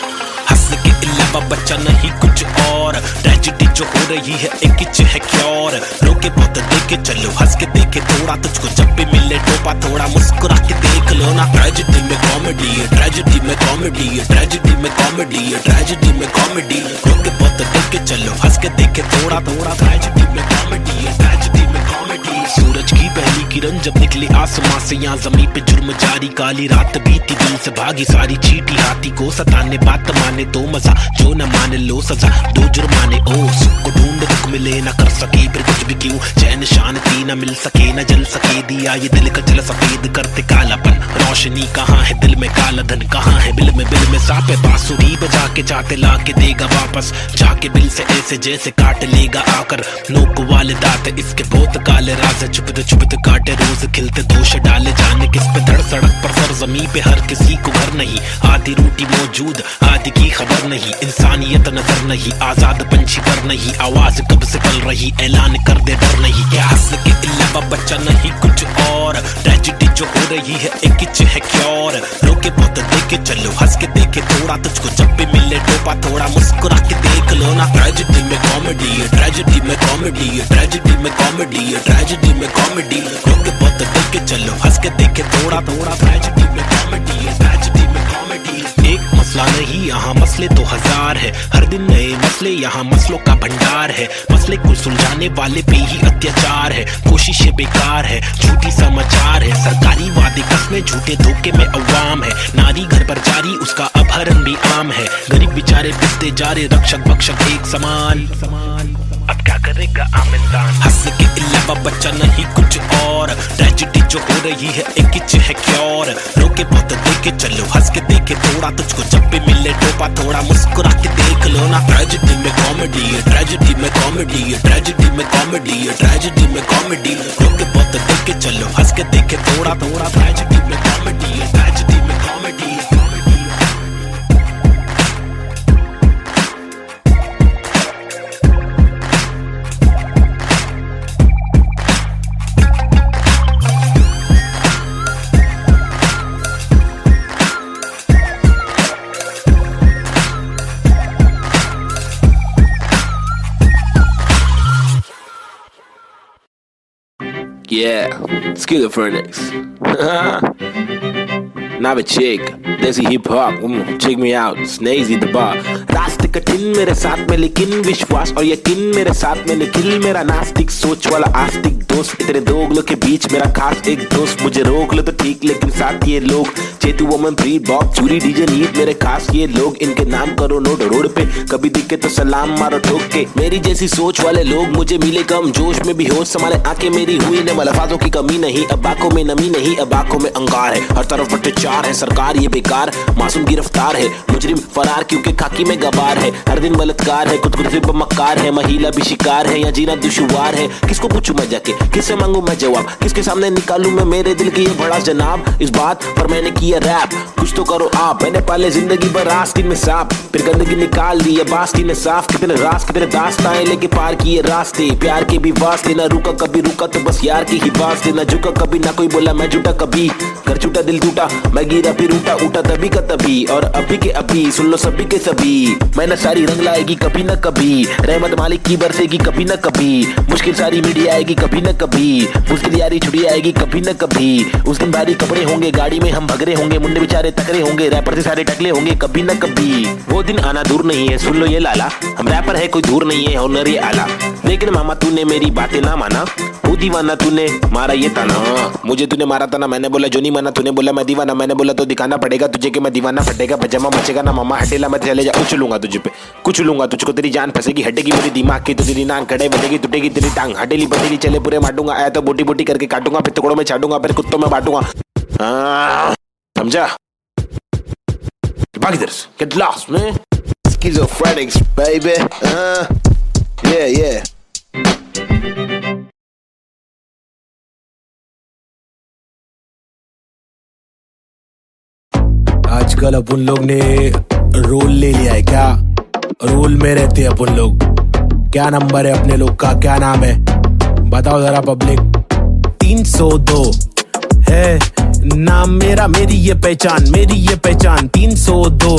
हंस के अलावा बच्चा नहीं कुछ और ट्रेजेडी जो हो रही है एक किच है क्योर रोके बहुत देखे चलो हंस के देखे थोड़ा तुझको जब भी मिले टोपा थोड़ा मुस्कुरा के देख लो ना ट्रेजेडी में कॉमेडी है ट्रेजेडी में कॉमेडी है ट्रेजेडी में कॉमेडी है ट्रेजेडी में कॉमेडी रोके बहुत देखे चलो हंस के देखे थोड़ा थोड़ा ट्रेजेडी में कॉमेडी है ट्रेजेडी में कॉमेडी। सूरज की पहली किरण जब निकली आसमां से यहाँ जमीन पे जुर्म जारी काली रात बीती दिल से भागी सारी चीटी हाथी को सताने बात माने तो मजा जो न माने लो सजा दो जुर्माने ओ सुख को ढूंढ दुख मिले ना कर सके फिर कुछ भी क्यों चैन शांति न मिल सके न जल सके दिया ये दिल का जल सफेद करते कालापन रोशनी कहाँ है दिल में काला धन कहाँ है बिल में सापे बांसुरी बजा के चाहते ला के देगा वापस जाके बिल से ऐसे जैसे काट लेगा आकर नोक वाले दांत इसके बहुत काले राज छुपते छुपते काट काटे रोज खिलते दोष डाले जाने किस पे धड़ सड़क पर सर जमी पे हर किसी को घर नहीं आधी रोटी मौजूद आधी की खबर नहीं इंसानियत नजर नहीं आजाद पंछी पर नहीं आवाज कब से पल रही ऐलान कर दे डर नहीं क्या हंस के अलावा बच्चा नहीं कुछ और ट्रेजेडी जो हो रही है एक किच है क्योर रोके बहुत देखे चलो हंस के देखे थोड़ा तुझको जब भी मिले टोपा थोड़ा मुस्कुरा के देख लो ना ट्रेजेडी में कॉमेडी है ट्रेजेडी में कॉमेडी है ट्रेजेडी में कॉमेडी है ट्रेजेडी में कॉमेडी रोके बहुत देखे चलो हंस के देखे थोड़ा थोड़ा ट्रेजेडी में कॉमेडी है ट्रेजेडी में कॉमेडी एक मसला नहीं यहाँ मसले तो हजार है हर दिन नए मसले यहाँ मसलों का भंडार है मसले को सुलझाने वाले पे ही अत्याचार है कोशिशें बेकार है झूठी समाचार है सरकारी वादे कस्में झूठे धोखे में अवाम है नारी घर पर जारी उसका अपहरण भी आम है गरीब बेचारे पिसते जा रहे रक्षक भक्षक एक समान अब क्या करेगा आम इंसान हंस के अलावा बच्चा नहीं कुछ और ट्रेजेडी जो हो रही है एक किच है क्योर रोके बहुत देखे चलो हंस के देखे थोड़ा तुझको जब भी मिले टोपा थोड़ा मुस्कुरा के देख लो ना ट्रेजेडी में कॉमेडी है ट्रेजेडी में कॉमेडी है ट्रेजेडी में कॉमेडी है ट्रेजेडी में कॉमेडी रोके बहुत देखे चलो हंस के देखे थोड़ा थोड़ा ट्रेजेडी में कॉमेडी है ट्रेजेडी में comedy Yeah, schizophrenics. Now a chick, desi hip hop, check me out, Snazy the bar. रास्ते कठिन मेरे साथ में लेकिन विश्वास और यकीन मेरे साथ में निखिल मेरा नास्तिक सोच वाला आस्तिक दोस्त तेरे दो उंगलों के बीच मेरा खास एक दोस्त मुझे रोक लो तो ठीक लेकिन साथ ये लोग चेतु वमन फ्री बॉब चूरी डीजे नीट मेरे खास ये लोग इनके नाम करो नोट रोड पे कभी दिखे तो सलाम मारो ठोक के मेरी जैसी सोच वाले लोग मुझे मिले कम जोश में भी होश संभाले आंखें मेरी हुई ने अल्फाजों की कमी नहीं अब आंखों में नमी नहीं अब आंखों में अंगार है हर तरफ भ्रष्टाचार है सरकार ये बेकार मासूम गिरफ्तार है मुजरिम फरार क्योंकि खाकी में गवार है हर दिन बलात्कार है खुदकुशी पर मक्कार है महिला भी शिकार है या जीना दुश्वार है किसको पूछूं मैं जाके किससे मांगू मैं जवाब किसके सामने निकालूं मैं मेरे दिल की ये बड़ा जनाब इस बात पर मैंने किया रैप कुछ तो करो आप मैंने पाले जिंदगी भर आस्तीन में सांप फिर गंदगी निकाल दी अब आस्तीन ने साफ कितने रास कितने दास्ताएं लेके पार किए रास्ते प्यार के भी वास्ते ना रुका कभी रुका तो बस यार की ही वास्ते ना झुका कभी ना कोई बोला मैं झूठा कभी घर छूटा दिल टूटा मैं गिरा फिर उठा तभी का तभी और अभी के अभी सुन लो सभी के सभी मेहनत सारी रंग लाएगी कभी न कभी रहमत मालिक की बरसेगी कभी न कभी मुश्किल सारी मीडिया आएगी कभी न कभी मुश्किल यारी छुड़ी आएगी कभी न कभी उस दिन भारी कपड़े होंगे गाड़ी में हम भगरे होंगे मुंडे बेचारे तकरे होंगे रैपर से सारे टकले होंगे कभी न कभी वो दिन आना दूर नहीं है सुन लो ये लाला हम रैपर है कोई दूर नहीं है हुनर ये आला लेकिन मामा तूने मेरी बातें ना माना वो दीवाना तूने मारा ये ताना मुझे तूने मारा था ना मैंने बोला जो नहीं माना तूने बोला मैं दीवाना मैंने बोला तो दिखाना पड़ेगा तुझे कि मैं दीवाना फटेगा पजामा मचेगा ना मामा हटेला मैं चले जा कुछ लूंगा तुझे पे कुछ लूंगा तुझको तेरी जान फंसेगी हटेगी मेरी दिमाग की तो तेरी नान खड़े बजेगी टूटेगी तेरी टांग हटेली बटेली चले पूरे मारूंगा आया तो बोटी बोटी करके काटूंगा फिर टुकड़ों में छाटूंगा फिर कुत्तों में बांटूंगा समझा भाग इधर से get lost man schizophrenics baby yeah आजकल अपन लोग ने रोल ले लिया है क्या रोल में रहते हैं अपन लोग क्या नंबर है अपने लोग का क्या नाम है बताओ जरा पब्लिक 302 है नाम मेरा मेरी ये पहचान 302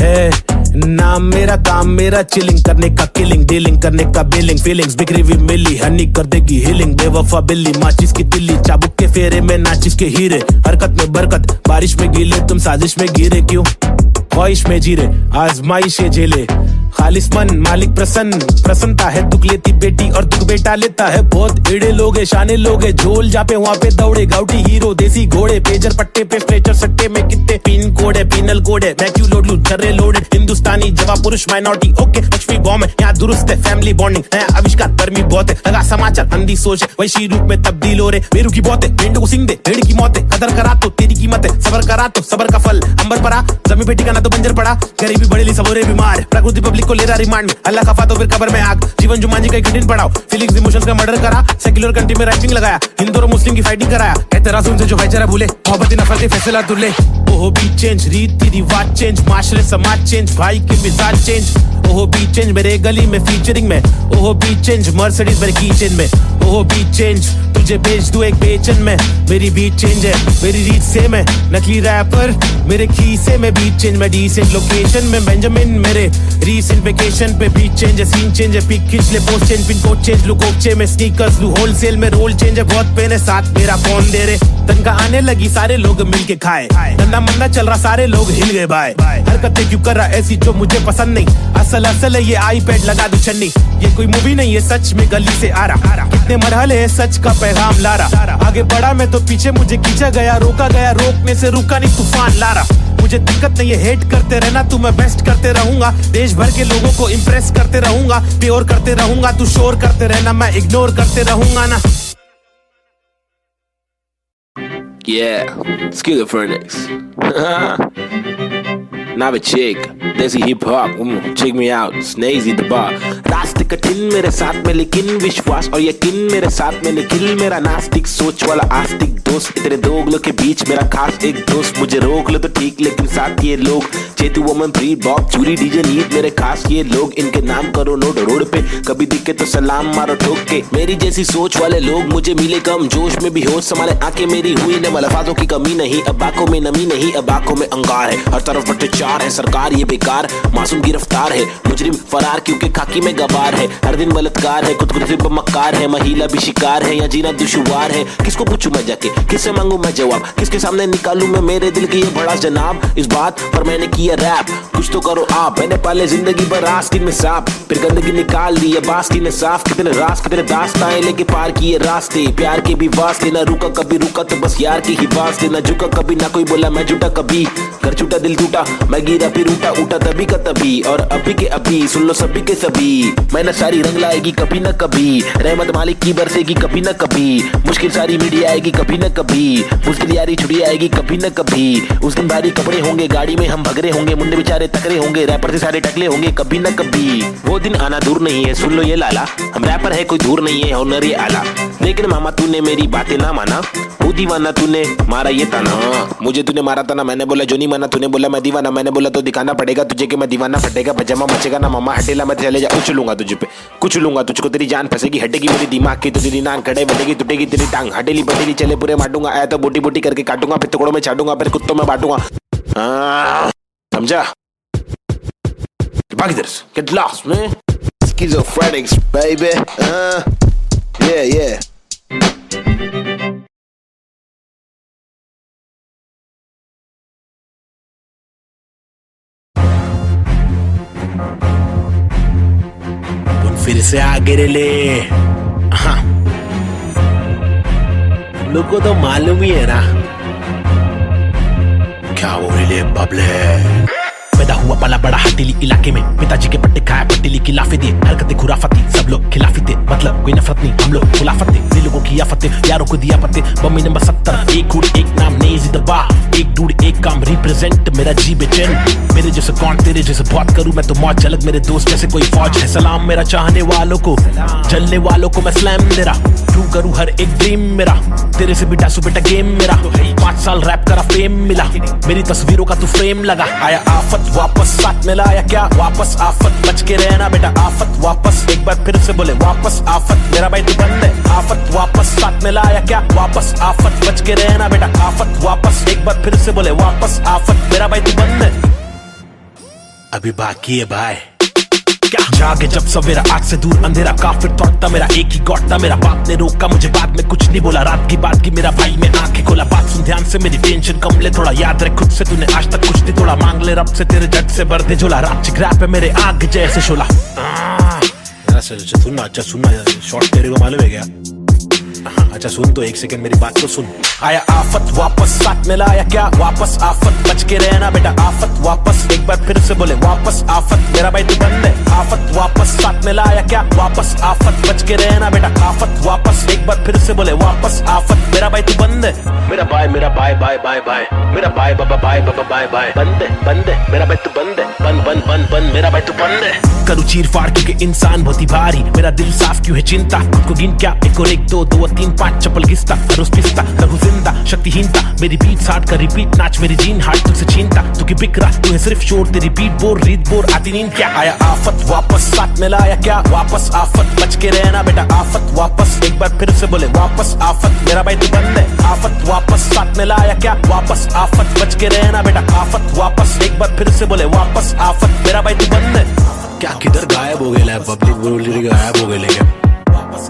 है नाम मेरा काम मेरा चिलिंग करने का किलिंग डीलिंग करने का बिलिंग फीलिंग्स बिखरी हुई मिली हनी कर देगी हीलिंग बेवफा बिल्ली माचिस की तिल्ली चाबुक के फेरे में नाचिस के हीरे हरकत में बरकत बारिश में गीले तुम साजिश में गिरे क्यों ख्वाहिश में जीरे आजमाइश झेले खालिस मन मालिक प्रसन्नता है दुख लेती बेटी और दुख बेटा लेता है बहुत एड़े लोग है शाने लोग है झोल जापे वहाँ पे दौड़े गाउटी हीरो देसी घोड़े पेजर पट्टे पे स्ट्रेचर सट्टे में कितने पिन कोड है पिनल कोड है मैं क्यों लोड लूं छर्रे लोडेड हिंदुस्तानी जवाब पुरुष माइनॉरिटी ओके लक्ष्मी बॉम्ब है यहाँ दुरुस्त है फैमिली बॉन्डिंग नया आविष्कार गर्मी बहुत है लगा समाचार अंधी सोच है वैसी रूप में तब्दील हो रहे बेरू की बहुत है भेड़ को सिंह दे भेड़ की मौत है कदर करा तो तेरी कीमत है सबर करा तो सबर का फल अंबर परा जमी पे टिकाना तो बंजर पड़ा गरीबी बड़ेली सबोरे बीमार प्रकृति पब्लिक को को ले रहा रिमांड में, अल्लाह खफा तो फिर कब्र में आग। जीवन जुमानी का कठिन पड़ाव, फीलिंग्स इमोशंस का मर्डर करा, सेक्युलर कंट्री में राइटिंग लगाया, हिंदू और मुस्लिम की फाइटिंग कराया, एतराज उनसे जो भाईचारा भूले, मोहब्बत नफरत फैसला दुल्ले। ओहो बीट चेंज, रीति रिवाज चेंज, माशरे समाज चेंज, भाई के मिजाज चेंज। ओहो बीट चेंज मेरे गली में फीचरिंग में, ओहो बीट चेंज मर्सिडीज मेरे कीचेन में। ओहो बीट चेंज तुझे बेच दूं एक बेचन में, मेरी बीट चेंज है मेरी रीच सेम है, नकली रैपर मेरे खीसे में। बीट चेंज मैं डिसेंट लोकेशन में, बेंजामिन मेरे रीसेंट वेकेशन पे। बीट चेंज है सीन चेंज है, पिक खींच ले post change, pin code change look ओपचे में, स्नीकर्स लू होलसेल में, रोल चेंज है बहुत पेन है, साथ मेरा कौन दे रे। तनका आने लगी सारे लोग मिलके खाए, धंधा मंदा चल रहा सारे लोग हिल गए भाई। हरकतें क्यों कर रहा ऐसी जो मुझे पसंद नहीं, असल है ये आईपैड लगा दू छन्नी। ये कोई मूवी नहीं है सच में गली से आ रहा, कितने मरहले है सच का पैगाम ला रहा। आगे बढ़ा मैं तो पीछे मुझे खींचा गया, रोका गया रोकने से रुका नहीं तूफान ला रहा। मुझे दिक्कत नहीं है हेट करते रहना, तू मैं बेस्ट करते रहूंगा, देश भर के लोगों को इम्प्रेस करते रहूंगा, प्योर करते रहूंगा, तू शोर करते रहना मैं इग्नोर करते रहूंगा ना। Yeah, Schizophrenics. Now a chick, desi hip hop, check me out, Snazy the bar. रास्ते कठिन मेरे साथ में लेकिन विश्वास और यकीन मेरे साथ में निखिल मेरा नास्तिक सोच वाला आस्तिक दोस्त। तेरे दोगलों के बीच मेरा खास एक दोस्त, मुझे रोक लो तो ठीक लेकिन साथ ये लोग चेतु वमन प्री बॉब चूरी डीजे नीत मेरे खास ये लोग, इनके नाम करो नोट रोड पे, कभी दिखे तो सलाम मारो ठोक के। मेरी जैसी सोच वाले लोग मुझे मिले कम, जोश में भी होश संभाले आंखें मेरी हुई न मलफाजों की कमी नहीं, अब आंखों में नमी नहीं, अब आंखों में अंगार है, हर तरफ भ्रष्टाचार है, सरकार ये बेकार, मासूम गिरफ्तार है, मुजरिम फरार क्योंकि खाकी में गवार है, हर दिन बलात्कार है, खुदकुशी पर मक्कार है, महिला भी शिकार है, या जीना दुश्वार है। किसको पूछूं मैं जाके, किससे मांगू मैं जवाब, किसके सामने निकालूं मैं मेरे दिल की ये बड़ा जनाब। इस बात पर मैंने किया रैप, कुछ तो करो आप, मैंने पाले जिंदगी भर आस्तीन में सांप, फिर गंदगी निकाल दी अब आस्तीन ने साफ। कितने रास कितने दास्ताएं लेके पार किए रास्ते, प्यार के भी वास्ते, ना रुका कभी रुका तो बस यार की ही वास्ते, ना झुका कभी ना कोई बोला मैं झूठा कभी, घर छूटा दिल टूटा मैं गिरा फिर उठा उठा तभी का तभी, और अभी के अभी सुन लो सभी के सभी। मैंने सारी रंग लाएगी कभी न कभी, रहमत मालिक की बरसेगी कभी न कभी, मुश्किल सारी मीडिया आएगी कभी न कभी, मुश्किल यारी छुड़ी आएगी कभी न कभी। उस दिन भारी कपड़े होंगे, गाड़ी में हम भगरे होंगे, मुंडे बेचारे तकरे होंगे, रैपर से सारे टकले होंगे कभी न कभी। वो दिन आना दूर नहीं है, सुन लो ये लाला, हम रैपर है कोई दूर नहीं है, हुनर ये आला। लेकिन मामा तूने मेरी बातें ना माना, वो दीवाना तूने मारा ये ताना, मुझे तूने मारा था ना, मैंने बोला जो नहीं माना, तूने बोला मैं दीवाना, मैंने बोला तो दिखाना पड़ेगा तुझे कि मैं दीवाना, फटेगा पजामा मचेगा ना मामा, हटेला मैं चले जा, कुछ लूंगा तुझे पे, कुछ लूंगा तुझको, तेरी जान फंसेगी, हटेगी मेरी दिमाग की तो तेरी नान खड़े बढ़ेगी, टूटेगी तेरी टांग, हटेली बटेली चले पूरे मारूंगा, आया तो बोटी बोटी करके काटूंगा, फिर टुकड़ों में छाटूंगा, फिर कुत्तों में बांटूंगा। समझा? Get lost, man. Schizophrenics, baby. Yeah. फिर से आगे ले। हाँ, लोगों को तो मालूम ही है ना क्या वो ले बबले। पैदा हुआ पला बड़ा हटीली इलाके में, पिताजी के पट्टे खाया पट्टीली की लाफे दिए, हरकतें खुराफती सब लोग खिलाफी थे, मतलब कोई नफरत नहीं हम लोग खुलाफत थे, दिल लोगों की आफतें यारों को दिया पत्ते। बम्मी नंबर 70, एक गुड़ एक नाम नेज़ी दबा, एक डूड एक काम रिप्रेजेंट मेरा जी बेचैन। मेरे जैसे कौन तेरे जैसे बात करूं मैं तो मौज झलक, मेरे दोस्त जैसे कोई फौज है। सलाम मेरा चाहने वालों को, जलने वालों को मैं स्लैम दे रहा, ट्रू करूं हर एक ड्रीम मेरा, तेरे से बेटा सुबेटा गेम मेरा। 5 साल रैप करा फेम मिला, मेरी तस्वीरों का तू फ्रेम लगा। आया आफत वापस साथ में लाया क्या वापस, आफत बच के रहना बेटा, आफत वापस एक बार फिर से बोले वापस, आफत मेरा भाई तू बंद है, आफत वापस साथ में लाया क्या वापस, आफत बच के रहना बेटा, आफत वापस एक बार फिर से बोले वापस, आफत मेरा भाई तू बंद है। अभी बाकी है भाई क्या जागे जब सवेरा, आज से दूर अंधेरा, काफिर थॉट था मेरा, एक ही गॉड था मेरा, बाप ने रोका मुझे बाद में कुछ नहीं बोला, रात की बात की मेरा भाई मैं आंखें खोला, बात सुन ध्यान से मेरी टेंशन कम ले थोड़ा, याद रख खुद से तूने आज तक कुछ नहीं तोड़ा, मांग ले रब से तेरे जट से भर दे झोला, रात चिकराप है मेरे आग जैसे शोला। सुनना अच्छा सुनना, शॉर्ट तेरे को मालूम है क्या? अच्छा सुन तो एक सेकंड मेरी बात तो सुन। आया आफत वापस साथ में लाया क्या वापस आफत, बच के रहना बेटा आफत वापस, एक बार फिर से बोले वापस आफत, मेरा भाई तू बंद है। आफत वापस साथ में लाया क्या वापस आफत, बच के रहना बेटा आफत वापस, एक बार फिर से बोले वापस आफत, मेरा भाई तू बंद है। मेरा भाई बाय बाय, मेरा भाई बाबा बाय बाय, बंद है मेरा भाई तू बंद है, बंद मेरा भाई तू बंद है। करूँ चीर फाड़ क्योंकि इंसान बहुत ही भारी, मेरा दिल साफ क्यों है चिंता, खुद को गिन क्या 1 और 1 2 2 और 3 5 चप्पल घिसता, रोज पिसता रहूं जिंदा शक्तिहीनता, मेरी बीट साठ कर रिपीट नाच मेरी जीन हार्ट तुझसे छीनता, तू की बिक रहा तू है सिर्फ शोर, तेरी बीट बोर रीत बोर आती नींद क्या। आया आफत वापस साथ में लाया क्या वापस आफत, बच के रहना बेटा आफत वापस, एक बार फिर से बोले वापस आफत, मेरा भाई तू बंद है। आफत वापस साथ में लाया क्या वापस आफत, बच के रहना बेटा आफत वापस, एक बार फिर से बोले वापस आफत, मेरा भाई तू बंद है। क्या किधर गायब हो गया पब्लिक बोली गायब हो गए,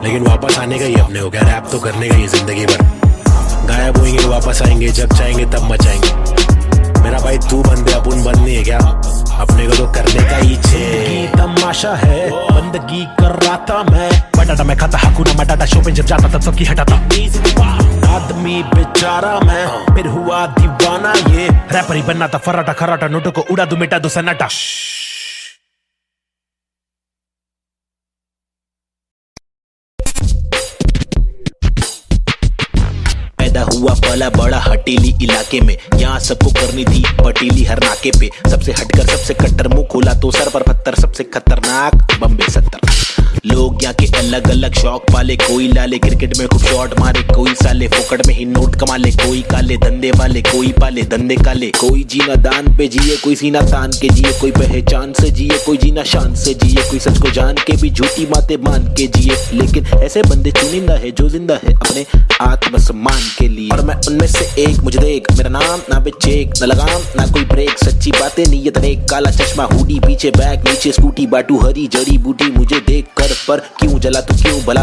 लेकिन वापस आने का ही अपने हो गया, रैप तो करने का ही जिंदगी भर, गायब होंगे वापस आएंगे जब चाहेंगे तब मचाएंगे। मेरा भाई तू बंद है अपन बंद नहीं है क्या, अपने को तो करने का ही छे तमाशा है, बंदगी कर रहा था मैं, बटाटा मैं खाता हकूना मटाटा, शो पे जब जाता तब सबकी हटाता, आदमी बेचारा मैं फिर हुआ दीवाना, ये रैपर ही बनना था फर्राटा खर्राटा, नोटों को उड़ा दूं मिटा दूं सन्नाटा। हुआ पला बड़ा हटेली इलाके में, यहाँ सबको करनी थी पटीली हर नाके पे, सबसे हटकर सबसे कट्टर मुंह खोला तो सर पर पत्थर, सबसे खतरनाक बम्बे 70। लोग यहाँ के अलग अलग शौक पाले, कोई लाले क्रिकेट में खूब शॉट मारे, कोई साले फोकट में ही नोट कमा ले, कोई काले धंधे वाले, कोई पाले धंधे काले, कोई जीना दान पे जिए, कोई सीना तान के जिए, कोई पहचान से जिए, कोई जीना शान से जिए, कोई सच को जान के भी झूठी बातें मान के जिए, लेकिन ऐसे बंदे चुनिंदा है जो जिंदा है अपने आत्मसम्मान के लिए, और मैं उनमें से एक, मुझे देख मेरा नाम ना बेचेक न लगाम ना कोई ब्रेक, सच्ची बातें नीयत नेक, काला चश्मा हुडी पीछे बैग नीचे स्कूटी, बाटू हरी जड़ी बूटी, मुझे देख कर पर क्यों जला तू क्यों भला,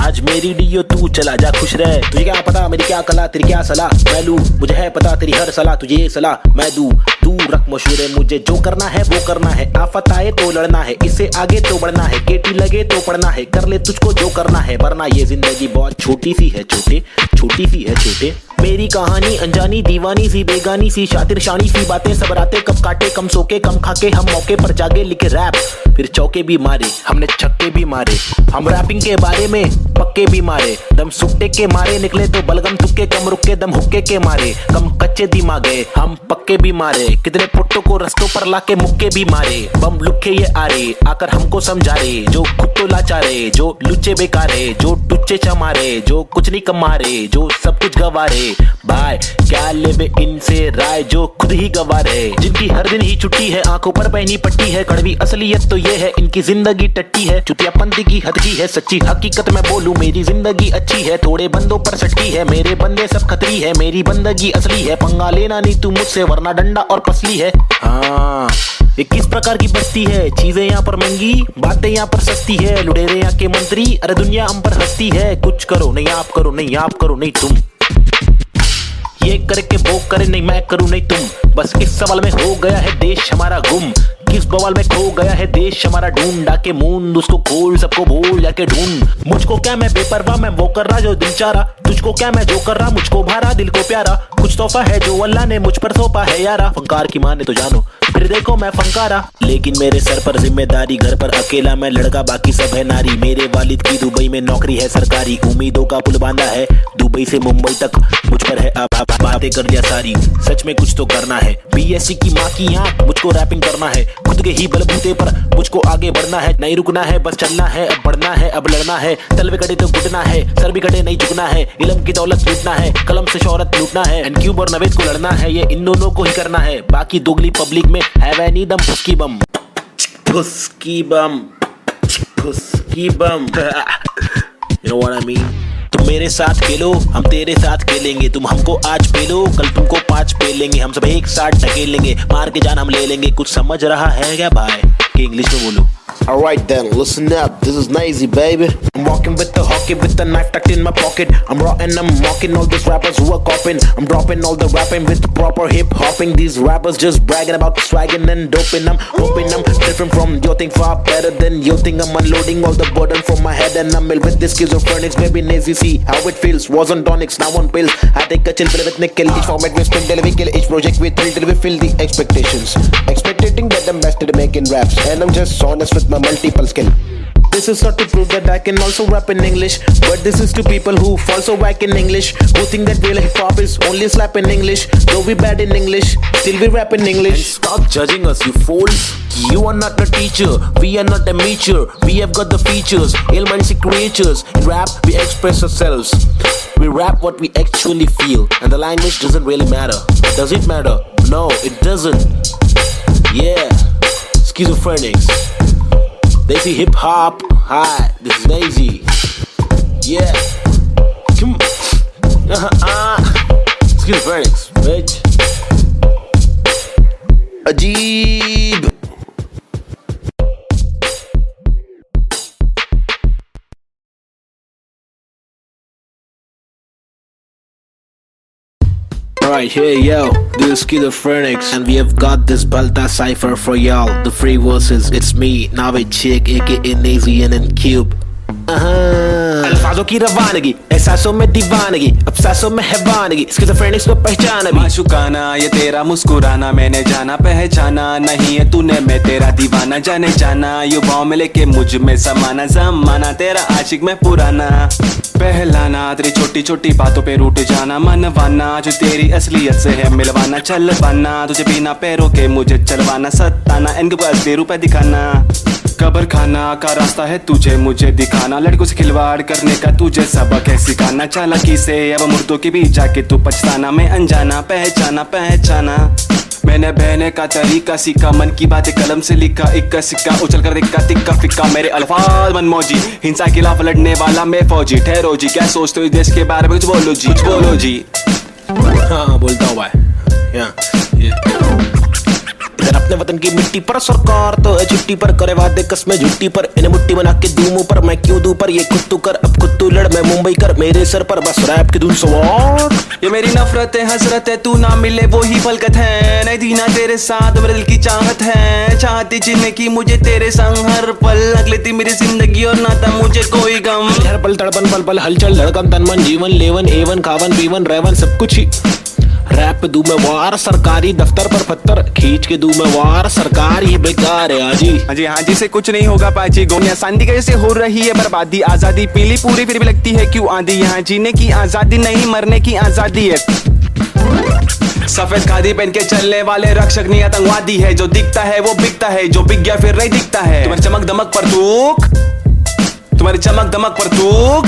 आज मेरी डियो तू चला जा खुश रह, तुझे क्या पता मेरी क्या कला तेरी क्या सलाह, मैं लूं मुझे है पता तेरी हर सलाह, तुझे ये सलाह मैं दूं, तू रख मशहूर है, मुझे जो करना है वो करना है, आफत आए तो लड़ना है, इससे आगे तो बढ़ना है, केटी लगे तो पढ़ना है, कर ले तुझको जो करना है, वरना ये जिंदगी बहुत छोटी सी है छोटे, छोटी सी है छोटे। मेरी कहानी अनजानी दीवानी सी बेगानी सी शातिर शानी सी बातें, सब रातें कब काटे कम सोके कम खाके, हम मौके पर जागे लिखे रैप फिर चौके भी मारे, हमने छक्के भी मारे, हम रैपिंग के बारे में पक्के भी मारे, दम सुट्टे के मारे निकले तो बलगम तुक्के, कम रुके दम हुक्के के मारे, कम कच्चे दिमागे हम पक्के भी मारे, कितने पुट्टों को रस्तों पर लाके मुक्के भी मारे, बम लुक्के ये आरे आकर हमको समझा रे, जो खुद तो लाचारे, जो लुच्चे बेकारे, जो टुच्चे चमारे, जो कुछ नहीं कमारे, जो सब कुछ गवारे, भाई क्या लेबे इनसे राय, जो खुद ही गवारे, जिनकी हर दिन ही छुट्टी है, आंखों पर पहनी पट्टी है, कड़वी असलियत तो ये है इनकी जिंदगी टट्टी है, चुतियापंथी की हद की है, सच्ची हकीकत मैं बोलूं मेरी जिंदगी अच्छी है, थोड़े बंदों पर सटकी है, मेरे बंदे सब खतरी है, मेरी बंदगी असली है, पंगा लेना नहीं तू मुझसे वरना डंडा और पसली है। हाँ ये किस प्रकार की बस्ती है, चीजें यहाँ पर महंगी बातें यहाँ पर सस्ती है, लुटेरे यहाँ के मंत्री अरे दुनिया हम पर हंसती है, कुछ करो नहीं आप करो नहीं आप करो नहीं तुम, ये करे के वो करे नहीं मैं करूं नहीं तुम, बस इस सवाल में हो गया है देश हमारा गुम, किस बवाल में खो गया है देश हमारा, ढूंढ डाके मूंद उसको खोल सबको भूल जाके ढूंढ, मुझको क्या मैं बेपरवाह मैं वो कर रहा जो दिल चाह रहा, तुझको क्या मैं जो कर रहा मुझको भारा दिल को प्यारा, कुछ तोहफा है जो अल्लाह ने मुझ पर सौंपा है यारा, फंकार की माने तो जानो फिर देखो मैं फंकारा, लेकिन मेरे सर पर जिम्मेदारी, घर पर अकेला मैं लड़का बाकी सब है नारी, मेरे वालिद की दुबई में नौकरी है सरकारी, उम्मीदों का पुल बांधा है दुबई से मुंबई तक, मुझ पर है अब बातें कर लिया सारी, सच में कुछ तो करना है, बीएससी की माँ की आंख मुझको रैपिंग करना है, खुद के ही बलबूते पर मुझको आगे बढ़ना है, नहीं रुकना है बस चलना है, अब बढ़ना है अब लड़ना है, तल भी कटे तो घुटना है, सर भी कटे नहीं झुकना है, इल्म की दौलत लूटना है, कलम से शोहरत लूटना है, एंड क्यूब और नवेद को लड़ना है, ये इन दोनों को ही करना है, बाकी दोगली पब्लिक में है वह नी दम फुसकी बम, फुसकी बम, फुसकी बम, you know what I mean? तुम मेरे साथ खेलो हम तेरे साथ खेलेंगे, तुम हमको आज पेलो कल तुमको 5 पेलेंगे, हम सब एक साथ ढकेलेंगे, मार के जान हम ले लेंगे, कुछ समझ रहा है क्या भाई कि इंग्लिश में बोलूं? Alright then, listen up, this is Nazy, baby. I'm walking with the hockey with the knife tucked in my pocket. I'm raw and I'm mocking all these rappers who are copying. I'm dropping all the rapping with proper hip hopping. These rappers just bragging about swagging and doping. I'm hoping I'm different from your thing, far better than your thing. I'm unloading all the burden from my head and I'm ill with this schizophrenics. Maybe Nazy, see how it feels. Was on tonics, now on pills. I take a chill pill with nickel. Each format we spin till we kill. Each project we thrill till we fill the expectations. Expecting that I'm best at making raps, and I'm just honest with my multiple skill. This is not to prove that I can also rap in English, but this is to people who fall so whack in English, who think that real hip hop is only slap in English. Though we bad in English, still we rap in English. And stop judging us, you fools. You are not a teacher, we are not a amateur. We have got the features, illmancy creatures. In rap, we express ourselves. We rap what we actually feel, and the language doesn't really matter. Does it matter? No, it doesn't. Yeah, schizophrenics. Desi hip hop. Hi, this is Nazy. Yeah. Come. Schizophrenics, bitch. Ajeeb. Alright, here yo, this is Schizophrenics, and we have got this Balta cipher for y'all. The free verses, it's me, Navid Chick, aka Nazy and in Cube. अल्फाजों की रवानगी, एहसासों में दीवानगी, अफसासों में हैवानगी, स्किज़ोफ्रेनिक्स को पहचाना भी। माशुकाना ये तेरा मुस्कुराना मैंने जाना पहचाना, नहीं है तूने मैं तेरा दीवाना, जाने जाना युवाओं में लेके मुझ में समाना, जमाना तेरा आशिक में पुराना, पहलाना तेरी छोटी छोटी बातों पे रूठ जाना, मनवाना जो तेरी असलियत से है मिलवाना, चल पाना तुझे बिना पैरों के मुझे चलवाना, सताना इनके पास रुपए दिखाना, कब्र खाना का रास्ता है तुझे मुझे दिखाना, लड़कों से खिलवाड़ करने का तुझे सबक है सिखाना, चालाकी से अब मुर्दों के बीच जाके तू पछताना, मैं अनजाना पहचाना पहचाना, मैंने बहने का तरीका सीखा, मन की बातें कलम से लिखा, इक्का सिक्का उछल कर दिक्का तिक्का फिक्का, मेरे अल्फाज मनमौजी, हिंसा के खिलाफ लड़ने वाला मैं फौजी, ठहरो जी क्या सोचते हो इस देश के बारे में, कुछ बोलो जी कुछ बोलो जी। हाँ बोलता हूँ भाई, इधर अपने वतन की मिट्टी पर सरकार तो है छुट्टी पर, करे वादे कस्में झुट्टी पर, इन्हें मुट्ठी बना के दूं मुंह पर, मैं क्यों दूं पर, ये खुद तू कर अब खुद तू लड़, मैं मुंबई कर मेरे सर पर बस रैप की धुन सवार। ये मेरी नफरत है हसरत है, तू ना मिले वो ही फलकत है, नहीं दीना तेरे साथ मेरे दिल की चाहत है, चाहती जीने की मुझे तेरे संग हर पल, अगले थी मेरी जिंदगी और ना था मुझे कोई गम, हर पल तड़पन पल पल हलचल धड़कन तन मन जीवन लेवन एवन खावन पीवन रेवन सब कुछ ही रैप दूं मैं वार, सरकारी दफ्तर पर पत्थर खींच के दूं मैं वार, सरकार ये बेकार है हाजी हाँ जी से कुछ नहीं होगा पाजी, गोनिया शांति कैसे हो रही है बर्बादी, आजादी पीली पूरी फिर भी लगती है क्यों आंधी, यहाँ जीने की आजादी नहीं मरने की आजादी है, सफेद खादी पहन के चलने वाले रक्षक नहीं आतंकवादी है, जो दिखता है वो बिकता है, जो बिक गया फिर नहीं दिखता है, तुम्हारी चमक दमक पर थूक, तुम्हारी चमक दमक पर थूक,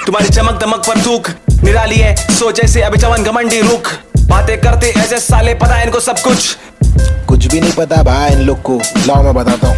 तुम्हारी चमक दमक पर थूक, निराली है सोच ऐसे अभी चवन घमंडी रुख, बातें करते ऐसे साले पता है इनको सब कुछ भी नहीं पता भाई इन लोग को, लाओ मैं बताता हूँ।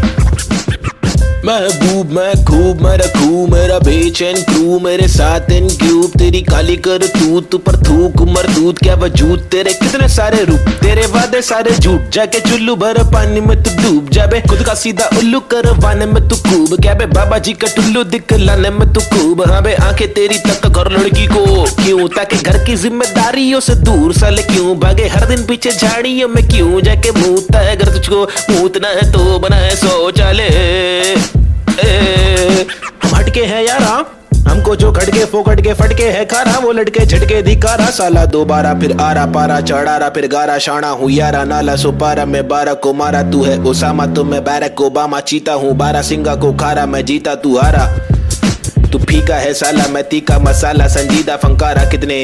महबूब मैं खूब मैं रखूं मेरा बेचैन क्रू, मेरे साथ इन क्यूब, तेरी काली कर तू पर थूक मरदूत क्या वजूद, तेरे कितने सारे रूप, तेरे वादे सारे झूठ, जाके चुल्लू भर पानी में तू डूब जाबे, खुद का सीधा उल्लू करवाने में तू खूब, क्या बे बाबा जी का टुल्लू दिखलाने में तू खूब, हाँ बे आंखें तेरी तक घर लड़की को क्यों, ताकि घर की जिम्मेदारियों से दूर साले क्यों भागे, हर दिन पीछे झाड़ियों में क्यों जाके मूतता है, अगर तुझको मूतना है तो बनाए शौचालय, हम हटके हैं यारा, हमको जो खटके फोकट के फटके है खारा, वो लटके झटके दिखारा, साला दोबारा फिर आरा पारा चढ़ारा फिर गारा, शाना हूँ यारा नाला सुपारा, मैं 12 को मारा तू है ओसामा, तो मैं बैरक ओबामा, चीता हूँ 12 सिंगा को खारा, मैं जीता तू हारा, तू फीका है साला मैं तीखा मसाला, संजीदा फंकारा, कितने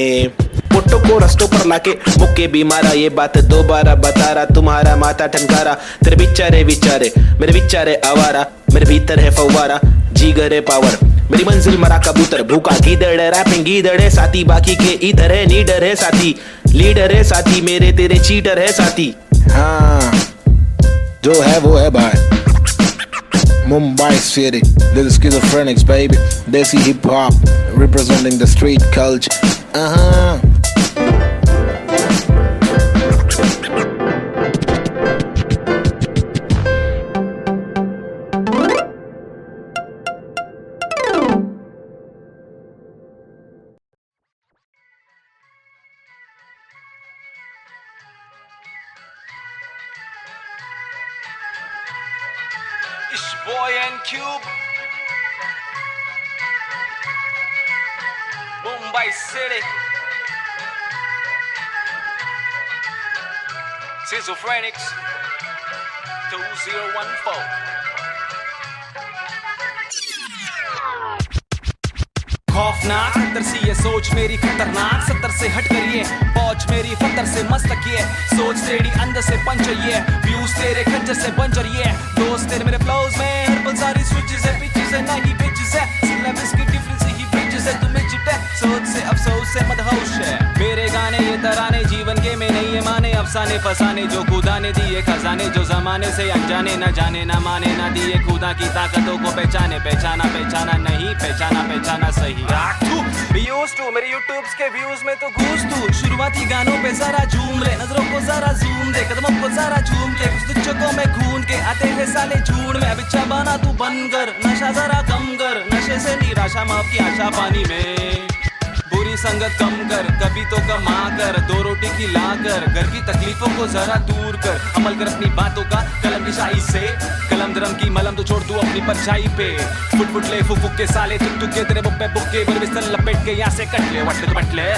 पुट्टों को रस्तों पर लाके मुक्के भी मारा, ये बात दोबारा बता रहा, तुम्हारा माथा ठनकारा, तेरे बिचारे विचारे मेरे बिचारे आवारा, मेरे भीतर है फव्वारा जीगर है पावर, मेरी मंजिल मरा कबूतर, भूखा गीदड़ रैपिंग गीदड़ है साथी, बाकी के इधर है नीडर है साथी, लीडर है साथी, मेरे तेरे चीटर है साथी, हाँ जो है वो है भाई। Mumbai City, this is Schizophrenics baby, Desi hip hop representing the street culture. It's boy and Cube. Mumbai City. Schizophrenics 2014. खौफनाक खतर सी ये सोच मेरी खतरनाक, 70 से हट करिए पहुंच मेरी फतर से मस्तक ये सोच तेरी अंदर से पंचर ये व्यूज तेरे खंजर से बंजर ये दोस्त तेरे मेरे फ्लोज में हर पल सारी स्विचेस है पिचेस है नहीं बिचेस है सिलेबस की डिफरेंस ही ब्रिजेस है तुम्हें चिट है सोच से अफसोस से मदहोश है मेरे गाने ये तराने जीवन के में नहीं ये माने अफसाने फसाने जो खुदा ने दिए खजाने जो जमाने से अनजाने न जाने न माने न दिए खुदा की ताकतों को पहचाने पहचाना पहचाना नहीं पहचाना पहचाना सही मेरे यूट्यूब्स के व्यूज में तो घूस तू शुरुआती गानों पे जरा झूम ले नजरों को जरा जूम दे कदमों को जरा झूम के कुछ दुचकों में खून के आते हैं साले झूठ में अब इच्छा बना तू बंद कर नशा जरा कम कर नशे से निराशा माफ की आशा पानी में बुरी संगत कम कर कभी तो कमा कर दो रोटी की ला कर घर की तकलीफों को जरा दूर कर अमल कर अपनी बातों का कलम की शाही से कलम दरम की मलम तो छोड़ तू अपनी परछाई पे फुट फुट ले फुक के साले तुक तुक के तेरे बुक्के बुक्के बर बिस्तर लपेट के यहाँ से कट ले वट ले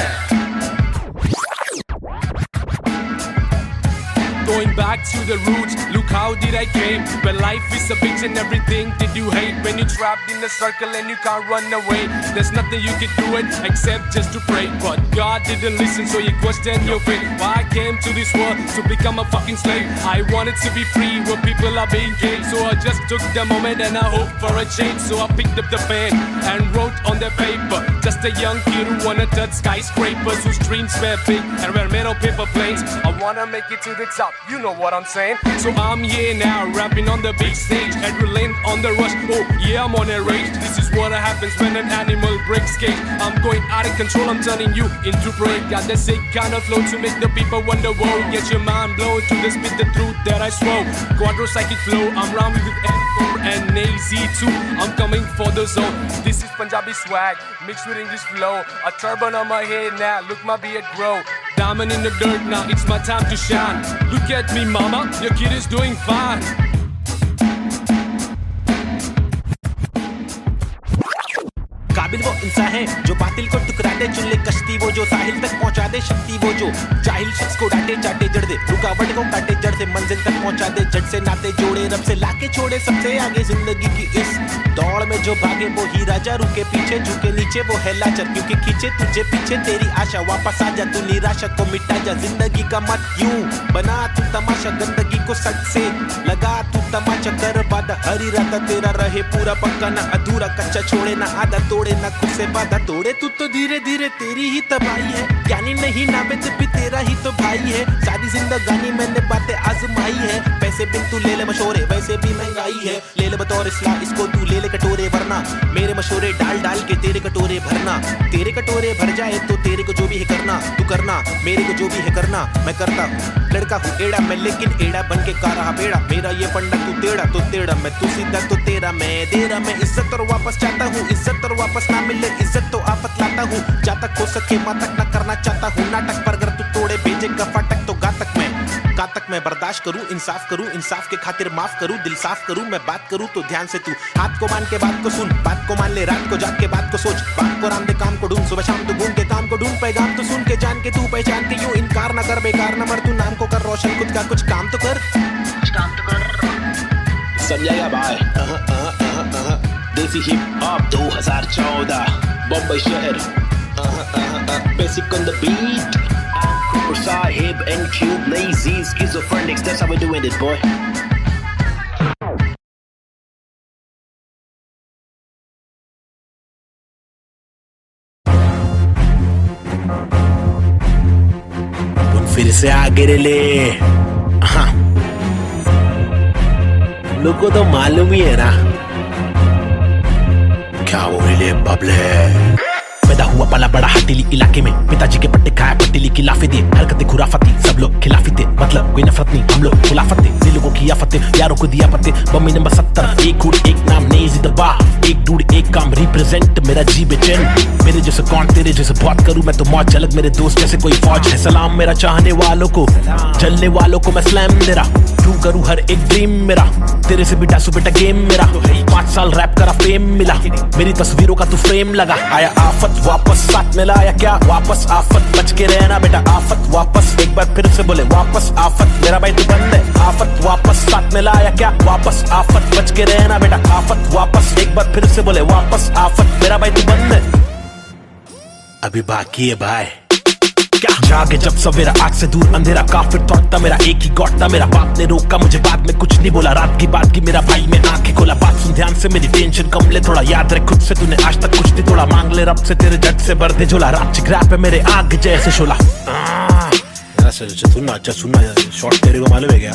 Going back to the roots, look how did I came. When life is a bitch and everything did you hate. When you're trapped in a circle and you can't run away, there's nothing you can do it except just to pray. But God didn't listen, so you question your fate. Why I came to this world to become a fucking slave. I wanted to be free where people are being gay. So I just took the moment and I hoped for a change. So I picked up the pen and wrote on the paper. Just a young kid who wanna touch skyscrapers, whose dreams were big and were made of paper planes. I wanna make it to the top. You know what I'm saying? So I'm here now, rapping on the big stage. Adrenaline on the rush, oh yeah, I'm on a rage. This is what happens when an animal breaks cage. I'm going out of control, I'm turning you into prey. Got that sick kind of flow to make the people wonder, whoa. Get your mind blown to the spit the truth that I swore. Quadro psychic flow, I'm rhyming with M4 and AZ2. I'm coming for the zone. This is Punjabi swag, mixed with English flow. A turban on my head now, look my beard grow. Diamond in the dirt now, it's my time to shine. Look at me mama, your kid is doing fine. काबिल वो इंसान है जो बातिल को टुकरा दे चुन ले कश्ती वो जो साहिल तक पहुंचा दे शक्ति वो जो जाहिल शख्स को डांटे चाटे जड़ दे रुकावट को काटे जड़ से मंजिल तक पहुंचा दे जड़ से नाते जोड़े रब से लाके छोड़े सबसे आगे जिंदगी की इस दौड़ में जो भागे वो ही राजा रुके पीछे झुके नीचे वो है लाचार क्योंकि खींचे तुझे पीछे तेरी आशा वापस आ जा तू निराशा को मिटा जा जिंदगी का मत यूं बना तू तमाशा गंदगी को सच से लगा तू तमाचा कर बाद हर इरादा तेरा रहे पूरा पक्का ना अधूरा कच्चा छोड़े ना आधा तोड़े ना खुद से वादा तोड़े तू तो धीरे धीरे तेरी ही तबाही है ज्ञानी नहीं नाबिद भी तेरा ही तो भाई है सारी जिंदगानी मैंने बातें आजमाई है पैसे बिन तू ले ले मशोरे वैसे भी महंगाई है ले ले बतौर इस्लाम इसको तू ले ले कटोरे वरना मेरे मशोरे डाल डाल के तेरे कटोरे भरना तेरे कटोरे भर जाए तो तेरे को जो भी है करना तू करना मेरे को जो भी है करना मैं करता हूँ लड़का हूँ एड़ा मैं लेकिन एड़ा बन के का रहा बेड़ा मेरा ये फंडा तू टेढ़ा मैं तू सीधा तो तेरा मैं दे रहा मैं इज्जत और वापस चाहता हूँ इज्जत और वापस ना मिले इज्जत तो आफत लाता हूँ जहाँ तक हो सके वहाँ तक ना करना चाहता हूँ नाटक पर अगर तू तोड़े भेजेगा फाटक तो घातक मैं बर्दाश्त करूँ इंसाफ के खातिर माफ करूँ दिल साफ करूँ मैं बात करूँ तो ध्यान से तू हाथ को मान के बात को सुन बात को मान ले रात को जाग के बात को सोच बात को राम दे काम को ढूंढ सुबह शाम तू घूम के काम को ढूंढ पैगाम तो सुन के जान के तू पहचान के यूं इनकार न कर बेकार न मर तू नाम को कर रोशन खुद का कुछ काम तो कर समझाएगा भाई देसी हिप हॉप 2014 बम्बई शहर basic on the beat Sahib and Cube lazy schizophrenics that's how we're doing it boy फिर से आगे ले हाँ लोगों को तो मालूम ही है ना क्या वो ले बबले पैदा हुआ पला बड़ा हटीली इलाके में पिताजी के पट्टे खाया पट्टीली की लाफे दिए हरकतें खुराफती सब लोग खिलाफी थे मतलब कोई नफरत नहीं हम लोग खुलाफत थे दिल लोगों की आफतें यारों को दिया पत्ते बम्मी नंबर 70 एक हुड एक नाम नेजी दबा एक डूड एक काम रिप्रेजेंट मेरा जी बेचैन मेरे जैसे कौन तेरे जैसे बहुत करूं मैं तो मौज झलक मेरे दोस्त जैसे कोई फौज है सलाम मेरा चाहने वालों को जलने वालों को मैं स्लैम दे रहा ट्रू करूं हर एक ड्रीम मेरा तेरे से भी डासू बेटा गेम मेरा, 5 साल रैप करा फेम मिला, मेरी तस्वीरों का तू फ्रेम लगा। आया आफत वापस साथ में लाया क्या वापस आफत, बच के रहना बेटा आफत वापस, एक बार फिर से बोले वापस आफत, मेरा भाई तू बंद है आफत वापस साथ में लाया क्या वापस आफत, बच के रहना बेटा आफत वापस, एक बार फिर से बोले वापस आफत, मेरा भाई तू बंद है। अभी बाकी है भाई क्या जागे जब सवेरा, आग से दूर अंधेरा, काफिर थॉट था मेरा, एक ही गॉड था मेरा, बाप ने रोका मुझे बाद में कुछ नहीं बोला, रात की बात की मेरा भाई मैं आंखें खोला, बात सुन ध्यान से मेरी टेंशन कम ले थोड़ा, याद रख खुद से तूने आज तक कुछ नहीं तोड़ा, मांग ले रब से तेरे जट से भर दे झोला, रात चिक रैप है मेरे आग जैसे शोला। अच्छा सुनना शॉर्ट तेरे को मालूम है क्या?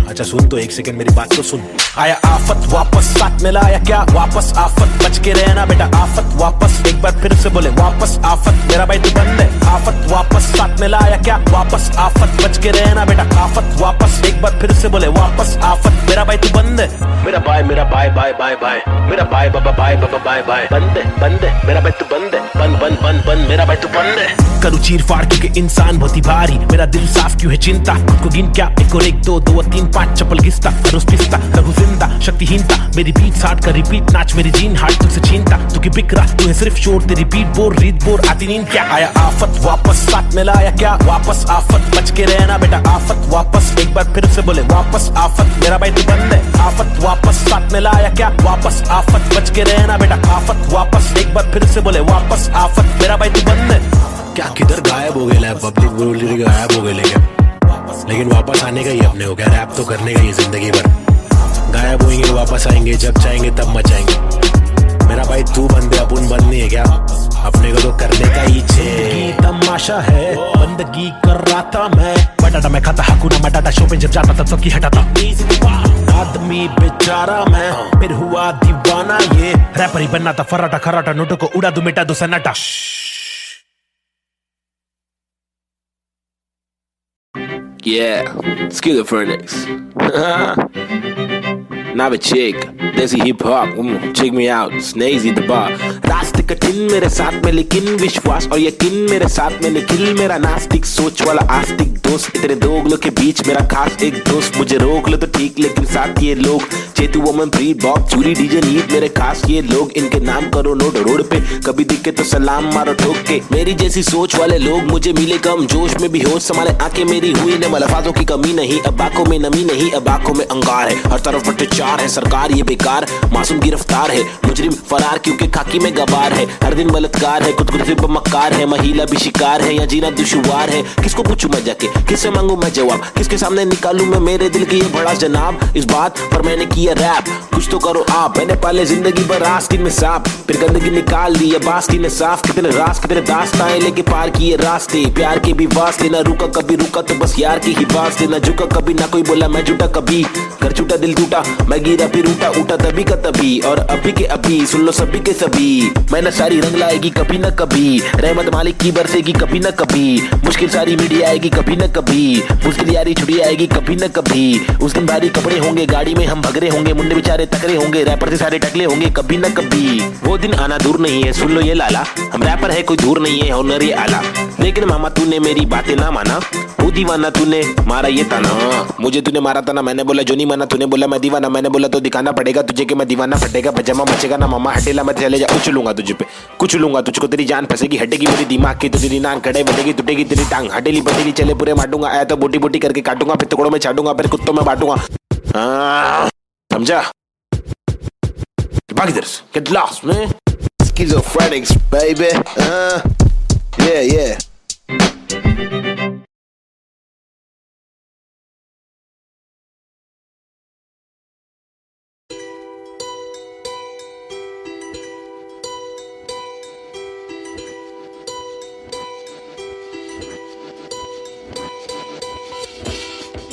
अच्छा सुन तो एक सेकंड मेरी बात तो सुन। आया आफत वापस साथ में लाया क्या वापस आफत, बच के रहना बेटा आफत वापस, एक बार फिर से बोले वापस आफत, मेरा भाई तू बंद है आफत वापस साथ में लाया क्या वापस आफत, बच के रहना बेटा आफत वापस, एक बार फिर से बोले वापस आफत, मेरा भाई तू बंद है। मेरा बाय बाय बाय, मेरा बाय बाबा बाय बाय, बंद है मेरा भाई तू बंद है, बंद मेरा भाई तू बंद है। करूँ चीर फाड़ क्योंकि इंसान बहुत ही भारी, मेरा दिल साफ क्यों है चिंता, खुद को गिन क्या 1 और 1 2 2 और 3 5 चप्पल घिसता, रोज पिसता रघु जिंदा शक्तिहीनता, मेरी बीट साठ का रिपीट नाच मेरी जीन हार्ट तुझसे छीनता, तू की बिक रहा तू है सिर्फ शोर, तेरी बीट बोर रीत बोर आती नींद क्या। आया आफत वापस साथ में लाया क्या वापस आफत, बच के रहना बेटा आफत वापस, एक बार फिर से बोले वापस आफत, मेरा भाई तू बंद है आफत वापस साथ में लाया क्या वापस आफत, बच के रहना बेटा आफत वापस, एक बार फिर से बोले वापस आफत, मेरा भाई तू बंद है। क्या किधर गायब हो गया पब्लिक बोल रही गायब हो गए, लेकिन वापस आने का ही अपने हो गया, रैप तो करने का ही जिंदगी भर, गायब होंगे वापस आएंगे जब चाहेंगे तब मचाएंगे, मेरा भाई तू बंदे अपन बंद नहीं है क्या, अपने को तो करने का ही छे तमाशा है, बंदगी कर रहा था मैं, बटाटा मैं खाता हकुना मटाटा, शो पे जब जाता तब सबकी हटाता, आदमी बेचारा मैं फिर हुआ दीवाना, ये रैपर ही बनना था फराटा खराटा, नोटों को उड़ा दूं मिटा दो सन्नाटा। Yeah, schizophrenics. Now a chick, desi hip hop, check me out, Snazy the bar. रास्ते कठिन मेरे साथ में लेकिन विश्वास और यकीन मेरे साथ में निखिल, मेरा नास्तिक सोच वाला आस्तिक दोस्त, तेरे दोगलों के बीच मेरा खास एक दोस्त, मुझे रोक लो तो ठीक लेकिन साथ ये लोग, चेतु वोमन प्रीत बॉब चूरी डीजे नीत, मेरे खास ये लोग, इनके नाम करो नोट रोड पे, कभी दिखे तो सलाम मारो ठोक के, मेरी जैसी सोच वाले लोग मुझे मिले कम, जोश में भी होश संभाले आंखें मेरी हुई ने, अल्फाजों की कमी नहीं, अब आंखों में नमी नहीं, अब आंखों में अंगार है, हर तरफ अत्याचार है, सरकार ये बेकार, मासूम गिरफ्तार है, मुजरिम फरार क्योंकि खाकी में गवार है, हर दिन बलात्कार है, खुद से मक्कार है, महिला भी शिकार है, या जीना दुश्वार है, किसको पूछूं मैं जाके, किससे मांगू मैं जवाब, किसके सामने निकालूं मैं मेरे दिल की ये बड़ा जनाब, इस बात पर मैंने किया रैप, कुछ तो करो आप, मैंने पाले जिंदगी भर आस्तीन में सांप, फिर गंदगी निकाल दी अब आस्तीन ने साफ, कितने रास कितने दास्ताएं लेके पार किए रास्ते, प्यार के भी वास्ते, ना रुका कभी रुका तो बस यार की ही वास्ते, ना झुका कभी ना कोई बोला मैं झूठा कभी, घर छूटा दिल टूटा मैं गिरा फिर उठा तभी का तभी, और अभी के अभी सुन लो सभी के सभी, मैंने सारी रंग लाएगी कभी न कभी, रहमत मालिक की बरसेगी कभी न कभी, मुश्किल सारी मीडिया आएगी कभी न कभी, मुश्किल यारी छुट्टी आएगी कभी न कभी, उस दिन भारी कपड़े होंगे गाड़ी में हम भगरे होंगे, मुंडे बेचारे तकरे होंगे, रैपर से सारे टकले होंगे कभी न कभी, वो दिन आना दूर नहीं है सुन लो ये लाला, हम रैपर है कोई दूर नहीं है हुनर ये आला, लेकिन मामा तूने मेरी बातें ना माना, वो दीवाना तूने मारा ये ताना, मुझे तूने मारा था ना मैंने बोला जो नहीं माना, तूने बोला मैं दीवाना, मैंने बोला तो दिखाना पड़ेगा तुझे कि मैं दीवाना, फटेगा पजामा मचेगा ना मामा हटेला मैं चले जा, कुछ लूंगा तुझे पे कुछ लूंगा तुझको, तेरी जान फंसेगी हटेगी मेरी दिमाग की, तो तेरी नाक कड़े बढ़ेगी टूटेगी तेरी टांग, हटेली पटेली चले पूरे मारूंगा, आया तो बोटी बोटी करके काटूंगा, फिर टुकड़ों में छाटूंगा, फिर कुत्तों में बांटूंगा, समझा? बाकी इधर get lost man, schizophrenics baby, yeah.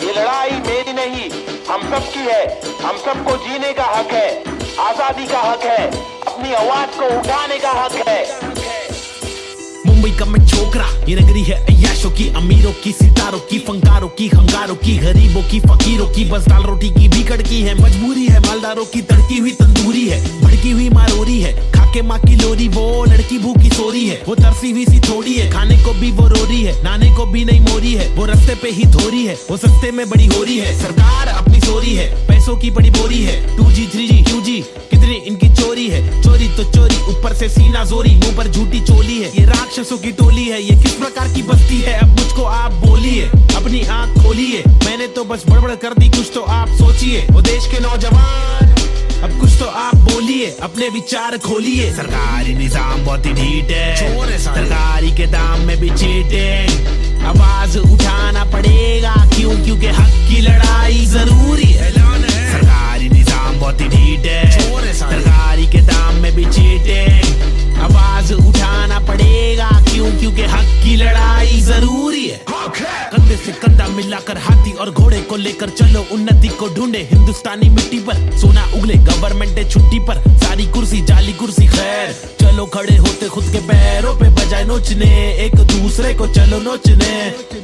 ये लड़ाई मेरी नहीं हम सब की है, हम सबको जीने का हक है, आजादी का हक है, अपनी आवाज को उठाने का हक है। मुंबई का मैं छोकरा, ये नगरी है अय्याशों की, अमीरों की, सितारों की, फंकारों की, हंगारों की, गरीबों की, फकीरों की, बस दाल रोटी की भी कड़की है, मजबूरी है मालदारों की, तड़की हुई तंदूरी है, भड़की हुई मारोरी है, खाके माँ की लोरी, वो लड़की भूखी सोरी है, वो तरसी हुई सी थोड़ी है, खाने को भी वो रोरी है, नाने को भी नहीं मोरी है, वो रस्ते पे ही धोरी है, वो सस्ते में बड़ी हो रही है, सरकार अपनी चोरी है, पैसों की बड़ी बोरी है। 2G 3G QG कितनी इनकी चोरी है, चोरी तो चोरी ऊपर से सीना जोरी, मुंह पर झूठी चोली है। ये राक्षसों की टोली है, ये किस प्रकार की बस्ती है, अब मुझको आप बोलिए, अपनी आंख खोलिए। मैंने तो बस बड़बड़ कर दी, कुछ तो आप सोचिए। वो देश के नौजवान अब कुछ तो आप बोलिए, अपने विचार खोलिए। सरकारी निजाम बहुत ही ढीठ है, सरकारी के दाम में भी चीटिंग। आवाज उठाना पड़ेगा क्यों, क्योंकि हक की लड़ाई जरूरी है। सरकारी निजाम बहुत ही ढीठ है, सरकारी के दाम में भी चीटिंग। आवाज उठाना पड़ेगा क्यों, क्योंकि हक की लड़ाई जरूरी है। कंधे से कंधा मिलाकर हाथी और घोड़े को लेकर चलो, उन्नति को ढूंढे हिंदुस्तानी मिट्टी पर। सोना उगले गवर्नमेंट है छुट्टी पर, सारी कुर्सी जाली कुर्सी खैर। चलो खड़े होते खुद के पैरों पे, बजाय नोचने एक दूसरे को चलो नोचने।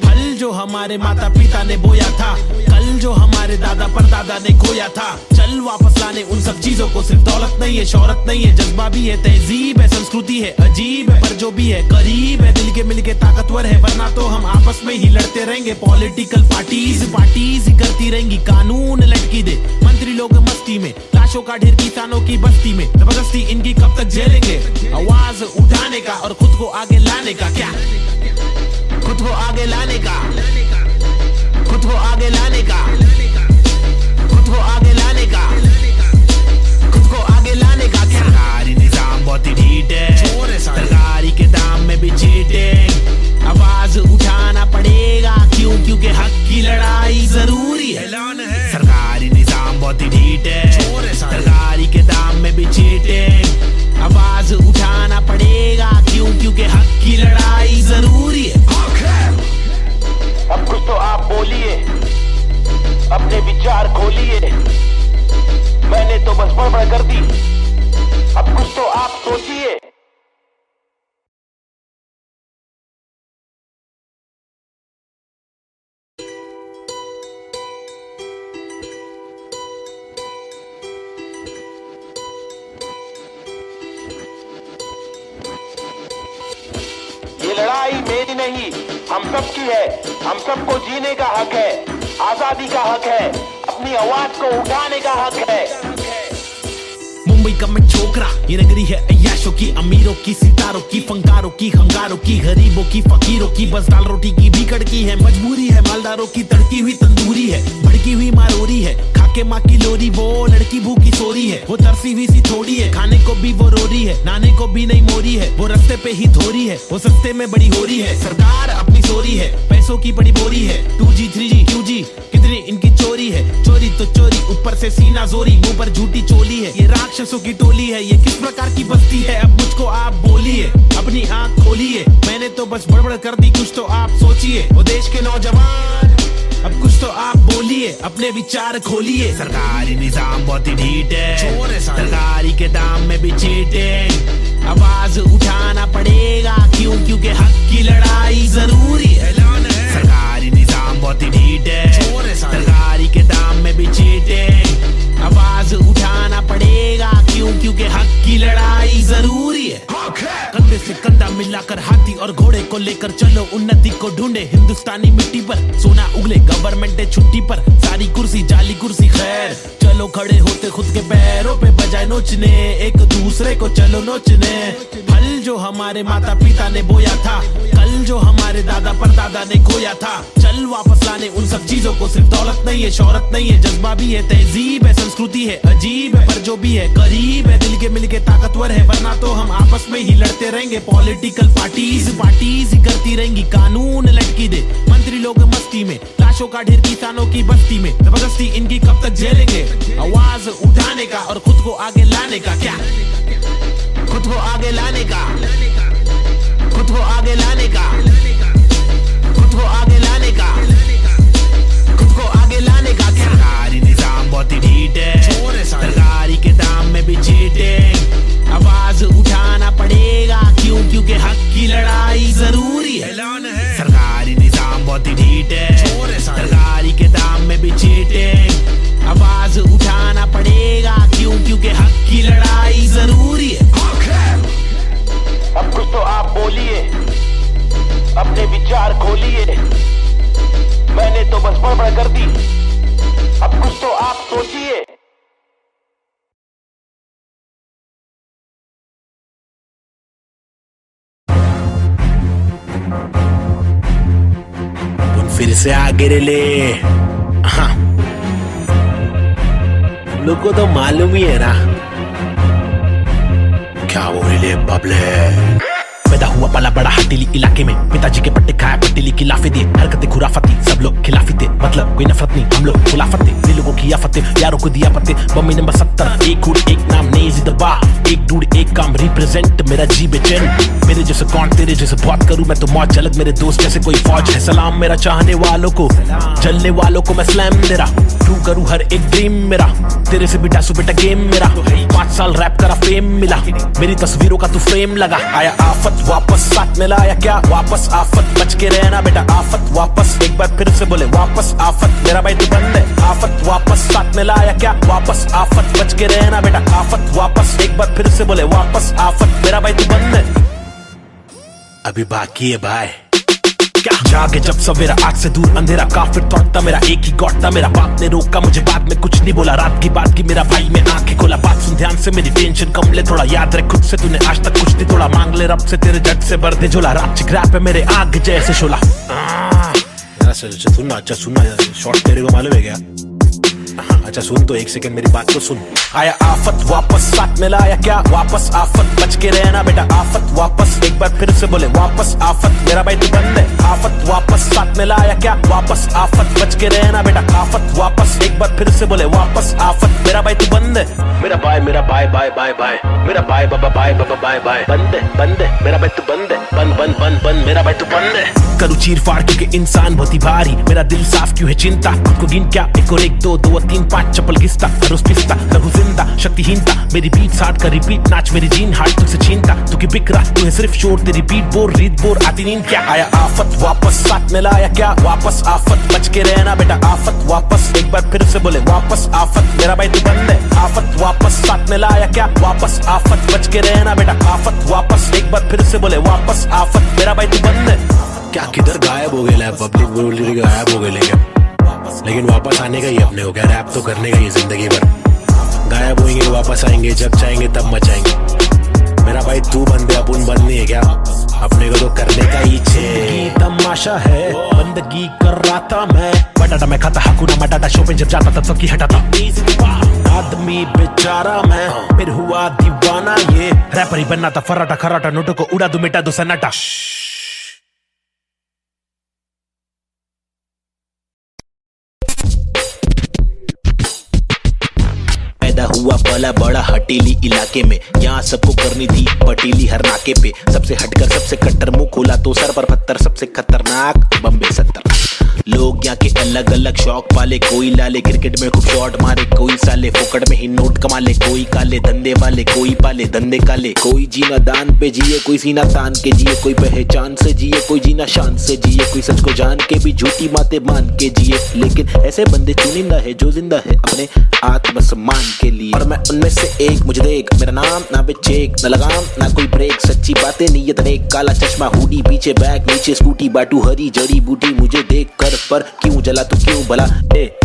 फल जो हमारे माता पिता ने बोया था, कल जो हमारे दादा परदादा ने खोया था, चल वापस लाने उन सब चीजों को। सिर्फ दौलत नहीं है, शोहरत नहीं है, जज्बा भी है, तहजीब है, संस्कृति है, अजीब है, पर जो भी है करीब है, दिल के मिलके ताकतवर है। वरना तो हम आपस में ही लड़ते रहेंगे। पॉलिटिकल पार्टीज ही करती रहेंगी, कानून लटकी दे मंत्री लोग मस्ती में, लाशों का ढेर किसानों की बस्ती में। जबरदस्ती इनकी कब तक झेलेंगे, आवाज उठाने का और खुद को आगे लाने का। क्या खुद को आगे लाने का, खुद को आगे लाने का, खुद को आगे लाने का, खुद को आगे लाने का। सरकारी निजाम बहुत ही ढीठ है, सरकारी के दाम में भी चीटिंग। आवाज उठाना पड़ेगा क्यों, क्योंकि हक की लड़ाई जरूरी है। सरकारी निजाम बहुत ही ढीठ है, सरकारी के दाम में भी चीटिंग। आवाज उठाना पड़ेगा क्यों, क्योंकि हक की लड़ाई जरूरी है। अब कुछ तो आप बोलिए, अपने विचार खोलिए। मैंने तो बस बड़बड़ कर दी, अब कुछ तो आप सोचिए। ये लड़ाई मेरी नहीं, हम सबकी है। हम सबको जीने का हक है, आजादी का हक है, अपनी आवाज को उठाने का हक है। मुंबई का मैं छोकरा, ये नगरी है अय्याशों की, अमीरों की, सितारों की, फंकारों की, हंगारों की, गरीबों की, फकीरों की। बस दाल रोटी की भी कड़की है, मजबूरी है मालदारों की, तड़की हुई तंदूरी है, भड़की हुई मारोरी है, खाके माँ की लोरी। वो लड़की भूखी सोरी है, वो तरसी हुई सी थोड़ी है, खाने को भी वो रोरी है, नाने को भी नहीं मोरी है। वो रास्ते पे ही धोरी है, वो सस्ते में बड़ी हो रही है। सरकार अपनी सोरी है, पैसों की बड़ी बोरी है। 2G 3G QG कितनी इनकी चोरी है, चोरी तो चोरी ऊपर से सीना जोरी, मुंह पर झूठी चोली है। ये राक्षसों की टोली है, ये किस प्रकार की बस्ती है, अब मुझको आप बोलिए, अपनी आंख खोलिए। मैंने तो बस बड़बड़ कर दी, कुछ तो आप सोचिए। वो देश के नौजवान अब कुछ तो आप बोलिए, अपने विचार खोलिए। सरकारी निजाम बहुत ही ढीठ है, सरकारी के दाम में भी चीटिंग। आवाज उठाना पड़ेगा क्यों, क्योंकि हक की लड़ाई जरूरी है। सरकारी निजाम बहुत ही ढीठ है, सरकारी के दाम में भी चीटिंग। आवाज उठाना पड़ेगा क्यों, क्योंकि हक की लड़ाई जरूरी है। कंधे से कंधा मिलाकर हाथी और घोड़े को लेकर चलो, उन्नति को ढूंढे हिंदुस्तानी मिट्टी पर। सोना उगले गवर्नमेंट है छुट्टी पर, सारी कुर्सी जाली कुर्सी खैर। चलो खड़े होते खुद के पैरों पे, बजाय नोचने एक दूसरे को चलो नोचने। फल जो हमारे माता पिता ने बोया था, कल जो हमारे दादा परदादा ने खोया था, चल वापस लाने उन सब चीजों को। सिर्फ दौलत नहीं है, शोहरत नहीं है, जज्बा भी है, तहजीब है, संस्कृति है, अजीब है, पर जो भी है करीब है, दिल के मिलके ताकतवर है। वरना तो हम आपस में ही लड़ते रहेंगे। पॉलिटिकल पार्टीज ही करती रहेंगी, कानून लटकी दे मंत्री लोग मस्ती में, लाशों का ढेर किसानों की बस्ती में। जबरदस्ती इनकी कब तक झेलेंगे, आवाज उठाने का और खुद को आगे लाने का। क्या खुद को आगे लाने का, खुद को आगे लाने का, खुद को आगे लाने का, खुद को आगे लाने का। सरकारी निजाम बहुत ही ढीठ है, सरकारी के दाम में भी चीटिंग। आवाज उठाना पड़ेगा क्यों, क्योंकि हक की लड़ाई जरूरी है। सरकारी निजाम बहुत ही ढीठ है, सरकारी के दाम में भी चीटिंग। आवाज उठाना पड़ेगा क्यों, क्योंकि हक की लड़ाई जरूरी है। अब कुछ तो आप बोलिए, अपने विचार खोलिए। मैंने तो बस बड़बड़ कर दी, अब कुछ तो आप सोचिए। फिर से आगे ले। हाँ, लोग को तो मालूम ही है ना क्या वो ले बबले। पैदा हुआ पला बड़ा हटीली इलाके में, पिताजी के पट्टे खाया पट्टीली की लाफे दिए, हरकतें खुराफती सब लोग खिलाफी थे, मतलब कोई नफरत नहीं हम लोग खुलाफत थे, दिल लोगों की आफतें यारों को दिया पत्ते। बम्मी नंबर 70 एक हुड एक नाम नहीं जिंदाबाद, एक डूड एक काम रिप्रेजेंट मेरा जी बेचैन। मेरे जैसे कौन तेरे जैसे बहुत करूं मैं तो मौज झलक, मेरे दोस्त जैसे कोई फौज है। सलाम मेरा चाहने वालों को, जलने वालों को मैं स्लैम दे रहा, ट्रू करूं हर एक ड्रीम मेरा, तेरे से भी डासू बेटा गेम मेरा। 5 साल रैप करा फेम मिला, मेरी तस्वीरों का तू फ्रेम लगा। आया आफत वापस साथ में लाया क्या वापस आफत, बच के रहना बेटा आफत वापस, एक बार फिर से बोले वापस आफत, मेरा भाई तू बंद है। आफत वापस साथ में लाया क्या वापस आफत, बच के रहना बेटा आफत वापस, एक बार फिर से बोले वापस आफत, मेरा भाई तू बंद है। अभी बाकी है भाई क्या जागे जब सवेरा, आग से दूर अंधेरा, काफिर तोड़ता मेरा एक ही गॉड था, मेरा बाप ने रोका मुझे बाद में कुछ नहीं बोला, रात की बात की मेरा भाई में आंखें खोला। बात सुन ध्यान से मेरी टेंशन कम ले थोड़ा, याद रख खुद से तूने आज तक कुछ नहीं तोड़ा, मांग ले रब से तेरे जट से भर दे झोला, रात चिकराप है मेरे आग जैसे शोला। सुनना अच्छा सुनना, शॉर्ट तेरे को मालूम है क्या? अच्छा सुन तो एक सेकंड मेरी बात तो सुन। आया आफत वापस साथ में लाया क्या वापस आफत, बच के रहना बेटा आफत वापस, एक बार फिर से बोले वापस आफत, मेरा भाई तू बंद है। आफत वापस साथ में लाया क्या वापस आफत, बच के रहना बेटा आफत वापस, एक बार फिर से बोले वापस आफत, मेरा भाई तू बंद है। मेरा भाई बाय बाय, मेरा भाई बाबा बाय बाय, बंद है मेरा भाई तू बंद है, बंद मेरा भाई तू बंद है। करूँ चीर फाड़ क्योंकि इंसान बहुत ही भारी, मेरा दिल साफ क्यों है चिंता, खुद को गिन क्या 1 और 1 2 2 और 3 5 चप्पल घिसता, रोज पिसता रहूं जिंदा शक्तिहीनता, मेरी बीट साठ का रिपीट नाच मेरी जीन हार्ट तुझसे छीनता, तू की बिक रहा तू है सिर्फ शोर, तेरी बीट बोर रीत बोर आती नींद क्या। आया आफत वापस साथ में लाया क्या वापस आफत, बच के रहना बेटा आफत वापस, एक बार फिर से बोले वापस आफत, मेरा भाई तू बंद है। आफत वापस साथ में लाया क्या वापस आफत, बच के रहना बेटा आफत वापस, एक बार फिर से बोले वापस आफत, मेरा भाई तू बंद है। क्या किधर गायब हो गया पब्लिक बोली गायब हो गए क्या, लेकिन वापस आने का ही अपने हो गया, रैप तो करने का ही जिंदगी भर, गायब होंगे वापस आएंगे जब चाहेंगे तब मचाएंगे। मेरा भाई तू बंदे अपन बंद नहीं है क्या, अपने को तो करने का ही छे तमाशा है, बंदगी कर रहा था मैं, बटाटा मैं खाता हकुना मटाटा, शो पे जब जाता तब सबकी हटाता, आदमी बेचारा मैं फिर हुआ दीवाना, ये रैपर ही बनना था फराटा खराटा, नोटों को उड़ा दो मिटा दो सन्नाटा। हुआ पला बड़ा हटीली इलाके में, यहाँ सबको करनी थी पटीली हर नाके पे, सबसे हटकर सबसे कट्टर मुंह खोला तो सर पर पत्थर, सबसे खतरनाक बम्बे 70। लोग यहाँ के अलग अलग शौक पाले, कोई लाले क्रिकेट में खूब शॉट मारे, कोई साले फोकट में ही नोट कमा ले, कोई काले धंधे वाले, कोई पाले धंधे काले, कोई जीना दान पे जिए, कोई सीना तान के जिए, कोई पहचान से जिए, कोई जीना शान से जिए, कोई सच को जान के भी झूठी बातें मान के जिए, लेकिन ऐसे बंदे चुनिंदा है जो जिंदा है अपने आत्मसम्मान के लिए, और मैं उनमें से एक, मुझे देख मेरा नाम ना बे चेक ना लगाम ना कोई ब्रेक, सच्ची बातें नीयत नेक, काला चश्मा हुडी पीछे बैग नीचे स्कूटी, बाटू हरी जड़ी बूटी, मुझे देख कर पर क्यों जला तू क्यों भला,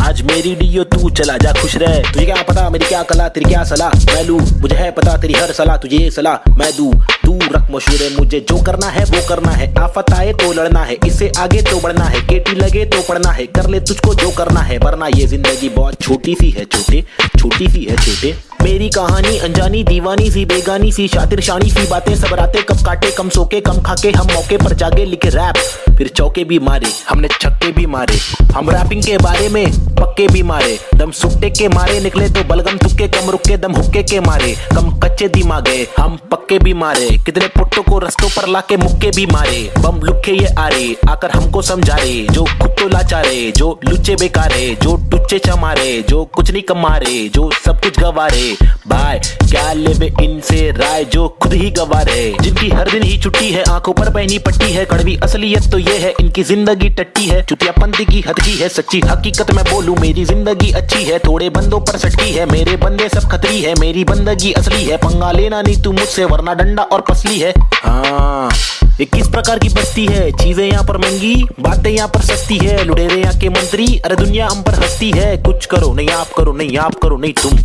आज मेरी डियो तू चला जा खुश रह, तुझे क्या पता मेरी क्या कला तेरी क्या सलाह, मैं लूं मुझे है पता तेरी हर सलाह, तुझे ये सलाह मैं दूं, तू रख मशहूर है, मुझे जो करना है वो करना है, आफत आए तो लड़ना है, इससे आगे तो बढ़ना है, केटी लगे तो पढ़ना है, कर ले तुझको जो करना है, वरना ये जिंदगी बहुत छोटी सी है छोटे, छोटी सी है छोटे। मेरी कहानी अनजानी दीवानी सी बेगानी सी शातिर शानी सी बातें सब रातें कब काटे, कम सोके कम खाके हम मौके पर जागे, लिखे रैप फिर चौके भी मारे, हमने छक्के भी मारे, हम रैपिंग के बारे में पक्के भी मारे, दम सुट्टे के मारे निकले तो बलगम तुक्के, कम रुके दम हुक्के के मारे, कम कच्चे दिमागे हम पक्के भी मारे, कितने पुट्टों को रस्तों पर लाके मुक्के भी मारे, बम लुक्के ये आरे आकर हमको समझा रे, जो खुद तो लाचारे, जो लुच्चे बेकारे, जो टुच्चे चमारे, जो कुछ नहीं कमारे, जो सब कुछ गवारे, भाई क्या लेवे इनसे राय, जो खुद ही गवार है, जिनकी हर दिन ही छुट्टी है, आंखों पर पहनी पट्टी है, कड़वी असलियत तो ये है इनकी जिंदगी टट्टी है, चुतियापंथी की हद की है, सच्ची हकीकत मैं बोलूं मेरी जिंदगी अच्छी है, थोड़े बंदों पर सटकी है, मेरे बंदे सब खतरी है, मेरी बंदगी असली है, पंगा लेना नहीं तू मुझसे वरना डंडा और पसली है। हाँ ये किस प्रकार की बस्ती है, चीजें यहाँ पर महंगी, बातें यहाँ पर सस्ती है, लुटेरे यहाँ के मंत्री, अरे दुनिया हम पर हंसती है। कुछ करो नहीं आप करो, नहीं आप करो नहीं तुम,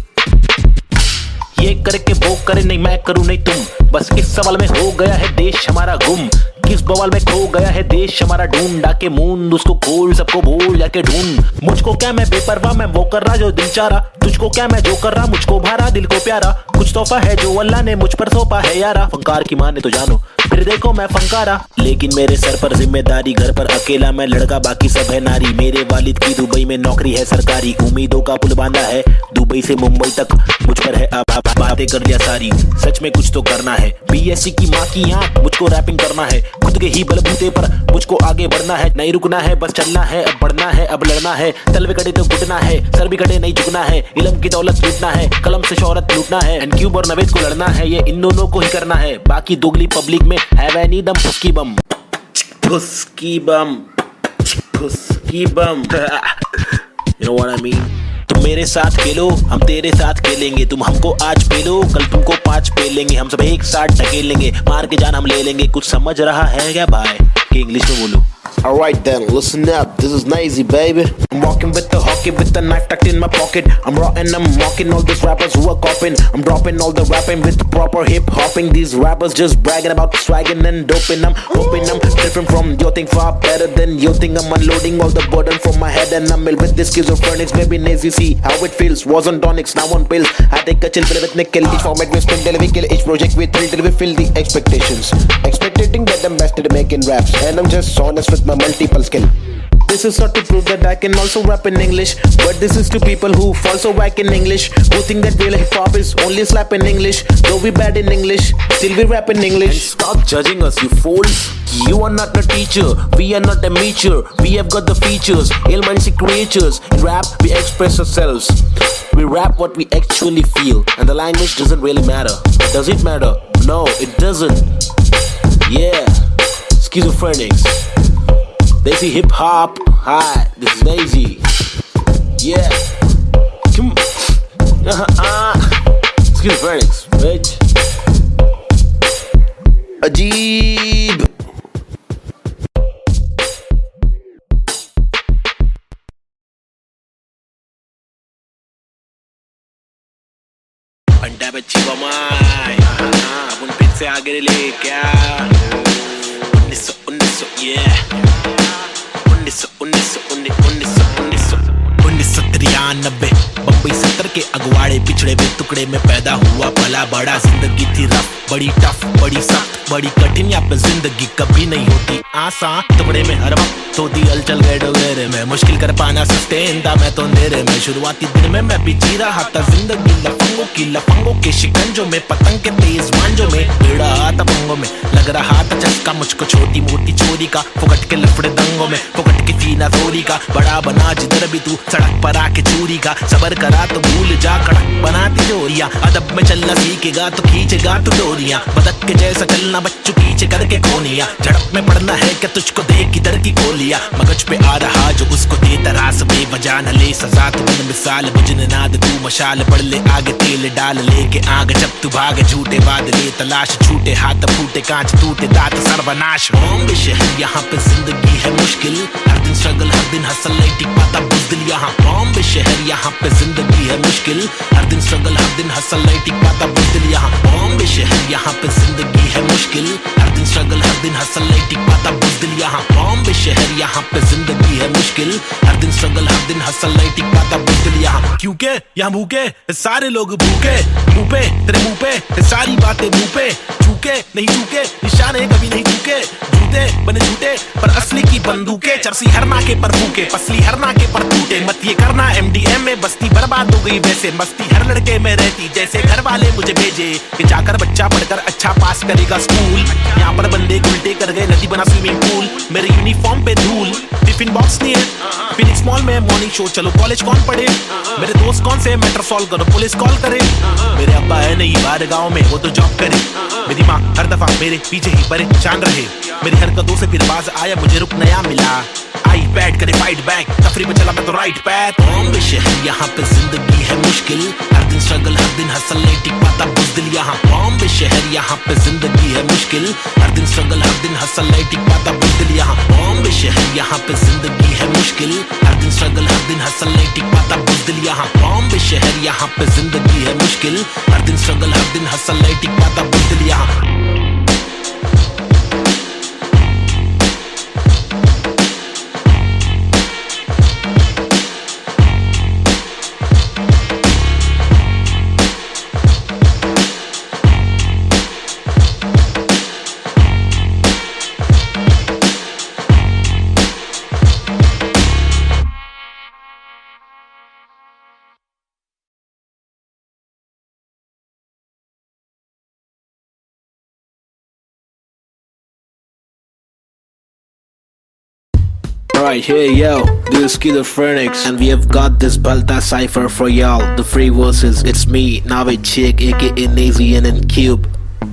ये करके वो करे नहीं मैं करूं नहीं तुम। बस इस सवाल में हो गया है देश हमारा गुम, किस बवाल में खो गया है देश हमारा। ढूंढ डाके मूंद उसको खोल, सबको भूल जाके ढूंढ। मुझको क्या मैं बेपरवाह, मैं वो कर रहा जो दिल चाह रहा, तुझको क्या मैं जो कर रहा मुझको भारा दिल को प्यारा। कुछ तोहफा है जो अल्लाह ने मुझ पर सौंपा है यारा, फंकार की माने तो जानो फिर देखो मैं फंकारा। लेकिन मेरे सर पर जिम्मेदारी, घर पर अकेला मैं लड़का बाकी सब है नारी। मेरे वालिद की दुबई में नौकरी है सरकारी, उम्मीदों का पुल बांधा है दुबई से मुंबई तक, मुझ पर है अब बातें कर दिया सारी। सच में कुछ तो करना है, बीएससी की माँ की आंख, मुझको रैपिंग करना है खुद के ही बलबूते पर, मुझको आगे बढ़ना है, नहीं रुकना है बस चलना है, अब बढ़ना है अब लड़ना है। तलवे कटे तो घुटना है, सर भी कटे नहीं झुकना है, इल्म की दौलत लूटना है, कलम से शोहरत लूटना है, एनक्यूब और नवेद को लड़ना है, ये इन दोनों को ही करना है। बाकी दोगली पब्लिक में हैव एनी दम फुस्की बम, फुस्की बम, फुस्की बम, you know what I mean? तुम मेरे साथ खेलो, हम तेरे साथ खेलेंगे, तुम हमको आज पेलो, कल तुमको 5 पेलेंगे, हम सब एक साथ ढकेलेंगे, मार के जान हम ले लेंगे। कुछ समझ रहा है क्या भाई कि इंग्लिश में बोलो? Alright then, listen up, this is Nazy baby. I'm walking with the hockey with the knife tucked in my pocket. I'm raw and I'm mocking all these rappers who are copying. I'm dropping all the rapping with proper hip hopping. These rappers just bragging about swagging and doping. I'm hoping I'm different from your thing, far better than your thing. I'm unloading all the burden from my head and I'm ill with this schizophrenics. Baby Nazy, see how it feels. Was on tonics, now on pills. I take a chill pill with nickel. Each format we spin till we kill. Each project we thrill till we fill the expectations. Expecting that I'm best at making raps, and I'm just honest with my multiple skill. This is not to prove that I can also rap in English, but this is to people who fall so whack in English, who think that real hip hop is only slap in English. Though we bad in English, still we rap in English. And stop judging us, you fools. You are not a teacher, we are not amateur. We have got the features, ill-minded creatures. In rap, we express ourselves. We rap what we actually feel, and the language doesn't really matter. Does it matter? No, it doesn't. Yeah, schizophrenics. Desi hip hop. Hi, this is Nazy. Yeah. Come. Schizophrenics, bitch. Ajeeb. अंडा बच्ची बमाई, अब उन pin से आगे ले क्या? 1900 yeah. 1993 Bombay 70 के अगवाड़े पिछड़े हुए टुकड़े में पैदा हुआ पला बड़ा। जिंदगी थी रफ, बड़ी टफ, बड़ी सख्त, बड़ी कठिन, यहाँ पे जिंदगी कभी नहीं होती आसान। टुकड़े में हर वक्त होती हलचल गए डोगरे में, मुश्किल कर पाना सस्टेन था मैं तो अंधेरे में। शुरुआती दिन में मैं भी जी रहा था जिंदगी लफंगों के शिकंजों में, पतंग के तेज मांझों में, भिड़ा था पंगों में, लग रहा था चस्का मुझको छोटी मोटी चोरी का, फुकट के लफड़े दंगों में, फुकट की सीना थोड़ी का। बड़ा बना जिधर भी तू सड़क पर आके चूरी का, सबर करा तो भूल जा कड़क बनाती जोरियां। अदब में चलना सीखेगा तो खींचेगा तो डोरियां, बदक के जैसा चलना बच्चों पीछे करके कोनियां। झड़प में पड़ना है क्या तुझको देख किधर की गोलियां, मगज पे आ रहा जो उसको देता रास बेवजह न ले सजा। तू बन मिसाल बुझने नाद तू मशाल, बढ़ ले आगे तेल डाल लेके आग, जब तू भागे झूठे बादले तलाश, छूटे हाथ फूटे कांच टूटे दांत सर्वनाश। बॉम्बे शहर यहाँ पे जिंदगी है मुश्किल, हर दिन स्ट्रगल हर दिन हसल नहीं टिक पाता बुज़दिल यहाँ। बॉम्बे शहर यहाँ पे जिंदगी है मुश्किल, हर दिन स्ट्रगल हर दिन हसल नहीं टिक पाता बुज़दिल यहाँ। बॉम्बे शहर यहाँ पे जिंदगी है मुश्किल, हर दिन स्ट्रगल हर दिन हसल नहीं टिक पाता बुज़दिल यहाँ। बॉम्बे शहर यहाँ पे जिंदगी है मुश्किल, हर दिन स्ट्रगल हर दिन हसल नहीं टिक पाता बुज़दिल यहाँ। क्योंकि यहाँ भूखे सारे लोग भूखे, मुँह पे तेरे मुँह पे सारी बातें मुँह पे, झूके नहीं झूके निशाने कभी नहीं झूके, झूठे बने झूठे पर असली की बंदूकें, चरसी हर नाके पर फूके पसली हर नाके पर टूटे। मत ये करना MDM में बस्ती बर्बाद हो गई वैसे, मस्ती हर लड़के में रहती जैसे घर वाले मुझे भेजे कि जाकर बच्चा पढ़कर अच्छा पास करेगा स्कूल। यहाँ पर बंदे उल्टे कर गए नदी बना स्विमिंग पूल, मेरे यूनिफॉर्म पे धूल, टिफिन बॉक्स नहीं है फिनिक्स मॉल में मॉर्निंग शो, चलो कॉलेज कौन पढ़े, मेरे दोस्त कौन से मैटर सॉल्व करो पुलिस कॉल करे। मेरे अब्बा है नहीं बाहर गाँव में वो तो जॉब करे, मेरी माँ हर दफा मेरे पीछे ही परेशान रहे, मेरी हरकतों से फिर बाज आया मुझे रुक नया मिला। आई बैट करे फाइट बैक, तफरी में चला मैं तो राइट पैथ। बॉम्बे शहर यहाँ पे जिंदगी है मुश्किल, हर दिन स्ट्रगल हर दिन हसल नहीं टिक पाता बुज़दिल यहाँ। बॉम्बे शहर यहाँ पे जिंदगी है मुश्किल, हर दिन स्ट्रगल हर दिन हसल नहीं टिक पाता बुलबुल यहाँ। बॉम्बे शहर यहाँ पे जिंदगी है मुश्किल, हर दिन स्ट्रगल हर दिन हसल नहीं टिक पाता बुलबुल यहाँ। बॉम्बे शहर यहाँ पे जिंदगी है मुश्किल, हर दिन स्ट्रगल हर दिन हसल नहीं टिक पाता बुलबुल यहाँ। Right here, yo, this is Schizophrenics, and we have got this Balta cipher for y'all. The free verses, it's me, Navid Chick, aka Nazian and Cube.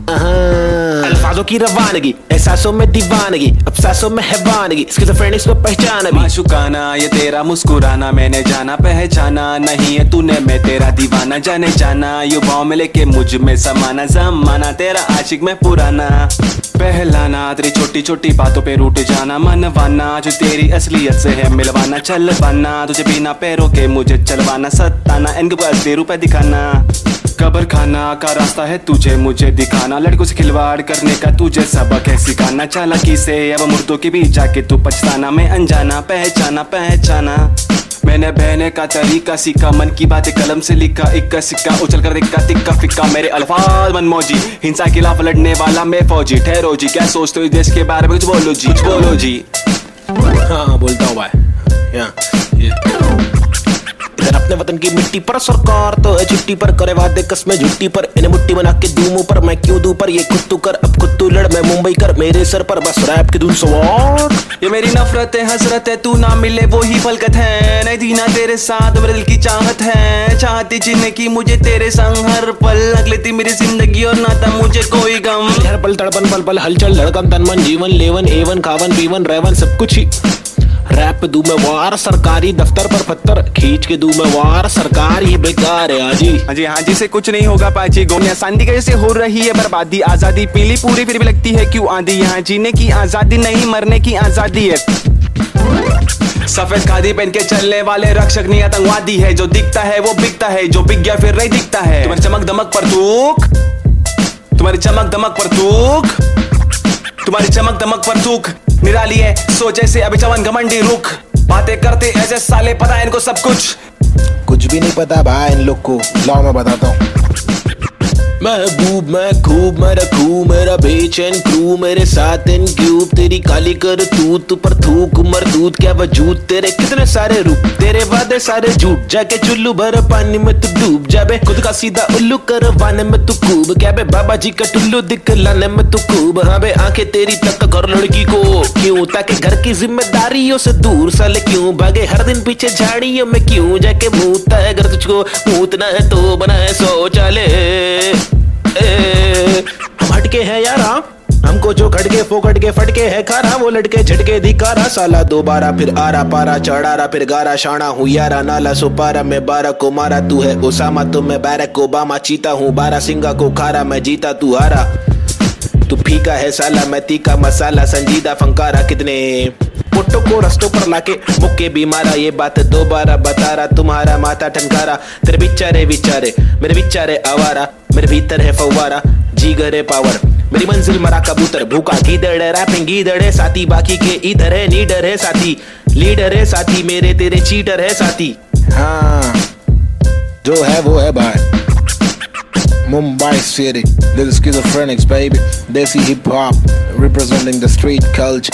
अल्फाजों की रवानगी, एहसासों में दीवानगी, अफसासों में हैवानगी, स्किज़ोफ्रेनिक्स को पहचाना भी। माशुकाना ये तेरा मुस्कुराना, मैंने जाना पहचाना नहीं है तूने, मैं तेरा दीवाना जाने जाना, युवाओं में लेके मुझ में समाना, जमाना तेरा आशिक में पुराना। पहलाना तेरी छोटी छोटी बातों पे रूठ जाना, मनवाना जो तेरी असलियत से है मिलवाना, चल पाना तुझे बिना पैरों के मुझे चलवाना, सताना इनको असली रूप दिखाना, कब्र खाना का रास्ता है तुझे मुझे दिखाना, लड़कों से खिलवाड़ करने का तुझे सबक है सिखाना, चालाकी से अब मुर्दों के बीच जाके तू पछताना, मैं अनजाना पहचाना पहचाना, मैंने बहने का तरीका सीखा, मन की बातें कलम से लिखा, इक्का सिक्का उछल कर दिक्का तिक्का फिक्का, मेरे अल्फाज मन मौजी, हिंसा के खिलाफ लड़ने वाला मैं फौजी, ठहरो जी क्या सोचते हो देश के बारे में, कुछ बोलो जी कुछ बोलो जी। हाँ बोलता हूँ भाई, इधर अपने वतन की मिट्टी पर सरकार तो है छुट्टी पर, करे वादे कसमें झुट्टी पर, इन्हें मुट्ठी बना के दूं मुंह पर, मैं क्यों दूं पर, ये खुद तू कर अब खुद तू लड़, मैं मुंबई कर मेरे सर पर, बस रैप की धुन सवार। ये मेरी नफरत है हसरत है, तू ना मिले वो ही फलकत है, नहीं थी ना तेरे साथ मेरे दिल की चाहत है, चाहती जीने की मुझे तेरे संग हर पल, अगले थी मेरी जिंदगी और ना था मुझे कोई गम, हर पल तड़पन पल पल हलचल धड़कन तन मन जीवन लेवन एवन खावन पीवन रेवन सब कुछ ही रैप दूं मैं वार, सरकारी दफ्तर पर पत्थर खींच के दूं मैं वार, सरकार ये बेकार है हाँ जी से कुछ नहीं होगा पाची, गोमिया शांति कैसे हो रही है बर्बादी, आजादी पीली पूरी फिर भी लगती है क्यों आंधी, यहाँ जीने की आजादी नहीं मरने की आजादी है, सफेद खादी पहन के चलने वाले रक्षक नहीं आतंकवादी है, जो दिखता है वो बिकता है, जो बिक गया फिर नहीं दिखता है, तुम्हारी चमक दमक पर थूक, तुम्हारी चमक दमक पर थूक, तुम्हारी चमक दमक पर थूक निराली है, सोचे से अभी चवन घमंडी रुख, बातें करते ऐसे साले पता इनको सब कुछ भी नहीं पता भाई इन लोग को, लाओ मैं बताता हूँ। महबूब मैं खूब मैं रखूं मेरा बेचैन क्रू, मेरे साथ इन क्यूब, तेरी काली कर तू पर थूक मरदूत क्या वजूद, तेरे कितने सारे रूप, तेरे वादे सारे झूठ, जाके चुल्लू भर पानी में तू डूब जाबे, खुद का सीधा उल्लू करवाने में तू खूब, क्या बे बाबा जी का टुल्लू दिखलाने में तू खूब, हाँ बे आंखें तेरी तक कर लड़की को क्यों, ताकि घर की जिम्मेदारियों से दूर साले क्यों भागे, हर दिन पीछे झाड़ियों में क्यों जाके मूतता है, अगर तुझको मूतना है तो बनाए शौचालय, हम हटके हैं यारा, हमको जो खटके फोकट के फटके है खारा, वो लटके झटके दिखारा, साला दोबारा फिर आरा पारा चढ़ारा फिर गारा, शाना हूँ यारा नाला सुपारा, मैं 12 को मारा तू है ओसामा, तो मैं बैरक ओबामा, चीता हूँ 12 सिंगा को खारा, मैं जीता तू हारा, तू फीका है साला मैं तीखा मसाला, संजीदा फंकारा, कितने पुट्टों को रस्तों पर लाके मुक्के भी मारा, ये बात दोबारा बता रहा, तुम्हारा माथा ठनकारा, तेरे बिचारे विचारे मेरे बिचारे आवारा, मेरे भीतर है फव्वारा जीगर है पावर, मेरी मंजिल मरा कबूतर भूखा गीदड़ है, रैपिंग गीदड़ है साथी, बाकी के इधर है नीडर है साथी, लीडर है साथी, मेरे तेरे चीटर है साथी, हाँ जो है वो है भाई। Mumbai City, this is Schizophrenics baby, Desi hip hop representing the street culture.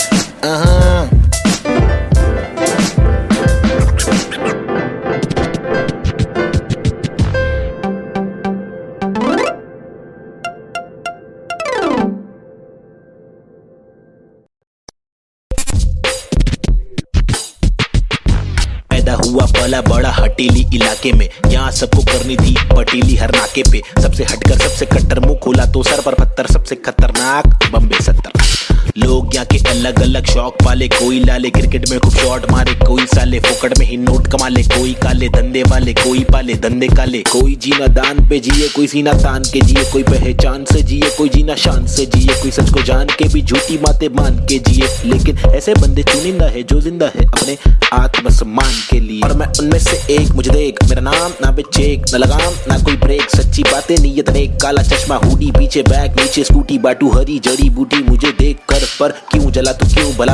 पैदा हुआ पला बड़ा हटीली इलाके में, यहाँ सबको करनी थी पटीली हर नाके पे, सबसे हटकर सबसे कट्टर मुंह खोला तो सर पर पत्थर, सबसे खतरनाक बम्बे 70, लोग यहाँ के अलग अलग शौक पाले, कोई लाले क्रिकेट में खूब शॉट मारे, कोई साले फोकट में ही नोट कमा ले, कोई काले धंधे वाले, कोई पाले धंधे काले, कोई जीना दान पे जिए, कोई सीना तान के जिए, कोई पहचान से जिए, कोई जीना शान से जिए, कोई सच को जान के भी झूठी बातें मान के जिए। लेकिन ऐसे बंदे चुनिंदा है जो जिंदा है अपने आत्मसम्मान के लिए, और मैं उनमें से एक। मुझे देख, मेरा नाम ना पे चेक, ना लगाम ना कोई ब्रेक, सच्ची बातें नीयत नेक, काला चश्मा हुडी पीछे बैग नीचे स्कूटी, बाटू हरी जड़ी बूटी, मुझे देख कर पर क्यों जला तू क्यों भला।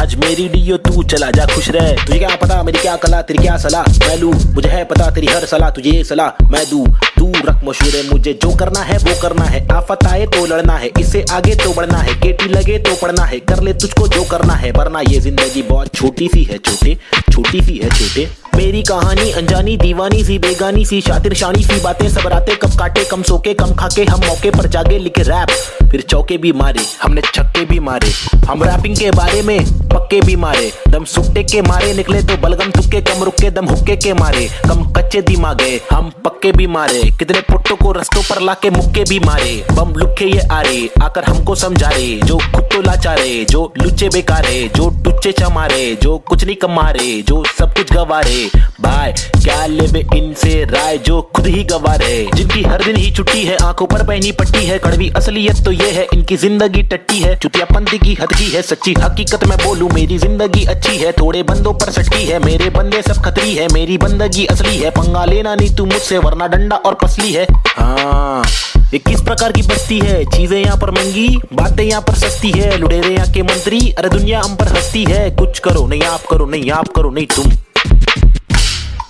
आज मेरी डियो तू चला जा खुश रह, तुझे क्या पता मेरी क्या कला तेरी क्या सलाह, मैं लूं मुझे है पता तेरी हर सलाह, तुझे ये सलाह मैं दूं, तू रख मशहूर है, मुझे जो करना है वो करना है, आफत आए तो लड़ना है, इससे आगे तो बढ़ना है, केटी लगे तो पढ़ना है, कर ले तुझको जो करना है, वरना ये जिंदगी बहुत छोटी सी है छोटे, छोटी सी है छोटे। मेरी कहानी अनजानी दीवानी सी बेगानी सी शातिर शानी सी बातें, सब रातें कब काटे कम सोके कम खाके, हम मौके पर जागे लिखे रैप, फिर चौके भी मारे हमने छक्के भी मारे, हम रैपिंग के बारे में पक्के भी मारे, दम सुट्टे के मारे निकले तो बलगम तुक्के, कम रुके दम हुक्के के मारे, कम कच्चे दिमागे हम पक्के भी मारे, कितने पुट्टों को रस्तों पर लाके मुक्के भी मारे, बम लुक्के ये आरे आकर हमको समझा रे, जो खुद तो लाचारे, जो लुच्चे बेकारे, जो टुच्चे चमारे, जो कुछ नहीं कमारे, जो सब कुछ गवारे, भाई क्या लेबे इनसे राय, जो खुद ही गवार है, जिनकी हर दिन ही छुट्टी है, आंखों पर पहनी पट्टी है, कड़वी असलियत तो ये है इनकी जिंदगी टट्टी है, चुतियापंथी की हद की है, सच्ची हकीकत मैं बोलूं मेरी जिंदगी अच्छी है, थोड़े बंदों पर सटकी है, मेरे बंदे सब खतरी है, मेरी बंदगी असली है, पंगा लेना नहीं तू मुझसे वरना डंडा और पसली है। हाँ ये किस प्रकार की बस्ती है, चीजें यहाँ पर महंगी बातें यहाँ पर सस्ती है, लुटेरे यहाँ के मंत्री अरे दुनिया हम पर हंसती है, कुछ करो नहीं आप करो नहीं आप करो नहीं तुम,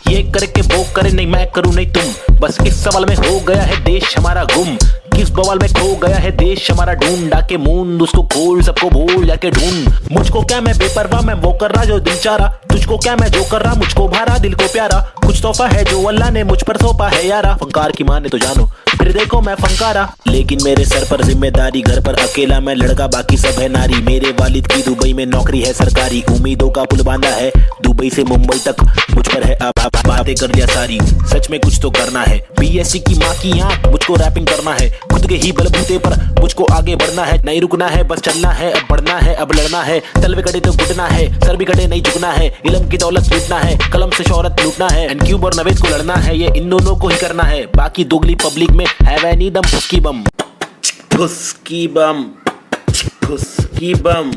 ये करके वो करे नहीं मैं करूं नहीं तुम, बस इस सवाल में हो गया है देश हमारा गुम, किस बवाल में खो गया है देश हमारा, ढूंढ डाके मूंद उसको खोल सबको भूल जाके ढूंढ, मुझको क्या मैं बेपरवाह मैं वो कर रहा जो दिल चाह रहा, तुझको क्या मैं जो कर रहा मुझको भारा दिल को प्यारा, कुछ तोहफा है जो अल्लाह ने मुझ पर सौंपा है यारा, फंकार की माने तो जानो फिर देखो मैं फंकारा, लेकिन मेरे सर पर जिम्मेदारी, घर पर अकेला मैं लड़का बाकी सब है नारी, मेरे वालिद की दुबई में नौकरी है सरकारी, उम्मीदों का पुल बांधा है दुबई से मुंबई तक, मुझ पर है अब बातें कर दिया सारी, सच में कुछ तो करना है, बीएससी की माँ की आंख मुझको रैपिंग करना है, खुद के ही बलबूते पर मुझको आगे बढ़ना है, नहीं रुकना है बस चलना है, अब बढ़ना है अब लड़ना है, तल भी कटे तो घुटना है, सर भी कटे नहीं झुकना है, इल्म की दौलत लूटना है, कलम से शोहरत लूटना है, एनक्यूब और नवेद को लड़ना है, ये इन दोनों को ही करना है, बाकी दोगली पब्लिक में है वह नहीं दम फुसकी बम, फुसकी बम, फुसकी बम,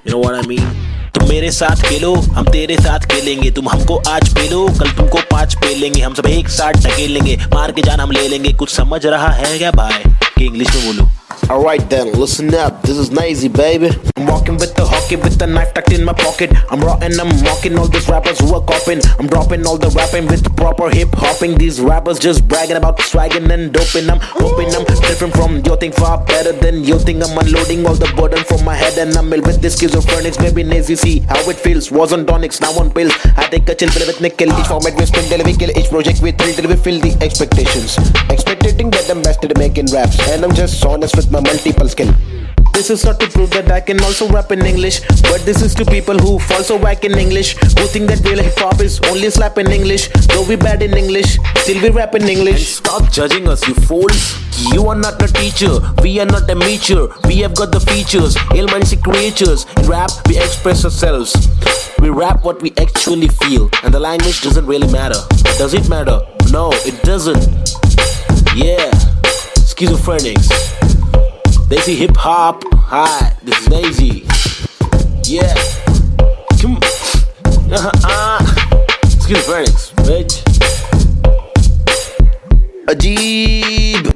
you know what I mean? तुम मेरे साथ खेलो हम तेरे साथ खेलेंगे, तुम हमको आज पेलो कल तुमको 5 पेलेंगे, हम सब एक साथ ढकेलेंगे, मार के जान हम ले लेंगे, कुछ समझ रहा है क्या भाई कि इंग्लिश में बोलो। Alright then, listen up, this is Nazy baby. I'm walking with the hockey with the knife tucked in my pocket, I'm raw and I'm mocking all these rappers who are copying, I'm dropping all the rapping with the proper hip hopping, these rappers just bragging about swagging and doping, I'm hoping I'm different from your thing, far better than your thing, I'm unloading all the burden from my head and I'm ill with this schizophrenics, baby Nazy see how it feels, was on tonics now on pills, I take a chill pill with nickel, each format we spin till we kill, each project we thrill till we fill the expectations, expecting that I'm best at making raps, and I'm just honest with my multiple skill. This is not to prove that I can also rap in English, but this is to people who also whack in English, who think that real hip hop is only slap in English, though we bad in English, still we rap in English. And stop judging us, you fools. You are not a teacher, we are not a amateur, we have got the features, ill-minded creatures. In rap, we express ourselves. We rap what we actually feel, and the language doesn't really matter. Does it matter? No, it doesn't. Yeah, schizophrenics. Desi hip hop. Hi, this is Nazy. Yeah. Come. Schizophrenics, bitch. Ajeeb.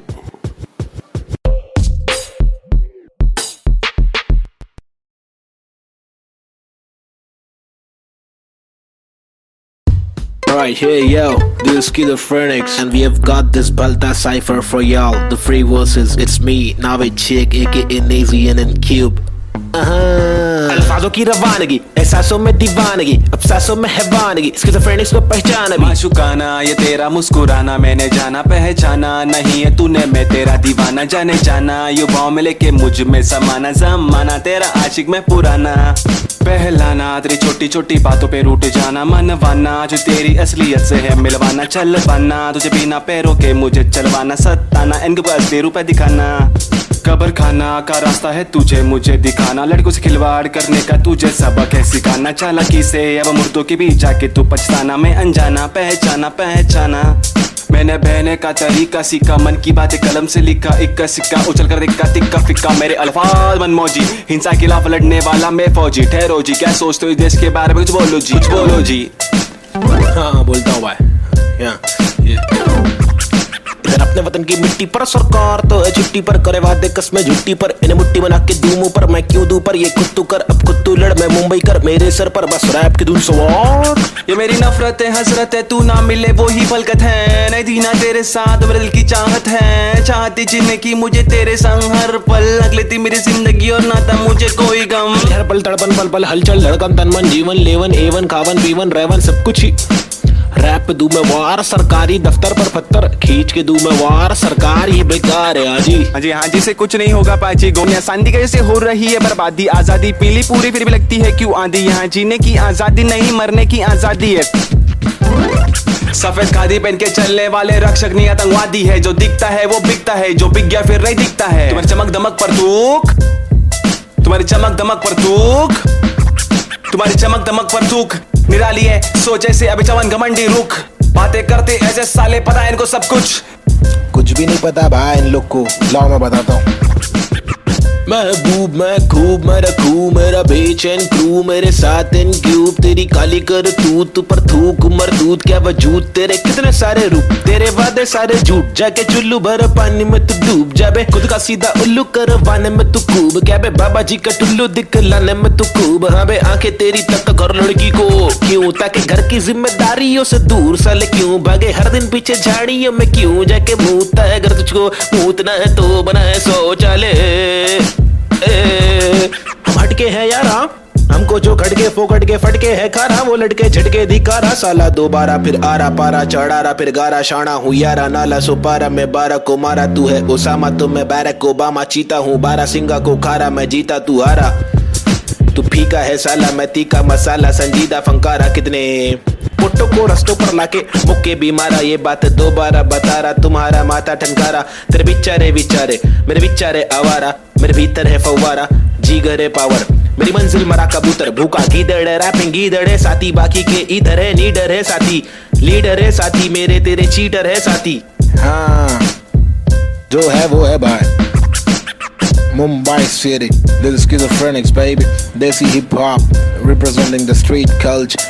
Alright, here yo, this is Schizophrenics, and we have got this Balta cipher for y'all. The free verses, it's me, Navid Chick, aka Nazy and Cube. अल्फाजों की रवानगी, एहसासों में दीवानगी, अफसासों में हैवानगी, स्किज़ोफ्रेनिक्स को पहचाना भी। माशुकाना ये तेरा मुस्कुराना, मैंने जाना पहचाना नहीं है तूने, मैं तेरा दीवाना जाने जाना, युवाओं में लेके मुझ में समाना, जमाना तेरा आशिक में पुराना, पहलाना तेरी छोटी छोटी बातों पे रूठ जाना, मनवाना जो तेरी असलियत से है मिलवाना, चल पाना तुझे बिना पैरों के मुझे चलवाना, सताना इनके पास रूप दिखाना। कब्र खाना का रास्ता है तुझे मुझे दिखाना, लड़कों से खिलवाड़ करने का तुझे सबक है सिखाना, चालाकी से अब मुर्दों के बीच जाके तू पछताना, मैं अनजाना पहचाना पहचाना, मैंने बहने का तरीका सीखा, मन की बातें कलम से लिखा, इक्का सिक्का उछल कर दिक्का तिक्का फिक्का, मेरे अल्फाज मनमौजी, हिंसा के खिलाफ लड़ने वाला मैं फौजी, ठहरो जी क्या सोचते हो इस देश के बारे में, कुछ बोलो जी कुछ बोलो जी। हाँ बोलता हूँ भाई। इधर अपने वतन की मिट्टी पर सरकार तो है छुट्टी पर, करे वादे कसमें झुट्टी पर, इन्हें मुट्ठी बना के दूं मुंह पर, मैं क्यों दूं पर, ये खुद तू कर अब खुद तू लड़, मैं मुंबई कर मेरे सर पर, बस रैप की धुन सवार। ये मेरी नफरत है हसरत है, तू ना मिले वो ही फलकत है, नहीं थी ना तेरे साथ मेरे दिल की चाहत है, चाहती जीने की मुझे तेरे संग हर पल, अगली थी मेरी जिंदगी और ना था मुझे कोई गम, हर पल तड़पन पल पल हलचल धड़कन तन मन जीवन लेवन एवन खावन पीवन रेवन सब कुछ ही, रैप दूं मैं वार, सरकारी दफ्तर पर पत्थर खींच के दूं मैं वार, सरकार ये बेकार है हाँ जी से कुछ नहीं होगा पाची, गोमिया शांति कैसे हो रही है बर्बादी, आजादी पीली पूरी फिर भी लगती है क्यों आंधी, यहाँ जीने की आजादी नहीं मरने की आजादी है, सफेद खादी पहन के चलने वाले रक्षक नहीं आतंकवादी है, जो दिखता है वो बिकता है, जो बिक गया फिर नहीं दिखता है, तुम्हारी चमक दमक पर थूक, तुम्हारी चमक दमक पर थूक, तुम्हारी चमक दमक पर थूक, निराली है सोच ऐसे अभी चवन घमंडी रुख, बातें करते ऐसे साले पता है इनको सब कुछ भी नहीं पता भाई इन लोग को, लाओ मैं बताता हूँ। महबूब मैं खूब मैं रखू मेरा बेचैन क्रू, मेरे साथ इन क्यूब तेरी काली कर तूत पर थूक मरदूत क्या वजूद, तेरे कितने सारे रूप तेरे वादे सारे झूठ, जाके चुल्लू भर पानी में तू डूब जा बे, खुद का सीधा उल्लू करवाने में तू खूब, क्या बे बाबा जी का टुल्लू दिखलाने में तू खूब, हाँ बे आंखें तेरी तक घर लड़की को क्यों, ताकि घर की जिम्मेदारियों से दूर साले क्यों भागे, हर दिन पीछे झाड़ियों में क्यों जाके मूतता है, अगर तुझको मूतना है तो बना है शौचालय, हम हटके हैं यारा, हमको जो खटके फोकट के फटके है खारा, वो लटके झटके दिखारा, साला दोबारा फिर आरा पारा चढ़ारा फिर गारा, शाना हूँ यारा नाला सुपारा, मैं 12 को मारा तू है ओसामा तो मैं बैरक ओबामा, चीता हूँ 12 सिंगा को खारा, मैं जीता तू हारा, तू फीका है साला मैं तीखा मसाला, संजीदा फंकारा, कितने पुट्टो को रस्तों पर लाके मुक्के भी मारा, ये बात दोबारा बता रहा, तुम्हारा माथा ठनकारा, तेरे बिचारे विचारे मेरे बिचारे आवारा, मेरे भीतर है फव्वारा जीगर है पावर, मेरी मंजिल मरा कबूतर भूखा गीदड़ रैपिंग गीदड़ है साथी, बाकी के इधर है नीडर है साथी, लीडर है साथी, मेरे तेरे चीटर है साथी, हाँ जो है वो है भाई। Mumbai City, this is Schizophrenics baby, Desi hip hop representing the street culture,